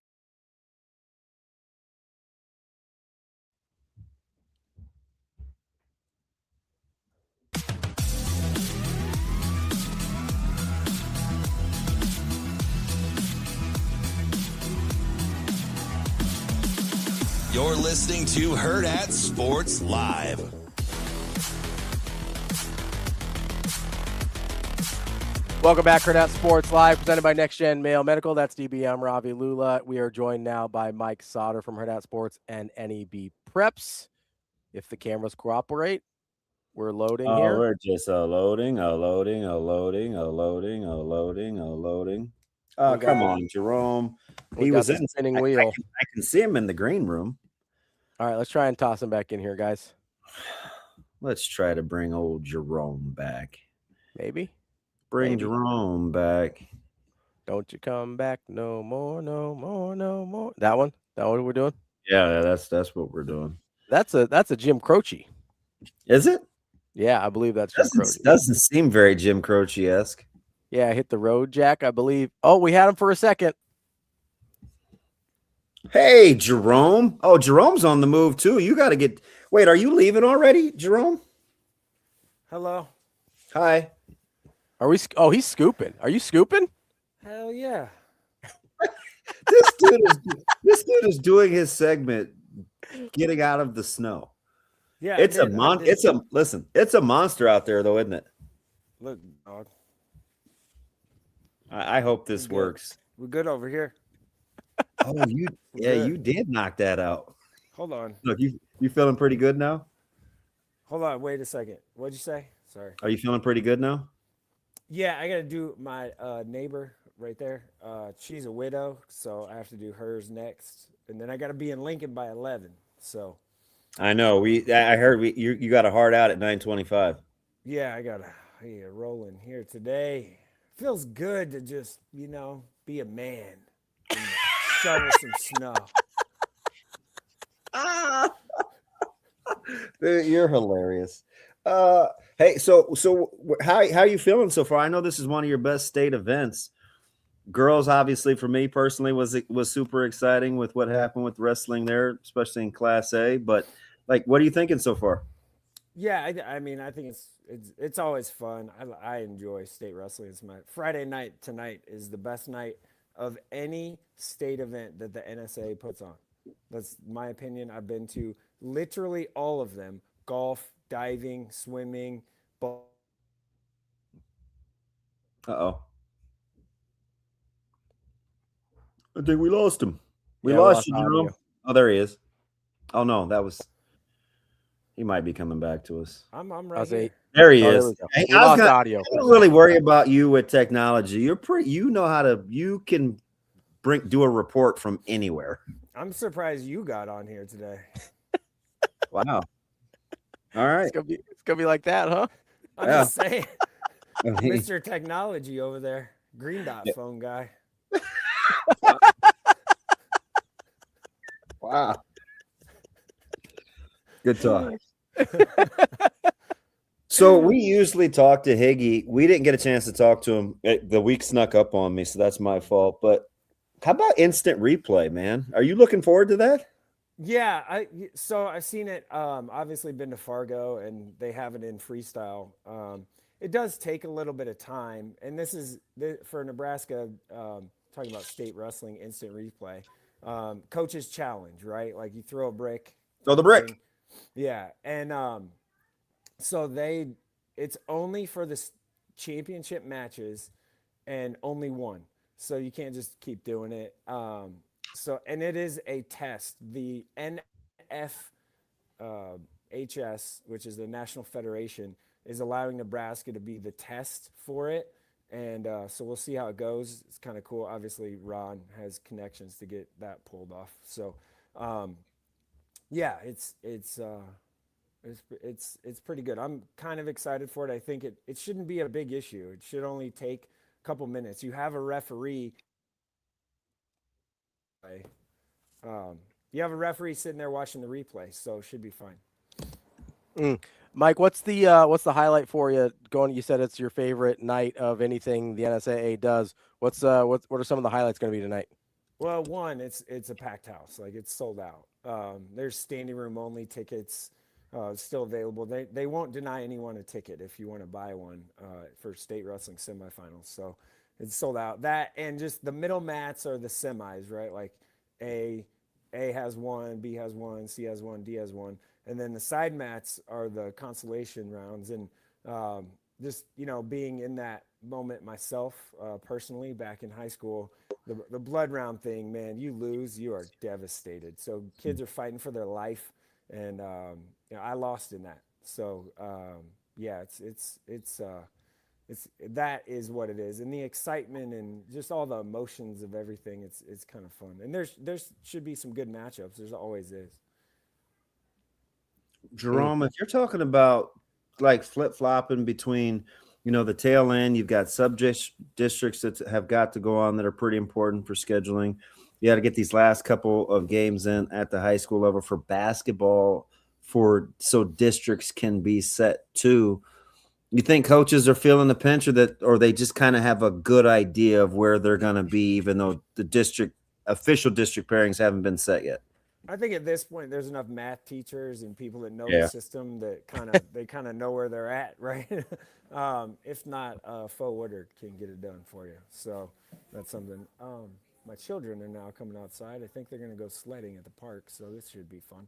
You're listening to Hurrdat Sports Live. Welcome back, Hurrdat Sports Live, presented by Next Gen Male Medical. That's DB. I'm Ravi Lulla. We are joined now by Mike Sautter from Hurrdat Sports and NEB Preps. If the cameras cooperate, we're loading here. We're just loading. Oh, come on, Jerome. He was in spinning wheel. I can see him in the green room. All right, let's try and toss him back in here, guys. Let's try to bring old Jerome back. Maybe. Bring Jerome back. Don't you come back no more, no more, no more. That one? That what we're doing? Yeah, that's what we're doing. That's a Jim Croce. Is it? Yeah, I believe that's Jim Croce. Doesn't seem very Jim Croce-esque. Yeah, hit the road, Jack, I believe. Oh, we had him for a second. Hey, Jerome. Oh, Jerome's on the move, too. You got to get... Wait, are you leaving already, Jerome? Hello. Hi. Are we... Oh, he's scooping. Are you scooping? Hell yeah. This dude is doing his segment, getting out of the snow. Yeah, it's a monster out there, though, isn't it? Look, dog. I hope this works. We're good over here. Oh, you did knock that out. Hold on. Look, you feeling pretty good now? Hold on, wait a second. What'd you say? Sorry. Are you feeling pretty good now? Yeah, I gotta do my neighbor right there. She's a widow, so I have to do hers next, and then I gotta be in Lincoln by 11. So. I know. I heard you got a hard out at 9:25. Yeah, I gotta roll in here today. Feels good to just be a man and shovel some snow. Dude, you're hilarious. Hey, so how are you feeling so far? I know this is one of your best state events. Girls, obviously, for me personally, was super exciting with what happened with wrestling there, especially in Class A. But what are you thinking so far? Yeah, I mean, I think it's always fun. I enjoy state wrestling. It's my Friday night tonight is the best night of any state event that the NSA puts on. That's my opinion. I've been to literally all of them: golf, diving, swimming, ball. Uh-oh. I think we lost him. We lost you, Jerome. Oh, there he is. Oh, no, he might be coming back to us. I'm right here. There he is. Hey, I don't really worry about you with technology. You can do a report from anywhere. I'm surprised you got on here today. Wow. All right. It's gonna be like that, huh? I'm just saying. Mr. Technology over there. Green dot phone guy. Wow. Good talk. So we usually talk to Higgy. We didn't get a chance to talk to him. The week snuck up on me, so that's my fault. But how about instant replay, man? Are you looking forward to that? Yeah, I've seen it. Obviously been to Fargo, and they have it in freestyle. It does take a little bit of time, and this is for Nebraska. Talking about state wrestling instant replay, coach's challenge, right? Like you throw a brick. Throw the brick. Yeah, and so it's only for the championship matches and only one. So you can't just keep doing it. And it is a test. The NFHS, which is the National Federation, is allowing Nebraska to be the test for it. And so we'll see how it goes. It's kind of cool. Obviously, Ron has connections to get that pulled off. So, yeah, it's pretty good. I'm kind of excited for it. I think it shouldn't be a big issue. It should only take a couple minutes. You have a referee. You have a referee sitting there watching the replay, so it should be fine. Mike, what's the highlight for you? You said it's your favorite night of anything the NSAA does. What are some of the highlights going to be tonight? Well, one, it's a packed house. Like, it's sold out. There's standing room only tickets still available. They won't deny anyone a ticket if you want to buy one for state wrestling semifinals. So it's sold out. That and just the middle mats are the semis, right? Like A has one, B has one, C has one, D has one. And then the side mats are the consolation rounds. And just, being in that moment myself personally back in high school, the blood round thing, man, you lose, you are devastated. So kids are fighting for their life. And, I lost in that. So, yeah, it's that is what it is. And the excitement and just all the emotions of everything, it's kind of fun. And there should be some good matchups. There's always is. Jerome, if you're talking about like flip-flopping between, the tail end, you've got districts that have got to go on that are pretty important for scheduling. You got to get these last couple of games in at the high school level for basketball so districts can be set too. You think coaches are feeling the pinch or they just kind of have a good idea of where they're going to be, even though the official district pairings haven't been set yet? I think at this point there's enough math teachers and people that know the system that they kind of know where they're at, right? If not, Fo Woodard can get it done for you. So that's something. My children are now coming outside. I think they're going to go sledding at the park, so this should be fun.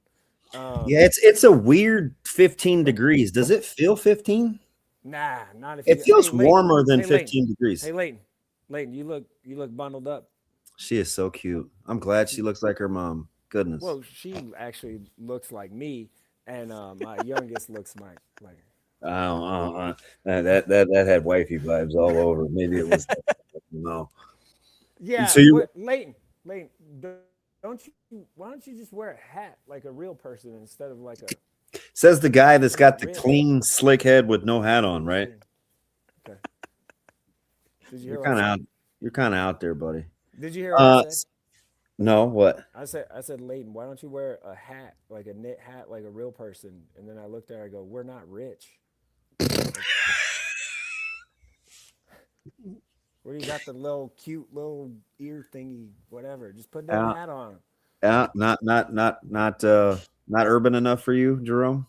Yeah, it's a weird 15 degrees. Does it feel 15? Nah, not if it feels warmer than 15 degrees. Hey, Leighton, you look bundled up. She is so cute. I'm glad she looks like her mom. Goodness. Well, she actually looks like me, and my youngest looks like her. That had wifey vibes all over. Maybe it was. No. Yeah. So Leighton, why don't you just wear a hat like a real person instead of like a? Says the guy that's got the clean, slick head with no hat on, right? Okay. You're kind of out there, buddy. Did you hear what I said? No, what? I said, Leighton, why don't you wear a hat, like a knit hat, like a real person? And then I looked at her, I go, we're not rich. Where you got the little cute little ear thingy, whatever. Just put that hat on. Yeah, not urban enough for you, Jerome?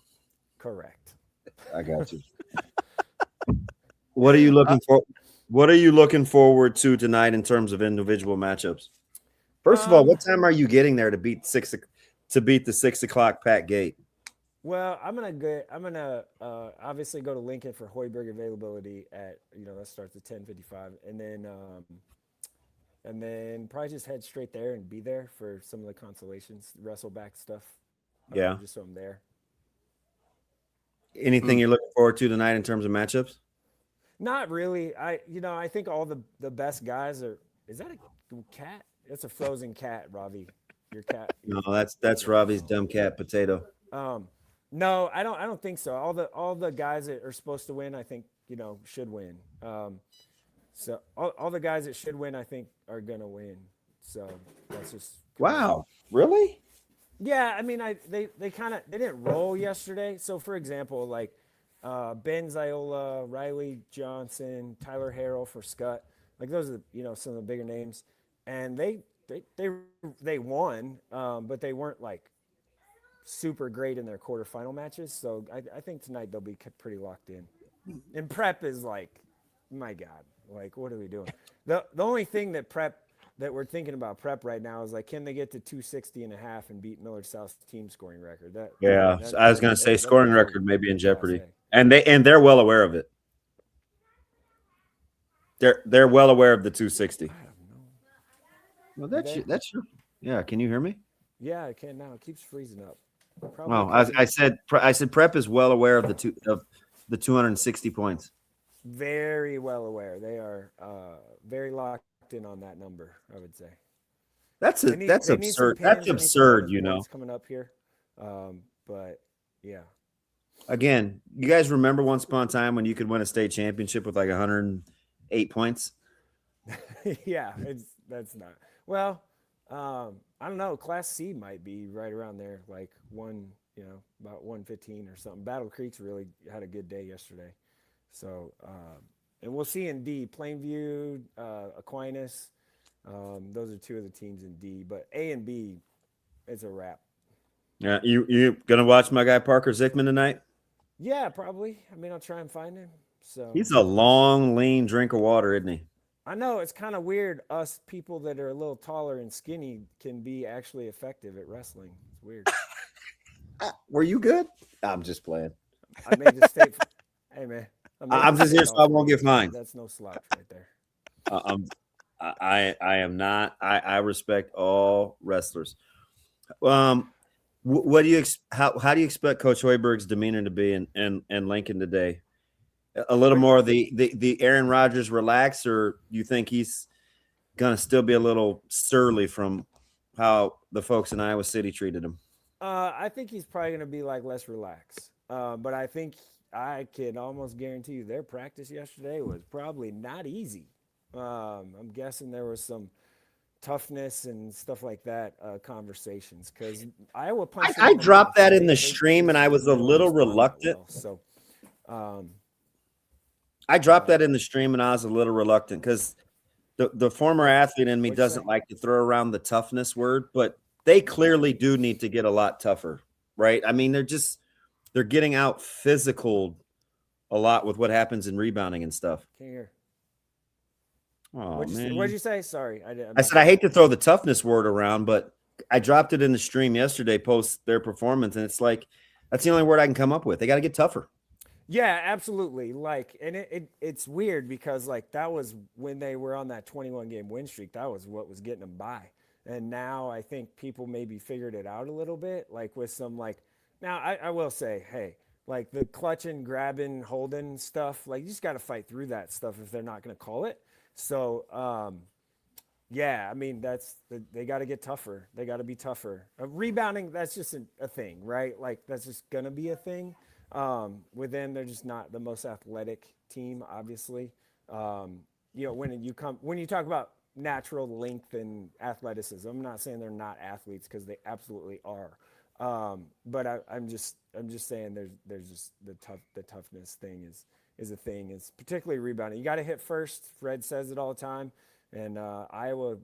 Correct. I got you. What are you looking for? What are you looking forward to tonight in terms of individual matchups? First of all, what time are you getting there to beat the 6 o'clock Pat Gate? Well, I'm gonna obviously go to Lincoln for Hoiberg availability at that starts at 10:55, and then probably just head straight there and be there for some of the consolations, wrestleback stuff. Yeah, just so I'm there. Anything you're looking forward to tonight in terms of matchups? Not really. I think all the best guys are. Is that a cat? It's a frozen cat, Ravi. Your cat. No, that's Ravi's dumb cat potato. No, I don't think so. All the guys that are supposed to win, I think, should win. So all the guys that should win, I think, are gonna win. So that's just wow. Really? Yeah, I mean, they didn't roll yesterday. So for example, like Ben Ziola, Riley Johnson, Tyler Harrell for Scott, like those are some of the bigger names, and they won, but they weren't like super great in their quarterfinal matches. So I think tonight they'll be pretty locked in. And Prep is like, my God, like what are we doing? The only thing that we're thinking about Prep right now is like, can they get to 260.5 and beat Millard South's team scoring record? I was going to say scoring record may be in jeopardy, and they're well aware of it. They're well aware of the 260. Well, that's your. Yeah, can you hear me? Yeah, I can now. It keeps freezing up. Well, I said Prep is well aware of the 260 points. Very well aware. They are very locked in on that number, I would say. That's absurd. That's absurd, you know. Coming up here, but yeah. Again, you guys remember once upon a time when you could win a state championship with like 108 points? Yeah, that's not. Well, I don't know. Class C might be right around there, like about 115 or something. Battle Creek's really had a good day yesterday. So, and we'll see in D, Plainview, Aquinas. Those are two of the teams in D, but A and B, it's a wrap. Yeah, you gonna watch my guy Parker Zickman tonight? Yeah, probably. I mean, I'll try and find him. So he's a long, lean drink of water, isn't he? I know it's kind of weird. Us people that are a little taller and skinny can be actually effective at wrestling. It's weird. Were you good? I'm just playing. I made the state. Hey man, I'm just here so I won't get fined. That's no slouch right there. I am not. I respect all wrestlers. What do you how do you expect Coach Hoiberg's demeanor to be in Lincoln today? A little more of the Aaron Rodgers relax, or you think he's gonna still be a little surly from how the folks in Iowa City treated him? I think he's probably gonna be like less relaxed. But I think I can almost guarantee you their practice yesterday was probably not easy. I'm guessing there was some toughness and stuff like that conversations because Iowa punched. I dropped that in the stream and I was a little reluctant. I dropped that in the stream and I was a little reluctant because the former athlete in me doesn't like to throw around the toughness word, but they clearly do need to get a lot tougher, right? I mean, they're getting out physical a lot with what happens in rebounding and stuff. Can't hear. Oh, man. What'd you say? Sorry. I said I hate to throw the toughness word around, but I dropped it in the stream yesterday post their performance, and it's like that's the only word I can come up with. They got to get tougher. Yeah, absolutely. Like, and it's weird because like that was when they were on that 21-game win streak. That was what was getting them by. And now I think people maybe figured it out a little bit, like with some like. Now I will say, hey, like the clutching, grabbing, holding stuff, like you just got to fight through that stuff if they're not going to call it. So, yeah, I mean, they got to get tougher. They got to be tougher. Rebounding, that's just a thing, right? Like that's just going to be a thing. With them, they're just not the most athletic team, obviously. When you talk about natural length and athleticism, I'm not saying they're not athletes because they absolutely are. But I'm just saying there's just the toughness thing is a thing. It's particularly rebounding. You got to hit first. Fred says it all the time, and Iowa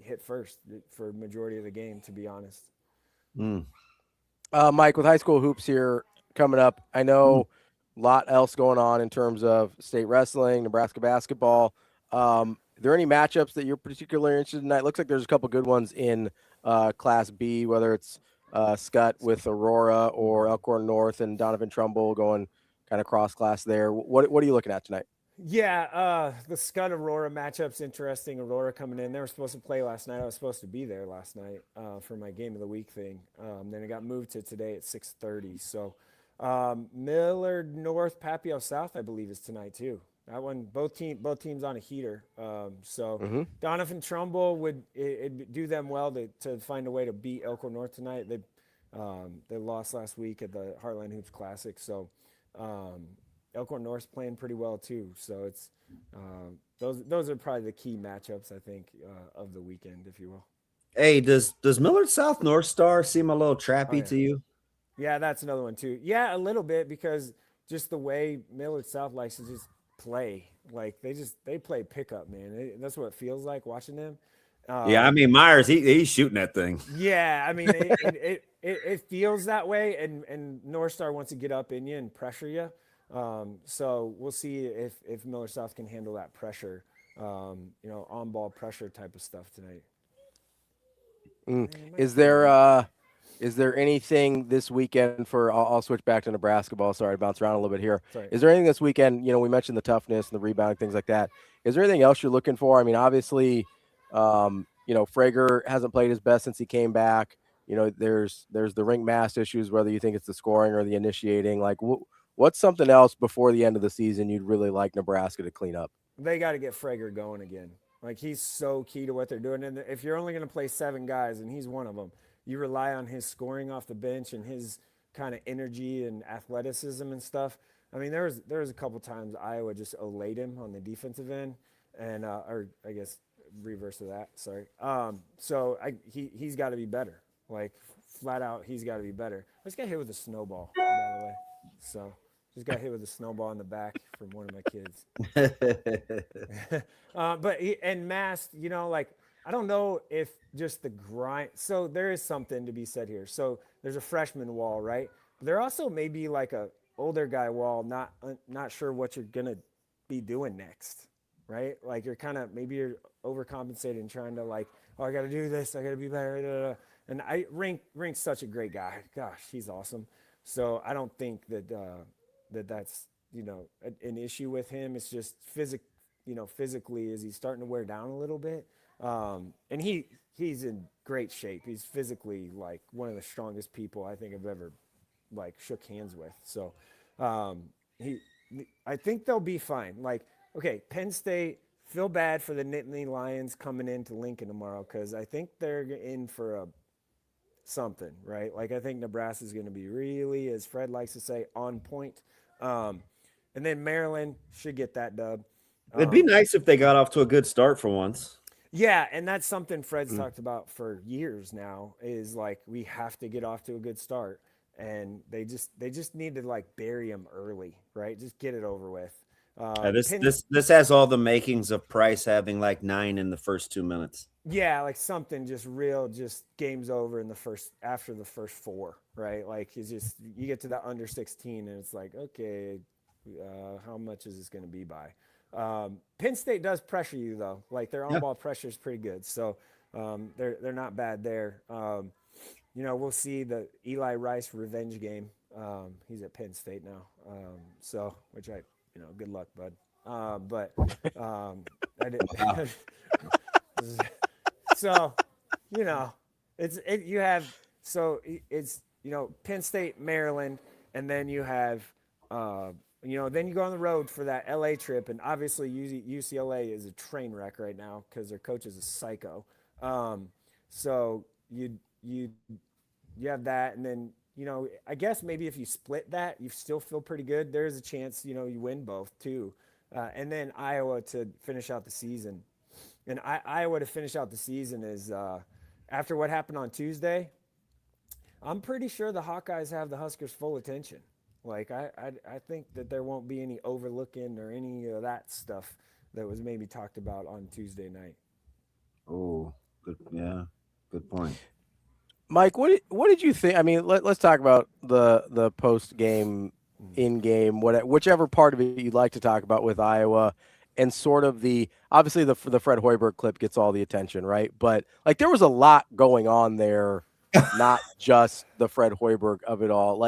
hit first for majority of the game, to be honest. Mike, with high school hoops here coming up, I know a lot else going on in terms of state wrestling, Nebraska basketball. Are there any matchups that you're particularly interested in tonight? It looks like there's a couple good ones in Class B, whether it's Scott with Aurora or Elkhorn North and Donovan Trumbull going kind of cross class there. What are you looking at tonight? Yeah, the Scott Aurora matchup's interesting. Aurora coming in. They were supposed to play last night. I was supposed to be there last night for my game of the week thing. Then it got moved to today at 6:30. So Millard North, Papio South, I believe, is tonight too. That one, both teams on a heater. Donovan Trumbull would do them well to find a way to beat Elkhorn North tonight. They lost last week at the Heartland Hoops Classic, so Elkhorn North's playing pretty well too. So it's those are probably the key matchups I think of the weekend, if you will. Hey, does Millard South North Star seem a little trappy to you? Yeah, that's another one too. Yeah, a little bit because just the way Millard South likes to just play, like they play pickup, man. That's what it feels like watching them. Yeah, I mean Myers, he's shooting that thing. Yeah, I mean it feels that way, and North Star wants to get up in you and pressure you. So we'll see if Millard South can handle that pressure, on ball pressure type of stuff tonight. Is there Is there anything this weekend for? I'll switch back to Nebraska ball. Sorry, bounce around a little bit here. Sorry. Is there anything this weekend? We mentioned the toughness and the rebounding, things like that. Is there anything else you're looking for? I mean, obviously, Frager hasn't played his best since he came back. There's the rink mass issues, whether you think it's the scoring or the initiating. Like, what's something else before the end of the season you'd really like Nebraska to clean up? They got to get Frager going again. Like, he's so key to what they're doing. And if you're only going to play 7 guys, and he's one of them, you rely on his scoring off the bench and his kind of energy and athleticism and stuff. I mean, there was a couple times Iowa just olayed him on the defensive end, and or I guess reverse of that. Sorry. So he's got to be better. Like, flat out, he's got to be better. I just got hit with a snowball, by the way. So just got hit with a snowball in the back from one of my kids. And Mast, I don't know if just the grind. So there is something to be said here. So there's a freshman wall, right? There also may be like a older guy wall, not sure what you're gonna be doing next, right? Like, maybe you're overcompensating, trying to I got to do this, I got to be better. And Rink's such a great guy. Gosh, he's awesome. So I don't think that's an issue with him. It's just physically, is he starting to wear down a little bit? And he's in great shape. He's physically one of the strongest people I think I've ever shook hands with. So I think they'll be fine. Okay, Penn State, feel bad for the Nittany Lions coming into Lincoln tomorrow, because I think they're in for something, right? I think Nebraska's going to be really, as Fred likes to say, on point. And then Maryland should get that dub. It'd be nice if they got off to a good start for once. Yeah, and that's something Fred's talked about for years now, is we have to get off to a good start, and they just need to bury them early, right? Just get it over with. This has all the makings of Price having 9 in the first 2 minutes. Yeah, something just real, just game's over after the first 4, right? It's just, you get to the under 16 and it's okay, how much is this going to be by? Penn State does pressure you though. Their on-ball pressure is pretty good. So they're not bad there. We'll see the Eli Rice revenge game. He's at Penn State now. Which good luck, bud. I didn't. So, it's Penn State, Maryland, and then you have, then you go on the road for that LA trip, and obviously UCLA is a train wreck right now because their coach is a psycho. So you have that, and then, I guess maybe if you split that, you still feel pretty good. There is a chance, you win both too. And then Iowa to finish out the season. And Iowa to finish out the season is, after what happened on Tuesday, I'm pretty sure the Hawkeyes have the Huskers' full attention. I think that there won't be any overlooking or any of that stuff that was maybe talked about on Tuesday night. Oh, good. Yeah, good point. Mike, what did you think? I mean, let's talk about the post game, in game, whichever part of it you'd like to talk about with Iowa, and sort of obviously the Fred Hoiberg clip gets all the attention, right? But there was a lot going on there, not just the Fred Hoiberg of it all.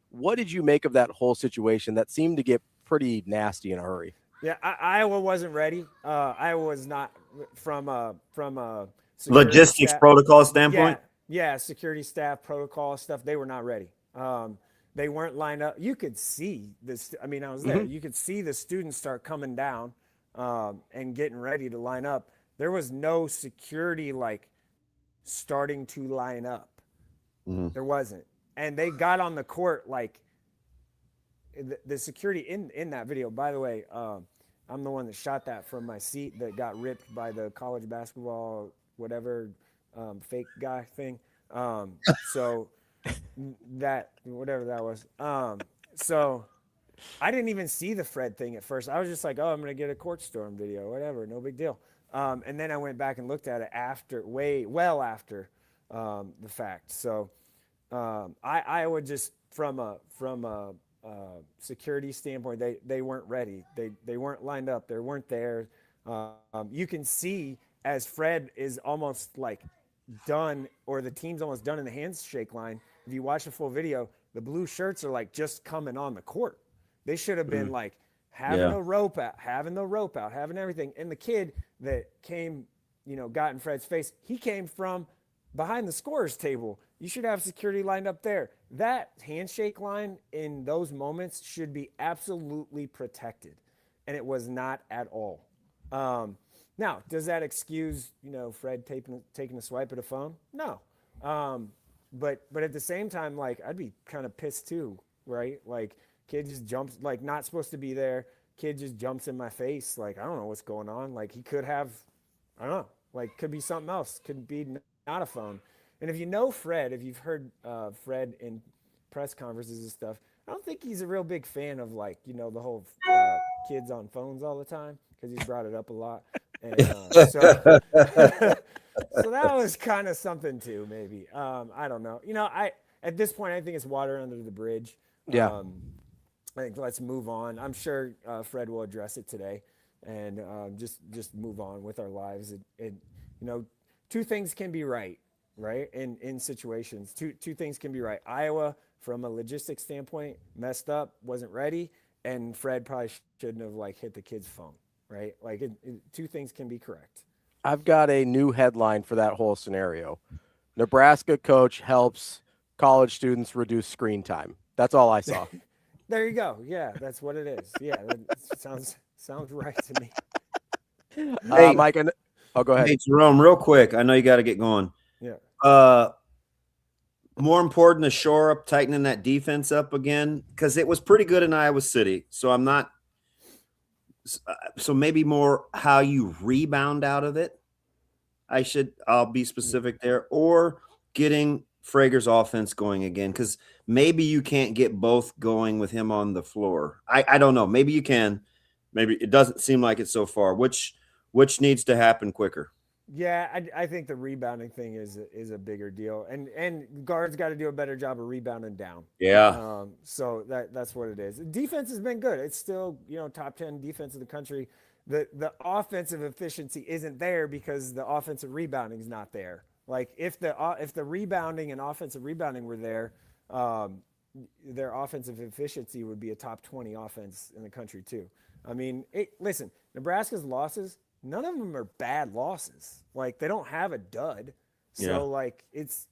What did you make of that whole situation that seemed to get pretty nasty in a hurry? Yeah, Iowa wasn't ready. Iowa was not from a logistics protocol standpoint. Yeah, security staff protocol stuff. They were not ready. They weren't lined up. You could see this. I mean, I was there. Mm-hmm. You could see the students start coming down and getting ready to line up. There was no security starting to line up. Mm-hmm. There wasn't. And they got on the court the security in that video. By the way, I'm the one that shot that from my seat that got ripped by the college basketball whatever fake guy thing. So that whatever that was. So I didn't even see the Fred thing at first. I was just I'm gonna get a court storm video, whatever, no big deal. And then I went back and looked at it after the fact. So I would just from a security standpoint, they weren't ready. They weren't lined up. They weren't there. You can see as Fred is almost done, or the team's almost done in the handshake line. If you watch the full video, the blue shirts are like just coming on the court. They should have been like having the rope out, having everything. And the kid that came, got in Fred's face, he came from behind the scorer's table. You should have security lined up there. That handshake line in those moments should be absolutely protected. And it was not at all. Now, does that excuse, Fred taking a swipe at a phone? No. But at the same time, like, I'd be kind of pissed too, right? Like, kid just jumps, like, not supposed to be there. Kid just jumps in my face. Like, I don't know what's going on. Like, he could have, I don't know, like, could be something else. Could be not a phone. And if you know Fred, if you've heard Fred in press conferences and stuff, I don't think he's a real big fan of, like, the whole kids on phones all the time, because he's brought it up a lot. And so that was kind of something too, maybe. I don't know. At this point, I think it's water under the bridge. Yeah. I think let's move on. I'm sure Fred will address it today, and just move on with our lives. Two things can be right? In situations, two things can be right. Iowa, from a logistics standpoint, messed up, wasn't ready, and Fred probably shouldn't have hit the kid's phone. Right? Two things can be correct. I've got a new headline for that whole scenario. Nebraska coach helps college students reduce screen time. That's all I saw. There you go. Yeah, that's what it is. Yeah, that sounds right to me. Hey, Mike, go ahead. Hey, Jerome, real quick. I know you got to get going. Yeah. More important to shore up, tightening that defense up again, because it was pretty good in Iowa City. So I'm not. So maybe more how you rebound out of it. I'll be specific there, or getting Frager's offense going again, because maybe you can't get both going with him on the floor. I don't know. Maybe you can. Maybe it doesn't seem like it so far. Which needs to happen quicker? Yeah, I think the rebounding thing is a bigger deal, and guards got to do a better job of rebounding down. Yeah. So that's what it is. Defense has been good. It's still top 10 defense in the country. The offensive efficiency isn't there because the offensive rebounding is not there. Like if the rebounding and offensive rebounding were there, their offensive efficiency would be a top 20 offense in the country too. I mean, listen, Nebraska's losses, none of them are bad losses. Like they don't have a dud. So like it's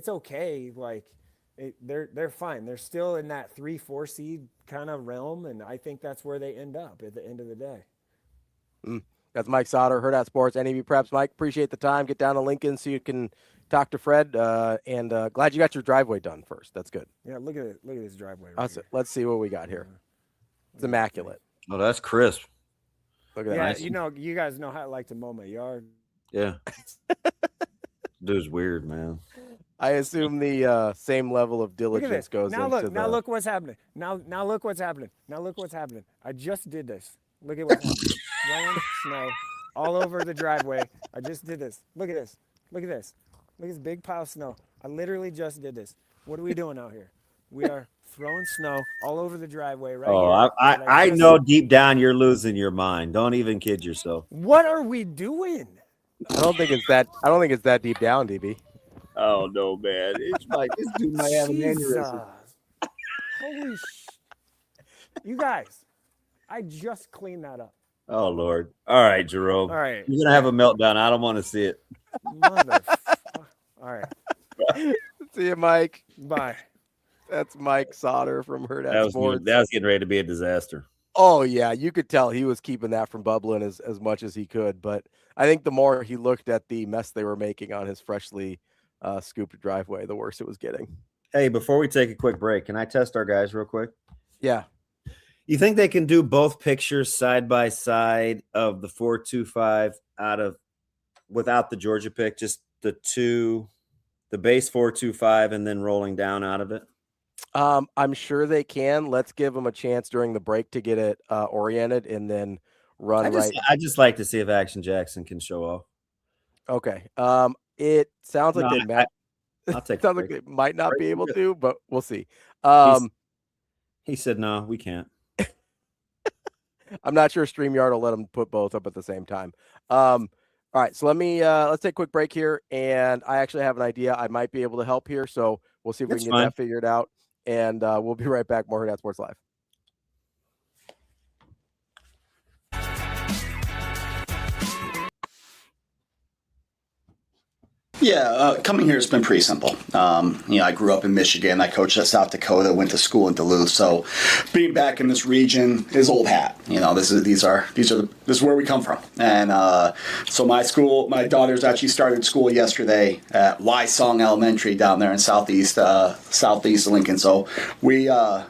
okay. Like they're fine. They're still in that 3-4 seed kind of realm, and I think that's where they end up at the end of the day. That's Mike Sautter, Hurrdat Sports, NEB Preps. Mike, appreciate the time. Get down to Lincoln so you can talk to Fred. And glad you got your driveway done first. That's good. Yeah, look at it. Look at this driveway. Let's see what we got here. It's immaculate. Oh, that's crisp. Look at that. Yeah, nice. You guys know how I like to mow my yard. Yeah. Dude's weird, man. I assume the same level of diligence goes now. Into Now look what's happening. Now look what's happening. Now look what's happening. I just did this. Look at what's happening. Throwing snow all over the driveway. I just did this. Look at this. Look at this. Look at this big pile of snow. I literally just did this. What are we doing out here? We are throwing snow all over the driveway right here. I know deep down you're losing your mind. Don't even kid yourself. What are we doing? I don't think it's that deep down, DB. Oh no, man! It's like this dude might have an aneurysm. Holy you guys! I just cleaned that up. Oh Lord! All right, Jerome. All right, you're gonna have a meltdown. I don't want to see it. All right. See you, Mike. Bye. That's Mike Sautter from Hurrdat Sports. That was getting ready to be a disaster. Oh yeah, you could tell he was keeping that from bubbling as much as he could. But I think the more he looked at the mess they were making on his freshly scooped driveway, the worse it was getting. Hey, before we take a quick break, can I test our guys real quick? Yeah. You think they can do both pictures side by side of the 4.25 without the Georgia pick, just the base 4.25 and then rolling down out of it? I'm sure they can. Let's give them a chance during the break to get it oriented and then run I just like to see if Action Jackson can show off. Okay. It sounds like I'll take. Sounds like they might not be able to, but we'll see. He said, "No, we can't." I'm not sure StreamYard will let them put both up at the same time. All right, so let's take a quick break here, and I actually have an idea. I might be able to help here, so we'll see if we That's can get fine. that figured out, and we'll be right back. More Hurrdat Sports Live. Yeah, coming here has been pretty simple. I grew up in Michigan. I coached at South Dakota. Went to school in Duluth. So, being back in this region is old hat. This is where we come from. And so my daughters actually started school yesterday at Wysong Elementary down there in southeast Lincoln. So we're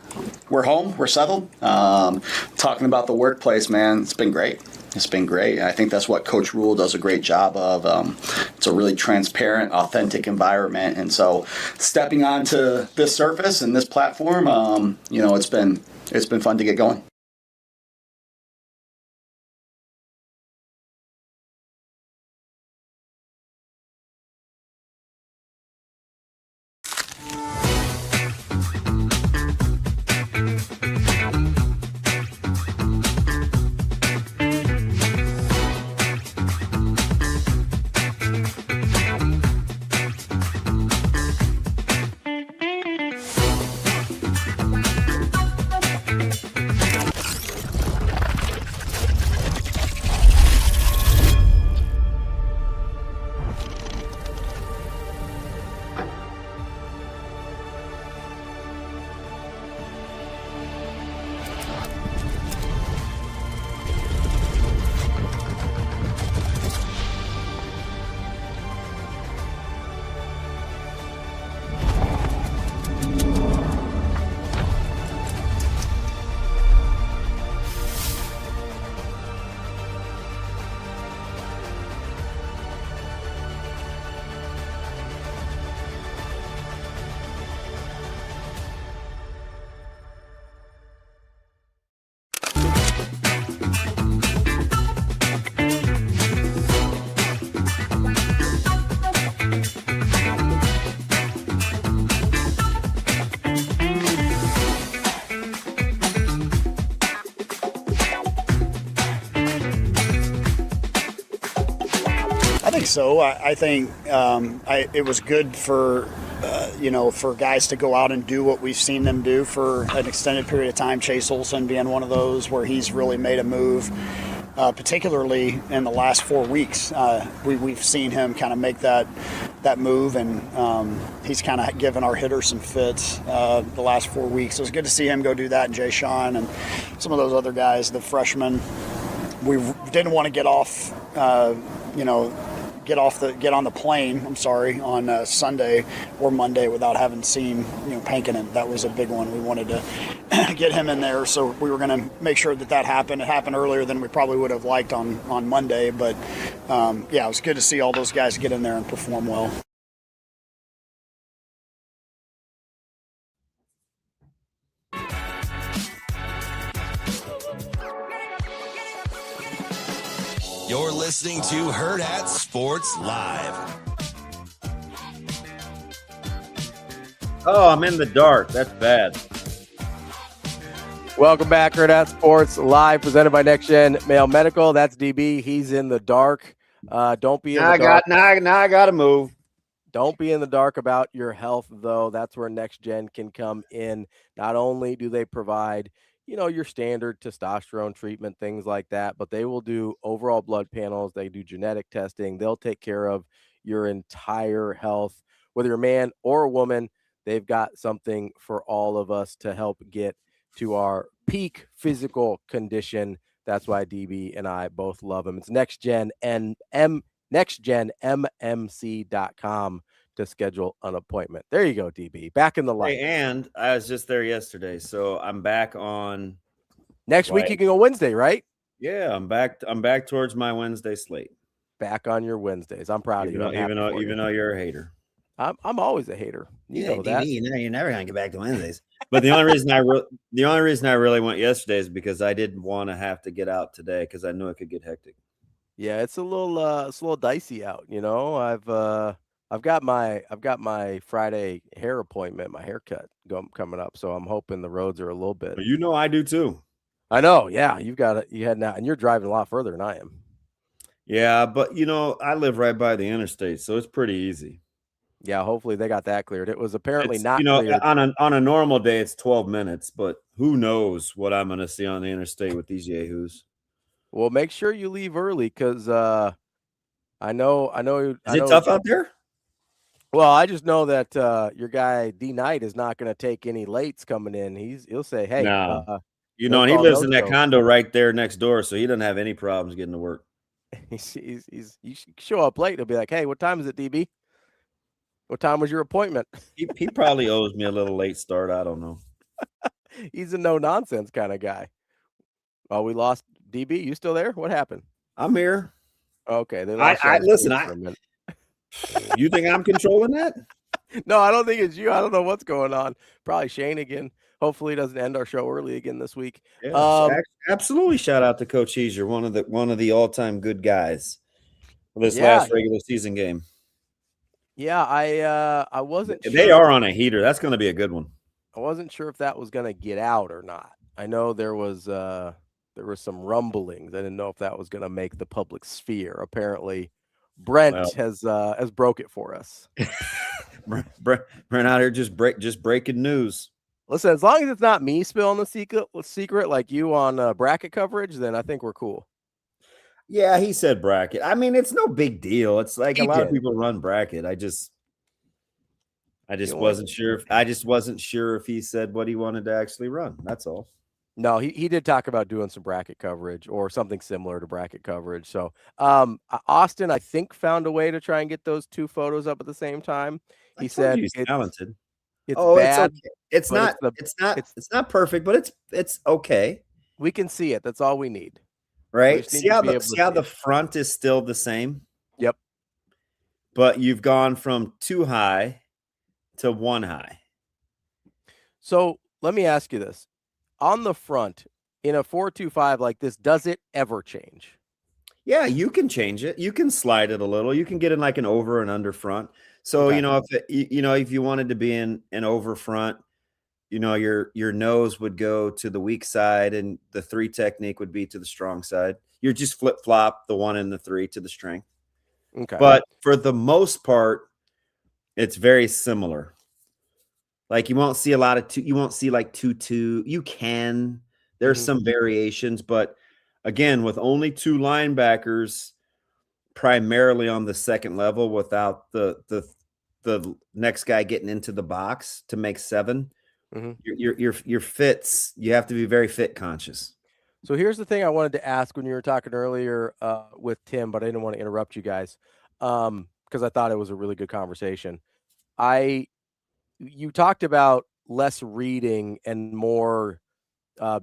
home. We're settled. Talking about the workplace, man, it's been great. It's been great. I think that's what Coach Rhule does a great job of. It's a really transparent, authentic environment. And so stepping onto this surface and this platform, it's been fun to get going. I think so. I think it was good for for guys to go out and do what we've seen them do for an extended period of time. Chase Olson being one of those where he's really made a move, particularly in the last 4 weeks. We've seen him kind of make that move, and he's kind of given our hitters some fits the last 4 weeks. It was good to see him go do that, and Jay Sean and some of those other guys, the freshmen. We didn't want to get off, get on the plane, on Sunday or Monday without having seen, Pankinen. That was a big one. We wanted to get him in there, so we were going to make sure that happened. It happened earlier than we probably would have liked on Monday, but it was good to see all those guys get in there and perform well. You're listening to Hurrdat Sports Live. Oh, I'm in the dark. That's bad. Welcome back, Hurrdat Sports Live, presented by Next Gen Male Medical. That's DB. He's in the dark. Don't be in the dark. Now I got to move. Don't be in the dark about your health, though. That's where Next Gen can come in. Not only do they provide your standard testosterone treatment, things like that, but they will do overall blood panels. They do genetic testing. They'll take care of your entire health, whether you're a man or a woman. They've got something for all of us to help get to our peak physical condition. That's why DB and I both love them. It's nextgenmmc.com to schedule an appointment. There you go, DB. Back in the light. Hey, and I was just there yesterday, so I'm back on next week. You can go Wednesday, right? Yeah, I'm back towards my Wednesday slate. Back on your Wednesdays. I'm proud of you. Even though you're a hater. I'm always a hater. You know that. You're never gonna get back to Wednesdays. But the only reason I really went yesterday is because I didn't want to have to get out today because I knew it could get hectic. Yeah, it's a little dicey out. I've got my Friday hair appointment, my haircut coming up, so I'm hoping the roads are a little bit. I do too. I know. Yeah, you heading out, and you're driving a lot further than I am. Yeah, but I live right by the interstate, so it's pretty easy. Yeah, hopefully they got that cleared. It was apparently It's not cleared. on a normal day it's 12 minutes, but who knows what I'm going to see on the interstate with these yahoos. Well, make sure you leave early because I know. Is it tough out there? Well, I just know that your guy D Knight is not going to take any lates coming in. He'll say, "Hey, No. he'll And he call lives in that no-show. condo right there next door, so he doesn't have any problems getting to work. You show up late. He'll be like, "Hey, what time is it, DB? What time was your appointment?" He probably owes me a little late start. I don't know. He's a no nonsense kind of guy. Oh, we lost DB. You still there? What happened? I'm here. Okay, they I lost you on listen. screen for a minute. You think I'm controlling that? No, I don't think it's you. I don't know what's going on. Probably Shane again. Hopefully, he doesn't end our show early again this week. Yeah, absolutely. Shout out to Coach Heeser, one of the all-time good guys for this last regular season game. Yeah, I wasn't sure. They are on a heater. That's going to be a good one. I wasn't sure if that was going to get out or not. I know there was some rumblings. I didn't know if that was going to make the public sphere. Apparently, Brent has broke it for us. Brent out here just breaking news. Listen, as long as it's not me spilling the secret like you on bracket coverage, then I think we're cool. Yeah, he said bracket. I mean, it's no big deal. It's like a lot of people run bracket. I just wasn't sure. I just wasn't sure if he said what he wanted to actually run. That's all. No, he did talk about doing some bracket coverage or something similar to bracket coverage. So Austin, I think, found a way to try and get those two photos up at the same time. He said he's talented. It's bad. It's okay. It's not perfect, but it's okay. We can see it. That's all we need. Right? See how the front is still the same? Yep. But you've gone from 2 high to 1 high. So let me ask you this. On the front, in a 4.25 like this, does it ever change? Yeah, you can change it. You can slide it a little. You can get in like an over and under front. So, if you wanted to be in an over front, your nose would go to the weak side and the 3 technique would be to the strong side. You're just flip-flop the 1 and the 3 to the strength. Okay. But for the most part, it's very similar. Like you won't see a lot of you won't see like 2-2. You can. There's some variations, but again, with only 2 linebackers primarily on the second level without the next guy getting into the box to make 7, your fits, you have to be very fit conscious. So here's the thing I wanted to ask when you were talking earlier with Tim, but I didn't want to interrupt you guys because I thought it was a really good conversation. You talked about less reading and more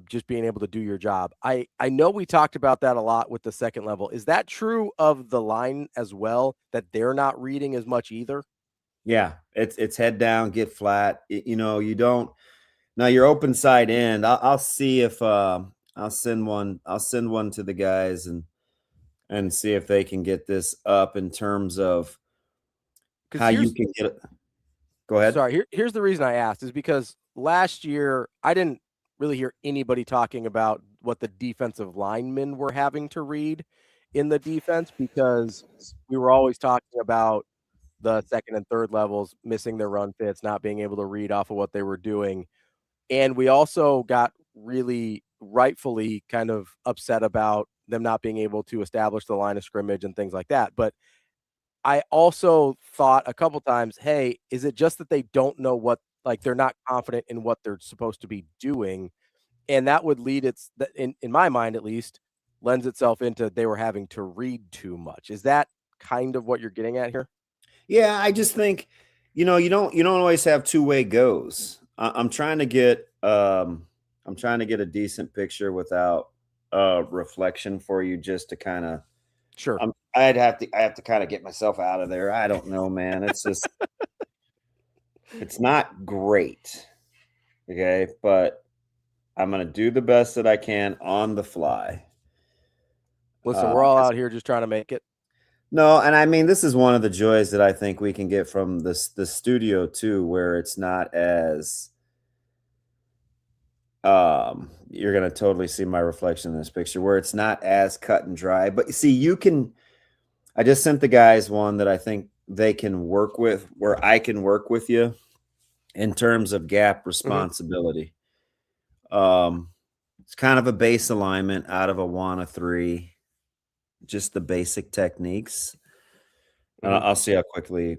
just being able to do your job. I know we talked about that a lot with the second level. Is that true of the line as well, that they're not reading as much either? Yeah, it's head down, get flat. You don't. Now your open side end. I'll see if I'll send one to the guys and see if they can get this up in terms of how you can get it. Go ahead. Sorry, here's the reason I asked is because last year I didn't really hear anybody talking about what the defensive linemen were having to read in the defense because we were always talking about the second and third levels missing their run fits, not being able to read off of what they were doing. And we also got really rightfully kind of upset about them not being able to establish the line of scrimmage and things like that. But I also thought a couple times, hey, is it just that they don't know what, like they're not confident in what they're supposed to be doing? And that would lead in my mind, at least, lends itself into they were having to read too much. Is that kind of what you're getting at here? Yeah, I just think, you don't always have 2-way goes. I'm trying to get a decent picture without reflection for you just to kind of. Sure. I have to kind of get myself out of there. I don't know, man. It's just, it's not great. Okay. But I'm going to do the best that I can on the fly. Listen, we're all out here just trying to make it. No. And I mean, this is one of the joys that I think we can get from the studio too, where it's not as, you're going to totally see my reflection in this picture where it's not as cut and dry, but you see, you can I just sent the guys one that I think they can work with, where I can work with you in terms of gap responsibility. It's kind of a base alignment out of a 1, a 3, just the basic techniques. I'll see how quickly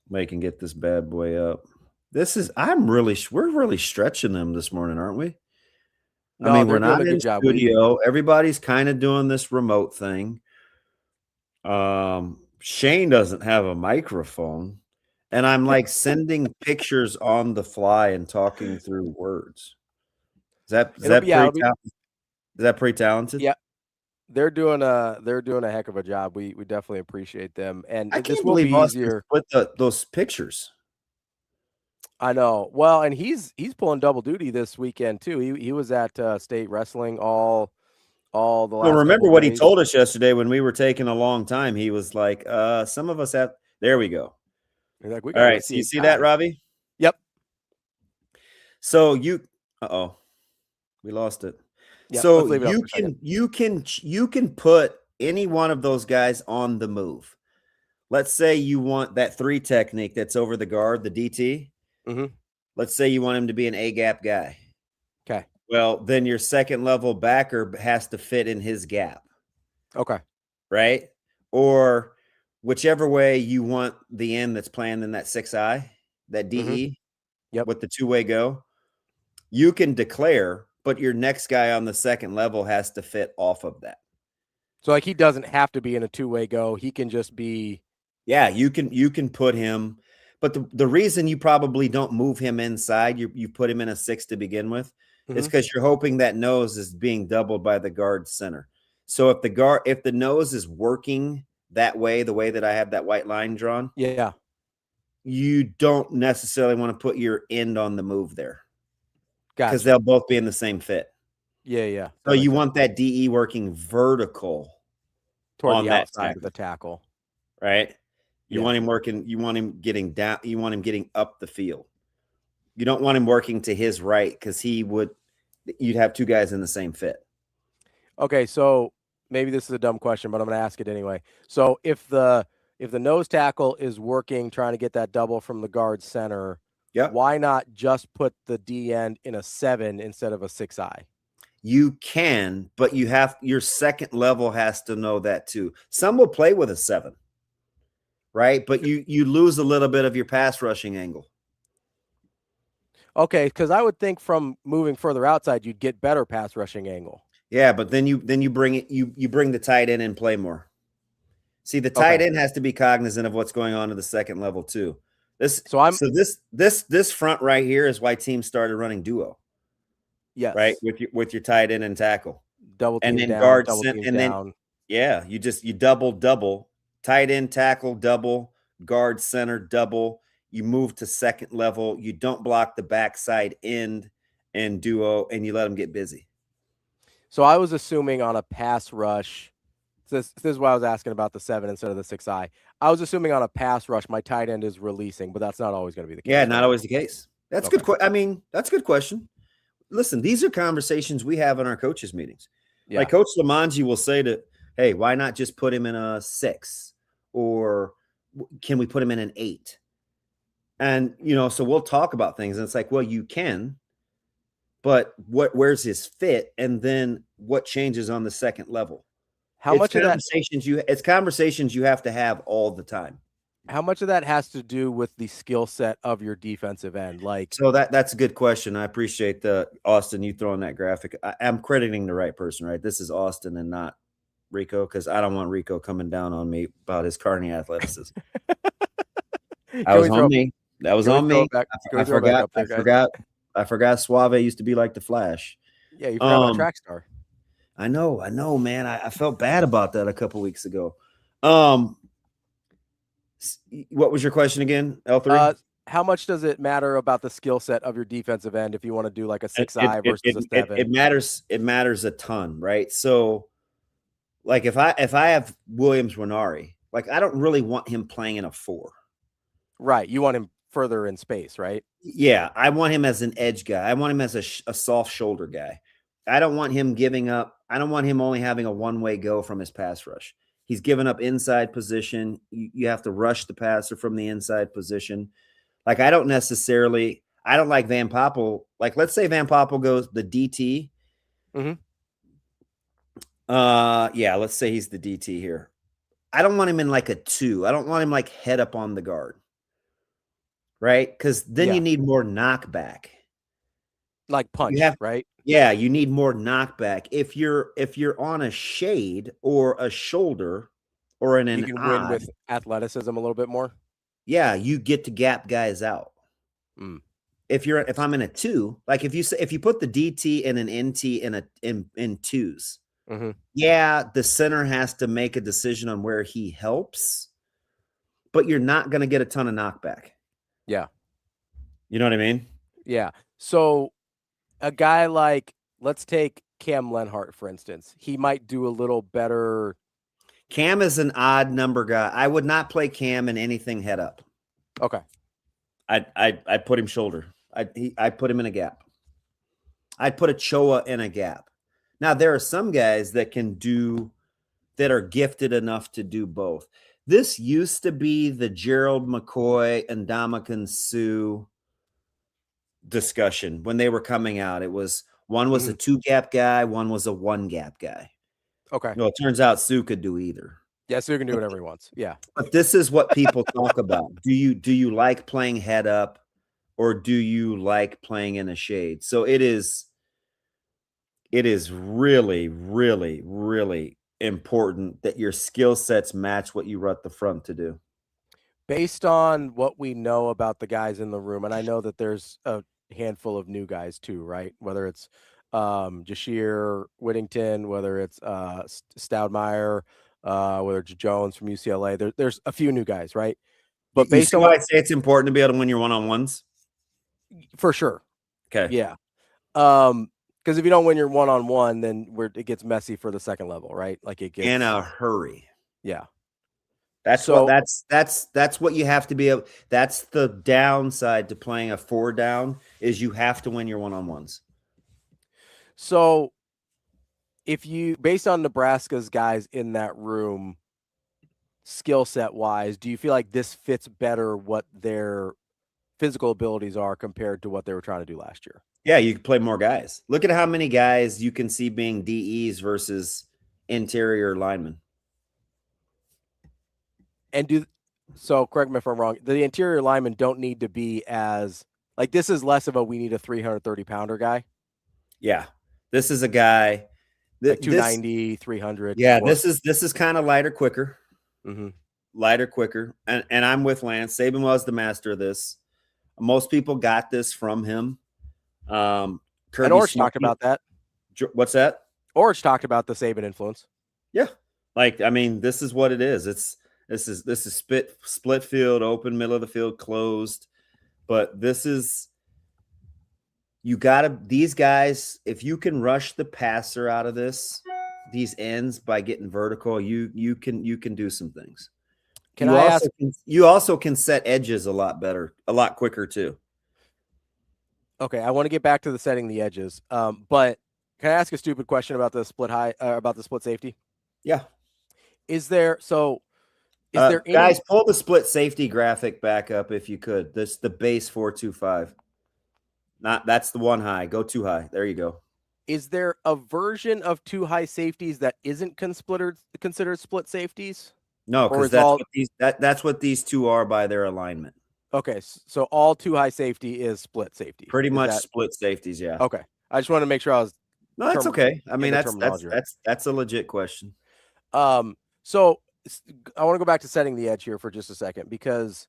they can get this bad boy up. We're really stretching them this morning, aren't we? No, I mean, they're we're doing not a good in job. studio. Everybody's kind of doing this remote thing. Shane doesn't have a microphone, and I'm like sending pictures on the fly and talking through words. Is that pretty talented? Yeah, they're doing a heck of a job. We definitely appreciate them, and I this can't will be believe Austin easier. split those pictures. I know. Well, and he's pulling double duty this weekend too. He was at state wrestling all the last. Well, remember couple what days. he told us yesterday when we were taking a long time. He was like, some of us have. There we go. He's like, we all right. So you see that, Ravi? Yep. So we lost it. Yep, so let's leave it up for a you can put any one of those guys on the move. Let's say you want that 3 technique that's over the guard, the DT. Let's say you want him to be an A gap guy. Okay. Well, then your second level backer has to fit in his gap. Okay. Right? Or whichever way you want the end that's playing in that 6-eye, that DE, with the 2-way go, you can declare, but your next guy on the second level has to fit off of that. So like he doesn't have to be in a 2-way go. He can just be. Yeah, you can put him. But the reason you probably don't move him inside, you put him in a 6 to begin with, is because you're hoping that nose is being doubled by the guard center. So if the nose is working that way, the way that I have that white line drawn, you don't necessarily want to put your end on the move there. Because they'll both be in the same fit. Yeah. So you want that DE working vertical toward the outside of the tackle. Right? You want him working, you want him getting down, you want him getting up the field. You don't want him working to his right because you'd have 2 guys in the same fit. Okay, so maybe this is a dumb question, but I'm going to ask it anyway. So if the nose tackle is working, trying to get that double from the guard center, why not just put the D end in a 7 instead of a 6-eye? You can, but your second level has to know that too. Some will play with a 7. Right? But you lose a little bit of your pass rushing angle. Okay, because I would think from moving further outside, you'd get better pass rushing angle. Yeah, but then you bring it, you bring the tight end and play more. See, the tight end has to be cognizant of what's going on to the second level too. This front right here is why teams started running duo. Yes. Right? With your tight end and tackle. Double team and then down, guard double team and down. Then you double. Tight end, tackle, double, guard, center, double. You move to second level. You don't block the backside end and duo, and you let them get busy. So I was assuming on a pass rush, this is why I was asking about the 7 instead of the 6-eye. I was assuming on a pass rush, my tight end is releasing, but that's not always going to be the case. Yeah, not always the case. That's good. That's a good question. Listen, these are conversations we have in our coaches' meetings. Yeah. Like Coach Lamanji will say hey, why not just put him in a 6? Or can we put him in an 8? And, so we'll talk about things. And it's like, well, you can, but where's his fit? And then what changes on the second level? It's conversations you have to have all the time. How much of that has to do with the skill set of your defensive end? So that's a good question. I appreciate Austin, you throwing that graphic. I'm crediting the right person, right? This is Austin and not Rico, because I don't want Rico coming down on me about his carny athleticism. That was on me. I forgot Suave used to be like the Flash. Yeah, you forgot about Track Star. I know, man. I felt bad about that a couple weeks ago. What was your question again, L3? How much does it matter about the skill set of your defensive end if you want to do like a 6-eye versus a 7? It matters a ton, right? So like if I have Williams Winari, like I don't really want him playing in a 4. Right. You want him further in space, right? Yeah. I want him as an edge guy. I want him as a soft shoulder guy. I don't want him giving up. I don't want him only having a 1-way go from his pass rush. He's given up inside position. You have to rush the passer from the inside position. Like, I don't like Van Poppel. Like, let's say Van Poppel goes the DT. Mm-hmm. Yeah, let's say he's the DT here. I don't want him in like a 2. I don't want him like head up on the guard. Right? Because then you need more knockback. Like punch, right? Yeah, you need more knockback. If you're on a shade or a shoulder or you can win with athleticism a little bit more. Yeah, you get to gap guys out. Mm. If I'm in a 2, like if you put the DT and an NT in 2s, mm-hmm. Yeah, the center has to make a decision on where he helps, but you're not going to get a ton of knockback. Yeah. You know what I mean? Yeah. So a guy like, let's take Cam Lenhart, for instance. He might do a little better. Cam is an odd number guy. I would not play Cam in anything head up. Okay. I'd put him shoulder. I'd put him in a gap. I'd put Ochoa in a gap. Now, there are some guys that are gifted enough to do both. This used to be the Gerald McCoy and Ndamukong Suh discussion when they were coming out. It was one was a 2-gap guy, one was a 1-gap guy. Okay. Well, it turns out Suh could do either. Yeah, Suh can do whatever he wants. Yeah. But this is what people talk about. Do you like playing head up, or do you like playing in a shade? So it is really, really, really important that your skill sets match what you rut the front to do. Based on what we know about the guys in the room, and I know that there's a handful of new guys too, right? Whether it's Jashir Whittington, whether it's Stoudemire, whether it's Jones from UCLA. There's a few new guys, right? But based on why I say it's important to be able to win your one-on-ones? For sure. Okay. Yeah. Because if you don't win your one-on-one, then it gets messy for the second level, right? Like it gets in a hurry. Yeah. That's what you have to be able. That's the downside to playing a 4-down is you have to win your one-on-ones. So if you, based on Nebraska's guys in that room, skill set wise, do you feel like this fits better what their physical abilities are compared to what they were trying to do last year? Yeah, you can play more guys. Look at how many guys you can see being DEs versus interior linemen. And so correct me if I'm wrong, the interior linemen don't need to be as, like, this is less of a we need a 330-pounder guy. Yeah. This is a guy like 290, 300. Yeah, this is kind of lighter, quicker. Mm-hmm. Lighter, quicker. And I'm with Lance. Saban was the master of this. Most people got this from him. And Orch talked about that. What's that? Orch talked about the Saban influence. Yeah. Like, I mean, this is what it is. This is split field, open, middle of the field, closed. But this is, these guys, if you can rush the passer out of these ends by getting vertical, you can do some things. You also can set edges a lot better, a lot quicker too. Okay, I want to get back to the setting the edges. But can I ask a stupid question about the split safety? Yeah. Is there guys, pull the split safety graphic back up if you could. This the base 425. That's the one high. Go 2 high. There you go. Is there a version of 2 high safeties that isn't considered split safeties? No, because that's what these two are by their alignment. Okay, so all 2 high safety is split safety. Pretty much split safeties, yeah. Okay, I just want to make sure I was. No, that's okay. I mean, that's a legit question. So I want to go back to setting the edge here for just a second, because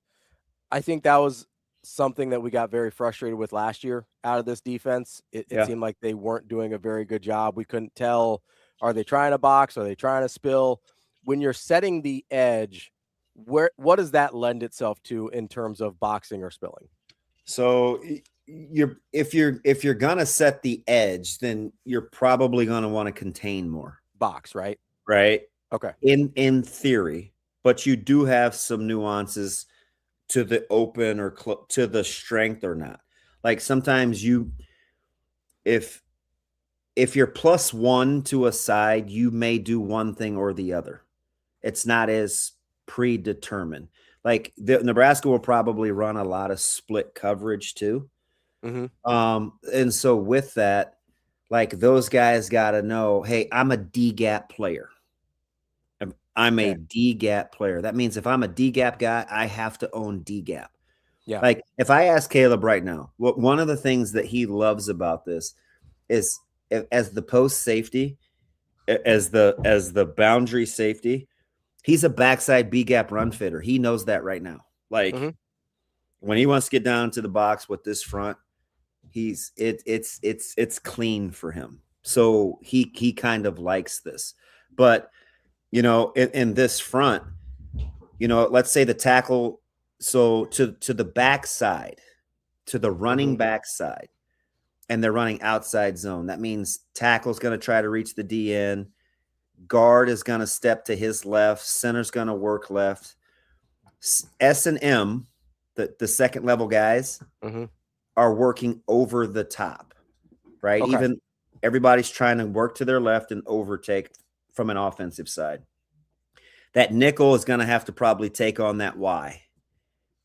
I think that was something that we got very frustrated with last year out of this defense. It seemed like they weren't doing a very good job. We couldn't tell, are they trying to box? Are they trying to spill? When you're setting the edge, what does that lend itself to in terms of boxing or spilling? So if you're gonna set the edge, then you're probably gonna want to contain more. Box, right? Right. Okay. In theory, but you do have some nuances to the open or to the strength or not. Like sometimes if you're +1 to a side, you may do one thing or the other. It's not as predetermined. Like Nebraska will probably run a lot of split coverage too. And so with that, like those guys got to know, hey, I'm a D gap player. I'm a D gap player. That means if I'm a D gap guy, I have to own D gap. Yeah. Like if I ask Caleb right now, one of the things that he loves about this is as the post safety, as the boundary safety, he's a backside B gap run fitter. He knows that right now. Like when he wants to get down to the box with this front, it's clean for him. So he kind of likes this. But you know, in this front, you know, let's say the tackle, so to the backside, to the running backside, and they're running outside zone. That means tackle's going to try to reach the DN. Guard is going to step to his left. Center's going to work left. S&M, the second level guys, are working over the top, right? Okay. Even everybody's trying to work to their left and overtake from an offensive side. That nickel is going to have to probably take on that Y.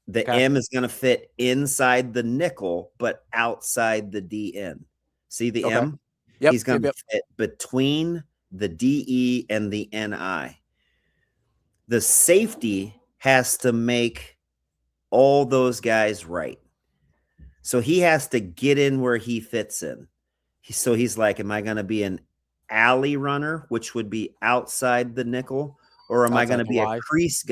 The M is going to fit inside the nickel, but outside the DN. See the M? Yep. He's going to fit between the DE and the NI. The safety has to make all those guys right. So he has to get in where he fits in. So he's like, am I going to be an alley runner, which would be outside the nickel? Or am I going to be a crease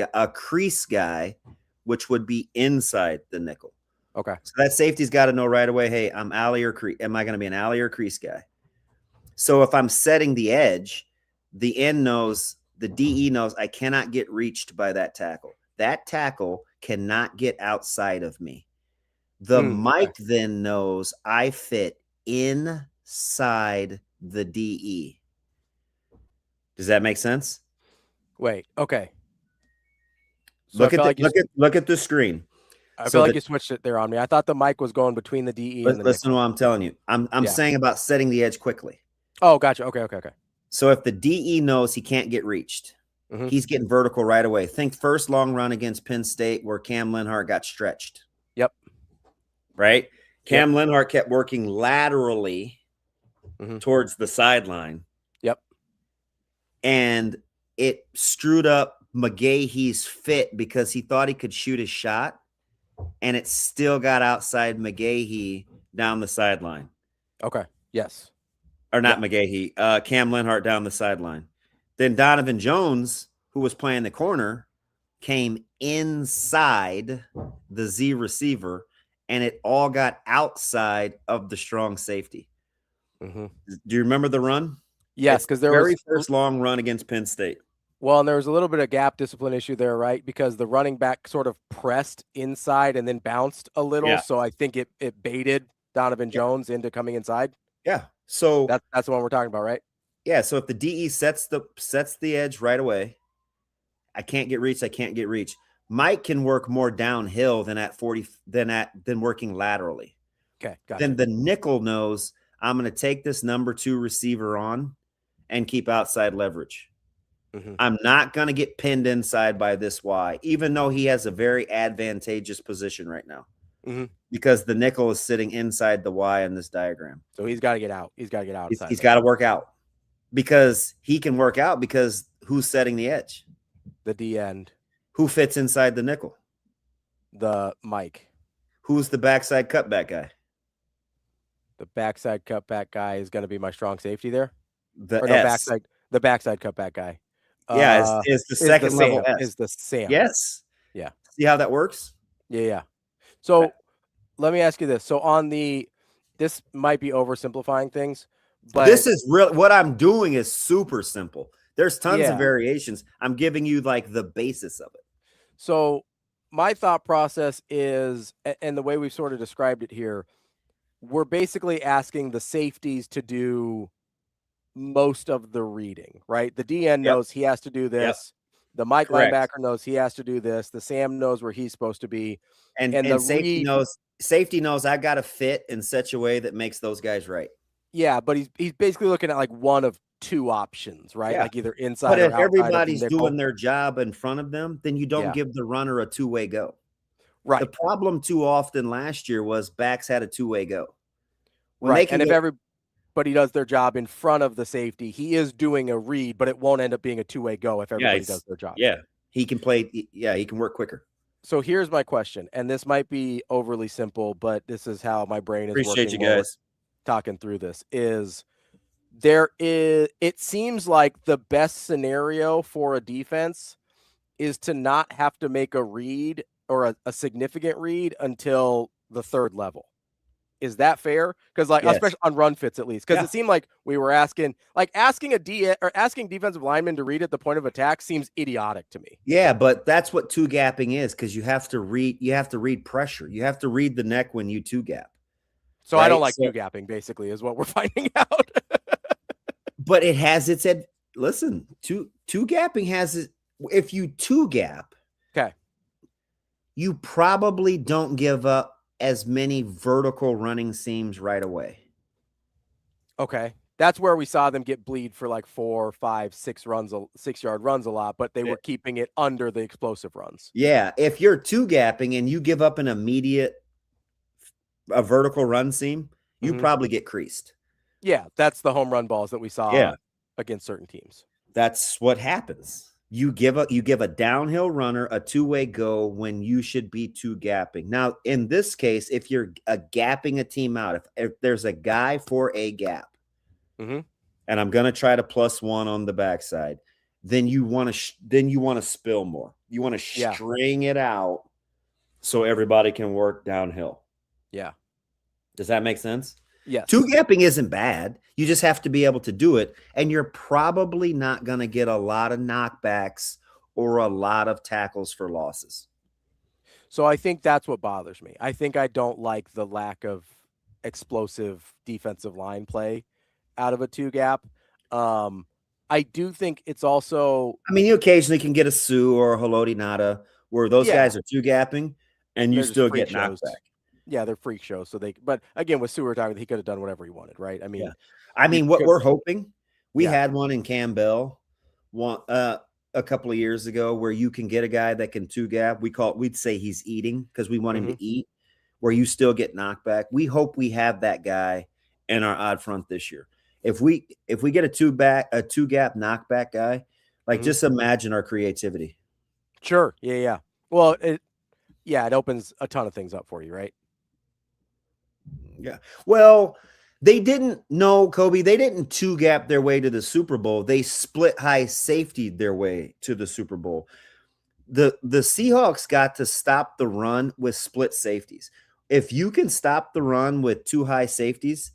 guy, which would be inside the nickel? Okay. So that safety's got to know right away, hey, I'm alley or crease. Am I going to be an alley or crease guy? So if I'm setting the edge, the end knows, the DE knows I cannot get reached by that tackle. That tackle cannot get outside of me. The Mike then knows I fit inside the DE. Does that make sense? Wait, okay. So look at the screen. I feel like you switched it there on me. I thought the mic was going between the DE and the listen to what I'm telling you. I'm saying about setting the edge quickly. Oh, gotcha. Okay. So if the DE knows he can't get reached, he's getting vertical right away. Think first long run against Penn State where Cam Lenhart got stretched. Yep. Right? Cam Lenhart kept working laterally towards the sideline. Yep. And it screwed up McGahee's fit because he thought he could shoot his shot, and it still got outside McGahee down the sideline. Okay. Yes. Or not McGahee, Cam Lenhart down the sideline. Then Donovan Jones, who was playing the corner, came inside the Z receiver, and it all got outside of the strong safety. Do you remember the run? Yes, because there was was first long run against Penn State. Well, and there was a little bit of gap discipline issue there, right? Because the running back sort of pressed inside and then bounced a little. Yeah. So I think it baited Donovan Jones into coming inside. Yeah. So that's the one we're talking about, right? Yeah. So if the DE sets the edge right away, I can't get reached. Mike can work more downhill than than working laterally. Okay. Gotcha. Then the nickel knows I'm going to take this number 2 receiver on and keep outside leverage. I'm not going to get pinned inside by this Y, even though he has a very advantageous position right now because the nickel is sitting inside the Y in this diagram. So he's got to get out. He's got to get outside. He's got to work out because he can work out because who's setting the edge? The D end. Who fits inside the nickel? The Mike. Who's the backside cutback guy? The backside cutback guy is going to be my strong safety there. The backside cutback guy. Yeah, is the second level Sam, S. is the Sam. Yes. Yeah. See how that works? Yeah. So let me ask you this. So this might be oversimplifying things, but this is real. What I'm doing is super simple. There's tons of variations. I'm giving you like the basis of it. So my thought process is, and the way we've sort of described it here, we're basically asking the safeties to do most of the reading, right? The DN knows he has to do this. The Mike linebacker knows he has to do this. The Sam knows where he's supposed to be. And the safety knows I've got to fit in such a way that makes those guys right. Yeah, but he's basically looking at like one of two options, right? Yeah. Like either inside But or if outside everybody's of the nickel. doing their job in front of them, then you don't Yeah. give the runner a two-way go. Right. The problem too often last year was backs had a two-way go. When right. they can And if get, everybody does their job in front of the safety, he is doing a read, but it won't end up being a two-way go if everybody does their job. Yeah. He can play. Yeah. He can work quicker. So here's my question, and this might be overly simple, but this is how my brain is Appreciate working you while we're guys. talking through this. It seems like the best scenario for a defense is to not have to make a read or a significant read until the third level. Is that fair? Because Yes. especially on run fits at least, because Yeah. it seemed like we were asking defensive linemen to read at the point of attack seems idiotic to me. Yeah, but that's what two gapping is, because you have to read pressure. You have to read the neck when you two gap. So I don't right? like two gapping, basically, is what we're finding out. But it has its listen, two gapping has it. If you two gap, okay, you probably don't give up as many vertical running seams right away. Okay. That's where we saw them get bleed for like 4, 5, 6 6-yard runs a lot, but they were keeping it under the explosive runs. Yeah. If you're two gapping and you give up an immediate vertical run seam, you probably get creased. Yeah. That's the home run balls that we saw against certain teams. That's what happens. You give a downhill runner a two-way go when you should be two gapping. Now, in this case, if you're gapping a team out, if there's a guy for a gap, and I'm going to try to +1 on the backside, then you want to spill more. You want to string it out so everybody can work downhill. Yeah. Does that make sense? Yes. Two gapping isn't bad. You just have to be able to do it. And you're probably not going to get a lot of knockbacks or a lot of tackles for losses. So I think that's what bothers me. I think I don't like the lack of explosive defensive line play out of a two gap. I do think it's also, I mean, you occasionally can get a Sue or a Haloti Nada where those guys are two gapping and you still get knocked back. Yeah, they're freak shows. But again, with Seward time, he could have done whatever he wanted, right? I mean, what we're hoping, we had one in Campbell a couple of years ago where you can get a guy that can two gap. We'd say he's eating because we want him to eat, where you still get knocked back. We hope we have that guy in our odd front this year. If we get a two gap knockback guy, just imagine our creativity. Sure. Yeah. Well, it opens a ton of things up for you, right? Yeah. Well, they didn't Kobe. They didn't two gap their way to the Super Bowl. They split high safety their way to the Super Bowl. The Seahawks got to stop the run with split safeties. If you can stop the run with two high safeties,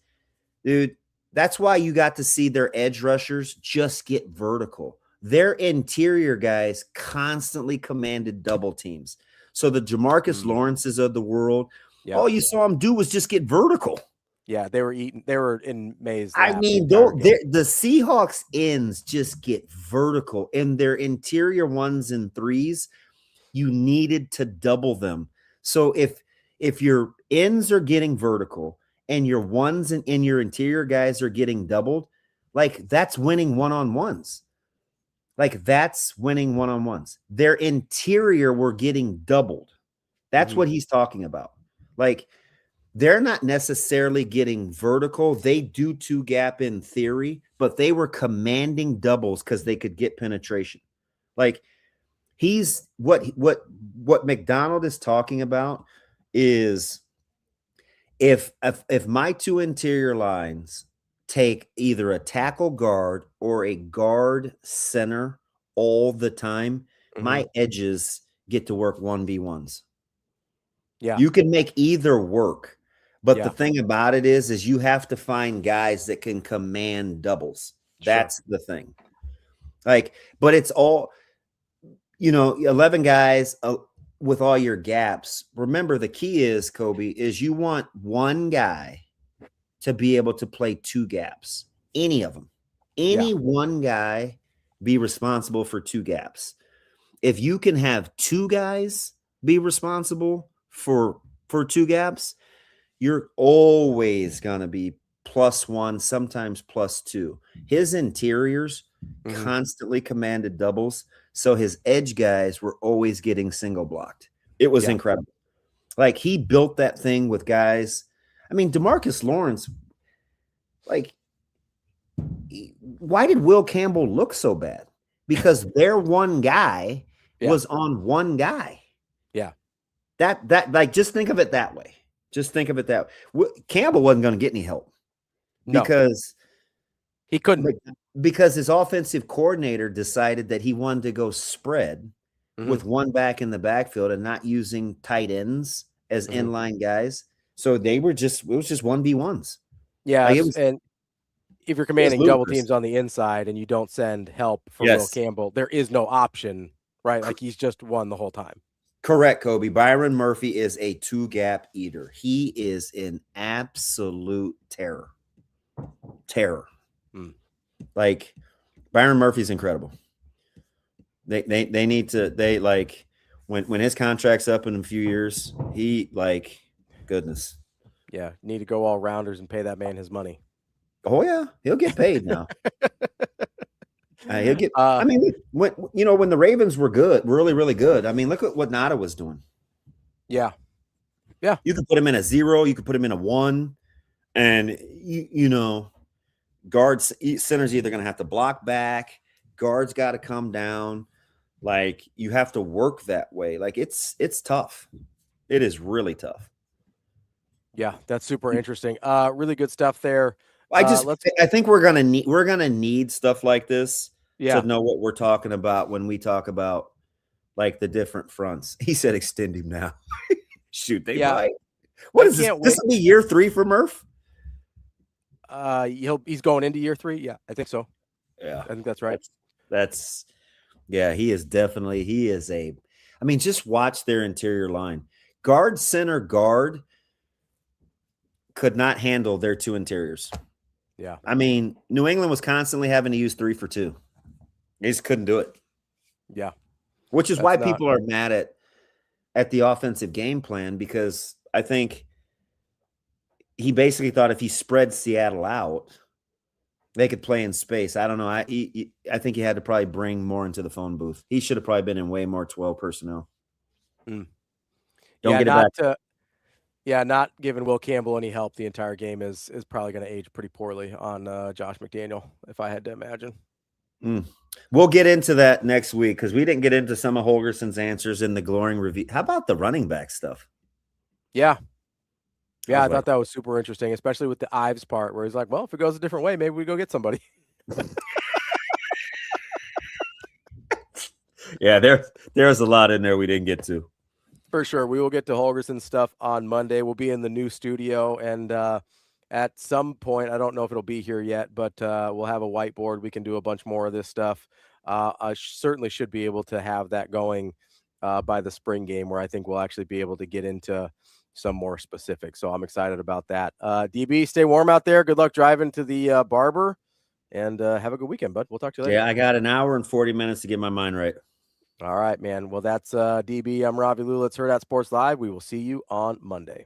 dude, that's why you got to see their edge rushers just get vertical. Their interior guys constantly commanded double teams. So the Jamarcus Lawrences of the world, all you saw them do was just get vertical. Yeah, they were in Mays. I mean, the Seahawks ends just get vertical, and their interior 1s and 3s, you needed to double them. So if your ends are getting vertical and your 1s and your interior guys are getting doubled, that's winning one-on-ones. That's winning one-on-ones. Their interior were getting doubled. That's what he's talking about. They're not necessarily getting vertical. They do two gap in theory, but they were commanding doubles because they could get penetration. He's what McDonald is talking about is if my two interior lines take either a tackle guard or a guard center all the time, my edges get to work 1v1s. Yeah. You can make either work. But the thing about it is you have to find guys that can command doubles. That's the thing. But it's all, 11 guys with all your gaps. Remember, the key is, Kobe, is you want one guy to be able to play two gaps. Any of them. One guy be responsible for two gaps. If you can have two guys be responsible for two gaps, you're always going to be +1, sometimes +2. His interiors constantly commanded doubles, so his edge guys were always getting single blocked. It was incredible. Like, he built that thing with guys. I mean, DeMarcus Lawrence, like, why did Will Campbell look so bad? Because their one guy was on one guy. Yeah. That like, just think of it that way. Just think of it that way. Campbell wasn't going to get any help because he couldn't. Because his offensive coordinator decided that he wanted to go spread with one back in the backfield and not using tight ends as inline guys. So it was just 1v1s. Yeah. Like, and if you're commanding double teams on the inside and you don't send help for Will Campbell, there is no option, right? Like, he's just won the whole time. Correct, Kobe. Byron Murphy is a two-gap eater. He is in absolute terror. Like, Byron Murphy's incredible. They need to like, when his contract's up in a few years, he, like, goodness. Yeah, need to go all rounders and pay that man his money. Oh yeah, he'll get paid now. He'll get. I mean, when the Ravens were good, really, really good. I mean, look at what Nada was doing. Yeah. You could put him in a 0, you could put him in a 1, and guards, center's either going to have to block back, guards got to come down. Like, you have to work that way. Like, it's tough. It is really tough. Yeah, that's super interesting. Really good stuff there. I think we're gonna need stuff like this to know what we're talking about when we talk about, like, the different fronts. He said, "Extend him now." Shoot, they might. What is this? This will be year 3 for Murph. He's going into year 3. Yeah, I think so. Yeah, I think that's right. He is definitely. I mean, just watch their interior line. Guard, center, guard could not handle their two interiors. Yeah. I mean, New England was constantly having to use 3 for 2. They just couldn't do it. Yeah. Which is why people are mad at the offensive game plan, because I think he basically thought if he spread Seattle out, they could play in space. I don't know. I think he had to probably bring more into the phone booth. He should have probably been in way more 12 personnel. Don't get it back. Not giving Will Campbell any help the entire game is probably going to age pretty poorly on Josh McDaniel, if I had to imagine. We'll get into that next week, because we didn't get into some of Holgerson's answers in the glowing review. How about the running back stuff? Yeah. Yeah, I thought that was super interesting, especially with the Ives part, where he's like, well, if it goes a different way, maybe we go get somebody. Yeah, there's a lot in there we didn't get to. For sure. We will get to Holgerson's stuff on Monday. We'll be in the new studio, and at some point, I don't know if it'll be here yet, but we'll have a whiteboard. We can do a bunch more of this stuff. I certainly should be able to have that going by the spring game, where I think we'll actually be able to get into some more specifics. So I'm excited about that. DB, stay warm out there. Good luck driving to the barber, and have a good weekend, bud. We'll talk to you later. Yeah, I got an hour and 40 minutes to get my mind right. All right, man. Well, that's DB. I'm Ravi Lulla. It's Hurrdat Sports Live. We will see you on Monday.